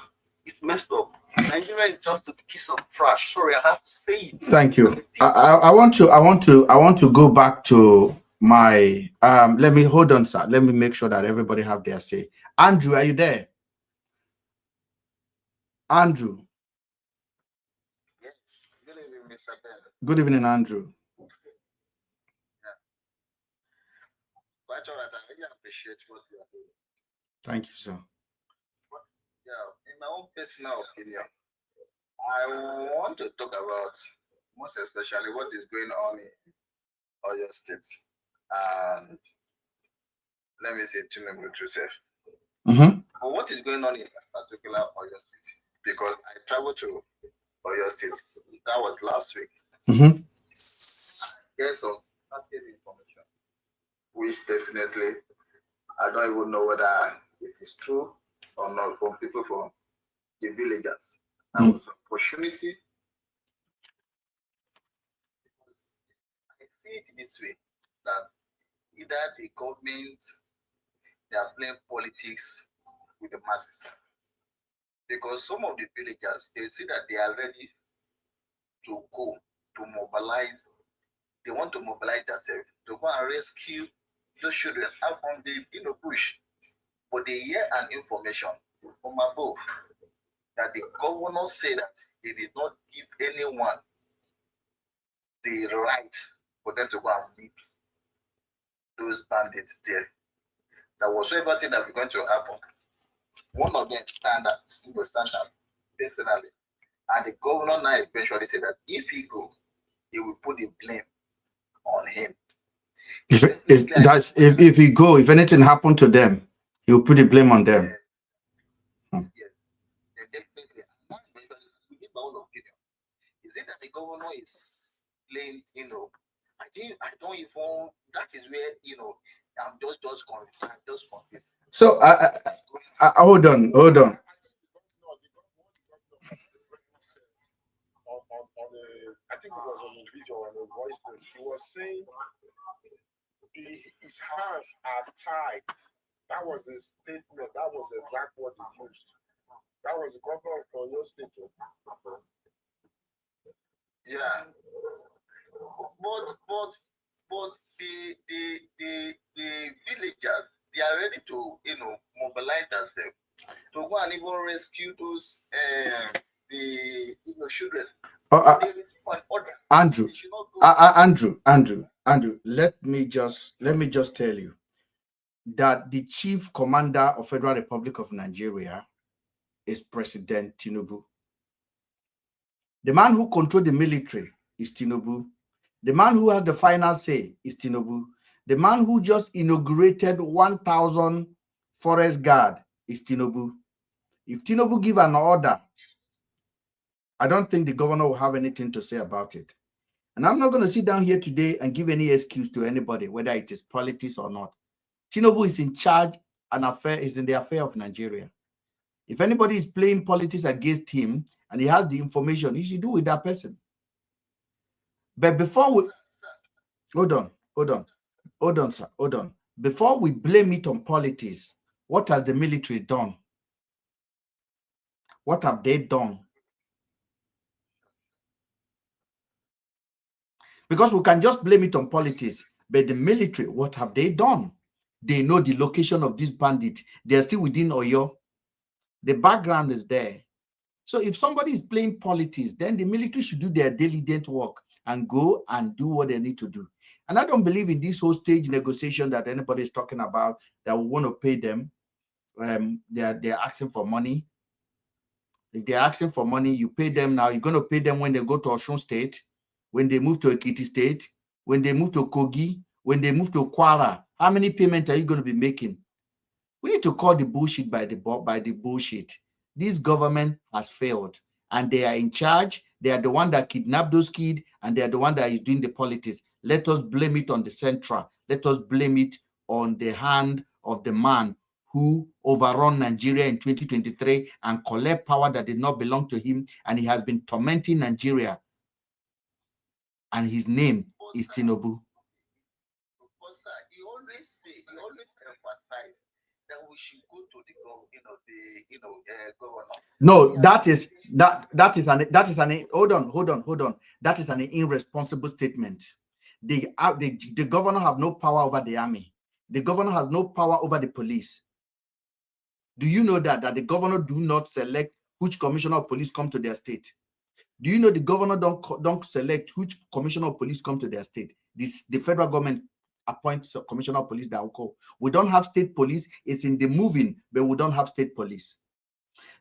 It's messed up. Nigeria is just a piece of trash. Sorry, I have to say it. Thank you. I want to go back to my let me hold on, sir. Let me make sure that everybody have their say. Andrew, are you there? Andrew. Yes. Good evening, Mr. Ben. Good evening, Andrew. Quite all right. I really appreciate what you are doing. Thank you, sir. Yeah, in my own personal opinion, I want to talk about most especially what is going on in Oyo State. And let me say to me with yourself. But what is going on in particular Oyo State? Because I traveled to Oyo State. That was last week. Yes, some information, which definitely I don't even know whether it is true or not from people from the villagers. That was an opportunity. I see it this way, that either the government, they are playing politics with the masses. Because some of the villagers, they see that they are ready to go, to mobilize. They want to mobilize themselves to go and rescue those children out from the bush. But they hear an information from above that the governor said that he did not give anyone the right for them to go and meet those bandits there. That whatsoever thing that was going to happen, one of them stand up personally. And the governor now eventually said that if he go, he will put the blame on him. If he go, if anything happened to them, he will put the blame on them. Yes, definitely. Within my own opinion, is it that the governor is playing? I don't even. That is where I'm just confused. So hold on. I think it was on the video and a voice note. He was saying his hands are tied. That was a statement. That was exact what he used. That was the governor of your state. Yeah, but the villagers, they are ready to mobilize themselves to go and even rescue those the children. Andrew, let me just tell you that the chief commander of Federal Republic of Nigeria is President Tinubu. The man who controls the military is Tinubu. The man who has the final say is Tinubu. The man who just inaugurated 1,000 forest guard is Tinubu. If Tinubu give an order, I don't think the governor will have anything to say about it. And I'm not going to sit down here today and give any excuse to anybody, whether it is politics or not. Tinubu is in charge, is in the affair of Nigeria. If anybody is playing politics against him and he has the information, he should do with that person. But before we... Hold on, sir. Before we blame it on politics, what has the military done? What have they done? Because we can just blame it on politics, but the military, what have they done? They know the location of these bandits. They are still within Oyo. The background is there. So if somebody is playing politics, then the military should do their diligent work and go and do what they need to do. And I don't believe in this hostage negotiation that anybody is talking about, that we want to pay them. They're asking for money. If they're asking for money, you pay them now. You're going to pay them when they go to Osun State, when they move to Ekiti State, when they move to Kogi, when they move to Kwara. How many payments are you going to be making? We need to call the bullshit by the bullshit. This government has failed, and they are in charge. They are the one that kidnapped those kids, and they are the one that is doing the politics. Let us blame it on the central. Let us blame it on the hand of the man who overrun Nigeria in 2023 and collect power that did not belong to him, and he has been tormenting Nigeria. And his name is Tinubu. He always emphasize that we should go to the governor. No, that is an hold on. That is an irresponsible statement. The governor have no power over the army. The governor has no power over the police. Do you know that the governor do not select which commissioner of police come to their state? Do you know the governor don't select which commissioner of police come to their state? The federal government appoints a commissioner of police that will go. We don't have state police. It's in the moving, but we don't have state police.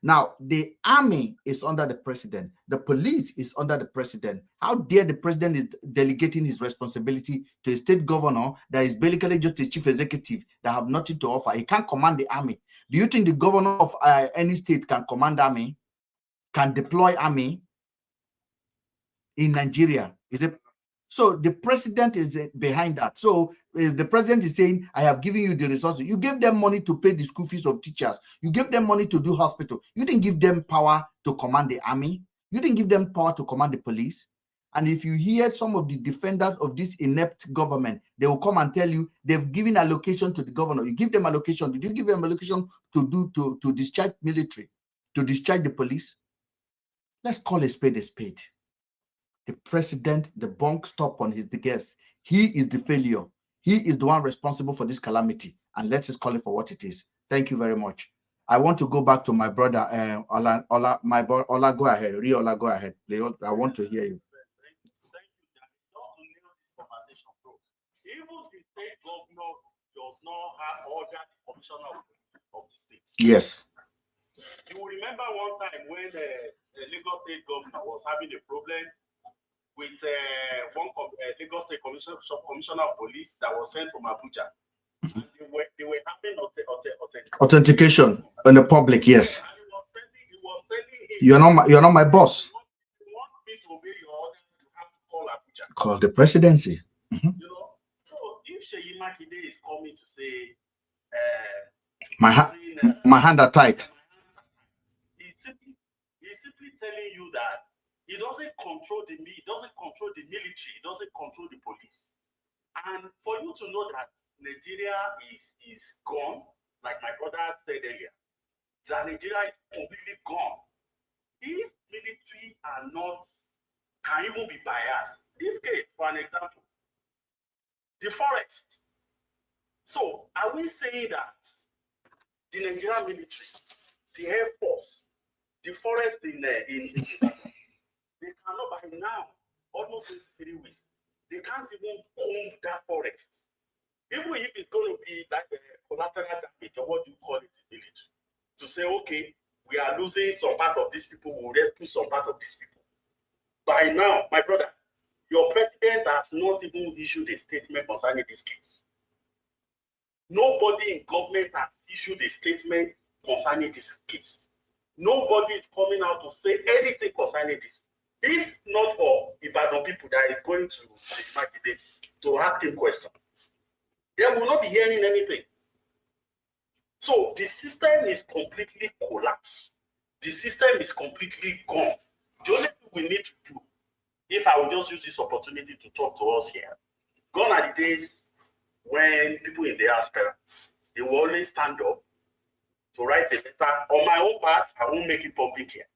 Now, the army is under the president. The police is under the president. How dare the president is delegating his responsibility to a state governor that is basically just a chief executive that have nothing to offer? He can't command the army. Do you think the governor of any state can command army, can deploy army in Nigeria? Is it? So the president is behind that. So if the president is saying, I have given you the resources, you give them money to pay the school fees of teachers. You give them money to do hospital. You didn't give them power to command the army. You didn't give them power to command the police. And if you hear some of the defenders of this inept government, they will come and tell you they've given allocation to the governor. You give them allocation. Did you give them allocation to discharge military, to discharge the police? Let's call a spade a spade. The president, the bunk stop on his guest. He is the failure. He is the one responsible for this calamity. And let's just call it for what it is. Thank you very much. I want to go back to my brother, Ola, go ahead. Ola, go ahead. I want to hear you. Even the state governor does not have order the commissioner of the state. Yes. You will remember one time when the Lagos state governor was having a problem with one Lagos state commissioner of police that was sent from Abuja. They were having authentication on the public, yes. He was telling him, you're not my boss. You want me to obey your order, you have to call Abuja. Call the presidency. You know, so if Seyi Makinde is coming to say, my hand are tight. He's simply telling you that he doesn't control the military, he doesn't control the police. And for you to know that Nigeria is gone, like my brother said earlier, that Nigeria is completely gone. If military can even be biased, this case, for an example, the forest. So are we saying that the Nigerian military, the Air Force, the forest in they cannot by now, almost 3 weeks, they can't even comb that forest. Even if it's going to be like a collateral damage, or what do you call it in military, to say, okay, we are losing some part of these people, we'll rescue some part of these people. By now, my brother, your president has not even issued a statement concerning this case. Nobody in government has issued a statement concerning this case. Nobody is coming out to say anything concerning this. If not for Ibadan people that is going to Makinde to ask him questions, they will not be hearing anything. So the system is completely collapsed. The system is completely gone. The only thing we need to do, if I will just use this opportunity to talk to us here, gone are the days when people in the diaspora, they will always stand up to write a letter. On my own part, I won't make it public here.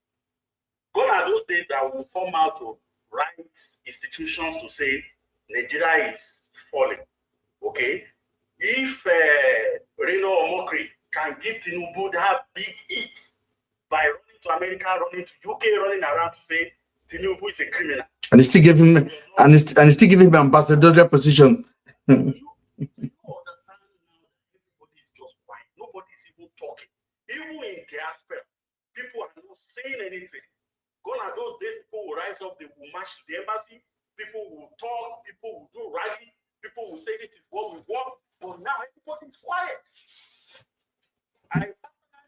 Gone are those days that will come out to write institutions to say Nigeria is falling. Okay? If Reno Omokri can give Tinubu that big hit by running to America, running to UK, running around to say Tinubu is a criminal. And he still give him still give him ambassadorial position. You understand now that everybody is just quiet. Nobody is even talking. Even in diaspora, people are not saying anything. Gone are those days, people will rise up, they will march to the embassy, people will talk, people will do rally, people will say this is what we want, but now everybody is quiet. I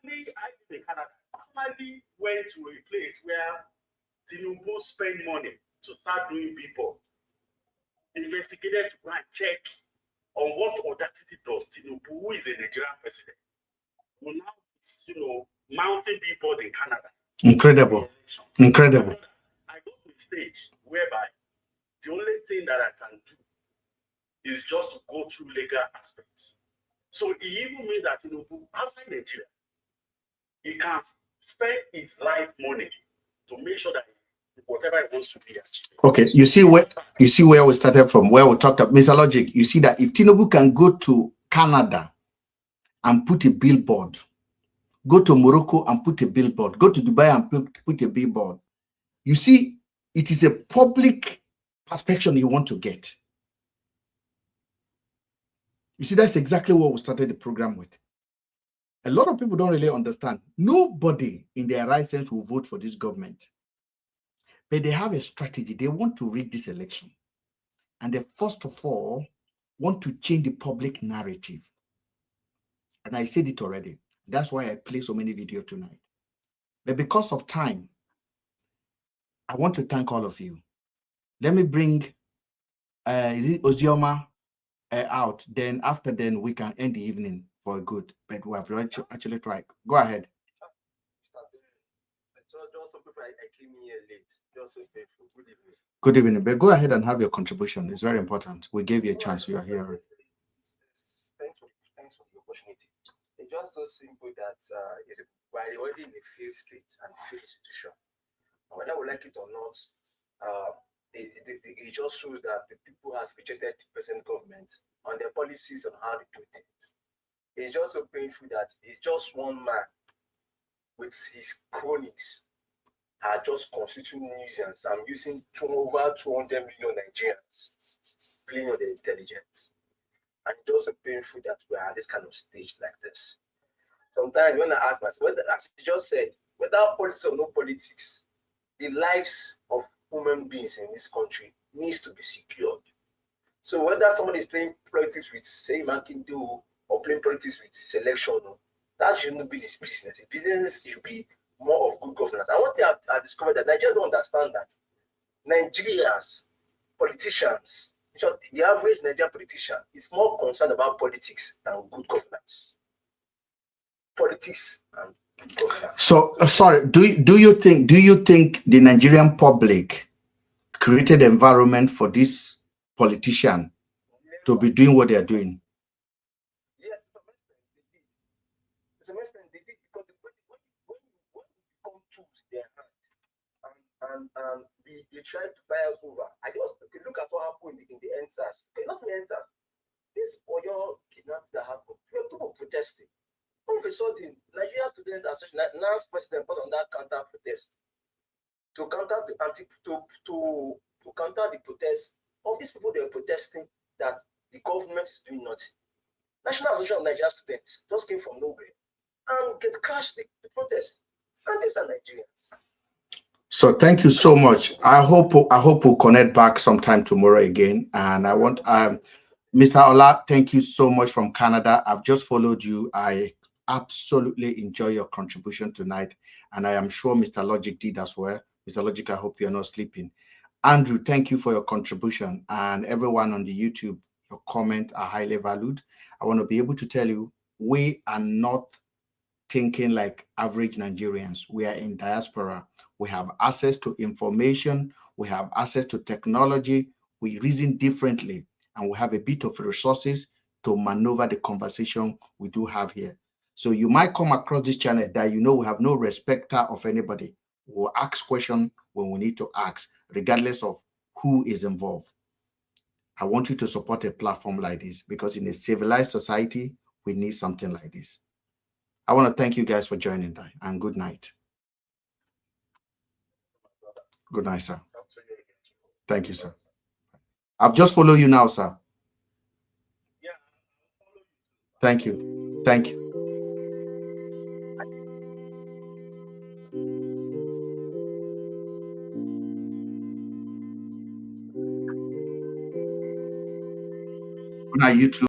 live in Canada. Personally went to a place where Tinubu spent money to start doing people, investigated to go and check on what audacity does Tinubu, who is a Nigerian president, who now is, mounting people in Canada. Incredible. Incredible. I go to a stage whereby the only thing that I can do is just to go through legal aspects. So it even means that outside Nigeria, he can spend his life money to make sure that whatever he wants to be achieved. Okay, you see where we started from, where we talked about Mr. Logic. You see that if Tinubu can go to Canada and put a billboard, go to Morocco and put a billboard, go to Dubai and put a billboard, you see, it is a public perception you want to get. You see, that's exactly what we started the program with. A lot of people don't really understand. Nobody in their right sense will vote for this government. But they have a strategy. They want to rig this election. And they, first of all, want to change the public narrative. And I said it already. That's why I play so many videos tonight. But because of time, I want to thank all of you. Let me bring is it Ozioma out? Then after then we can end the evening for good. But we have actually tried. Go ahead. Good evening. But go ahead and have your contribution. It's very important. We gave you a chance. You are here. Thanks for the opportunity. It's just so simple that we're already in a failed state and failed institution. And whether we like it or not, it just shows that the people has rejected the present government on their policies on how they do things. It's just so painful that it's just one man with his cronies are just constituting nuisance. I'm using over 200 million Nigerians playing on the intelligence. And it's also painful that we are at this kind of stage like this. Sometimes when I ask myself, as you just said, whether politics or no politics, the lives of human beings in this country needs to be secured. So whether somebody is playing politics with, say, Makindu, or playing politics with selection, that shouldn't be his business. His business should be more of good governance. And one thing I've discovered that Nigerians don't understand that Nigerians, politicians, the average Nigerian politician is more concerned about politics than good governance. Politics and good governance. So sorry, do you think the Nigerian public created environment for this politician to be doing what they are doing? Yes, to some extent they did, because when you come to their hand and they tried to buy us over. I just look at what happened in the NSAS. Okay, not the NSAS. This Oyo kidnapping that happened, people protesting. All of a sudden, Nigerian Student Association, NAS president, put on that counter protest to counter the to counter the protest of these people. They were protesting that the government is doing nothing. National Association of Nigerian Students just came from nowhere and get crashed the protest. And these are Nigerians. So thank you so much. I hope we'll connect back sometime tomorrow again. And I want Mr. Ola, thank you so much from Canada. I've just followed you. I absolutely enjoy your contribution tonight, and I am sure Mr. Logic did as well. Mr. Logic, I hope you're not sleeping. Andrew, thank you for your contribution, and everyone on the YouTube, your comments are highly valued. I want to be able to tell you, we are not thinking like average Nigerians. We are in diaspora. We have access to information. We have access to technology. We reason differently, and we have a bit of resources to maneuver the conversation we do have here. So you might come across this channel that we have no respecter of anybody. We'll ask questions when we need to ask, regardless of who is involved. I want you to support a platform like this, because in a civilized society, we need something like this. I want to thank you guys for joining, and good night. Good night, sir. Thank you, sir. I've just followed you now, sir. Thank you. Thank you. Good night, YouTube.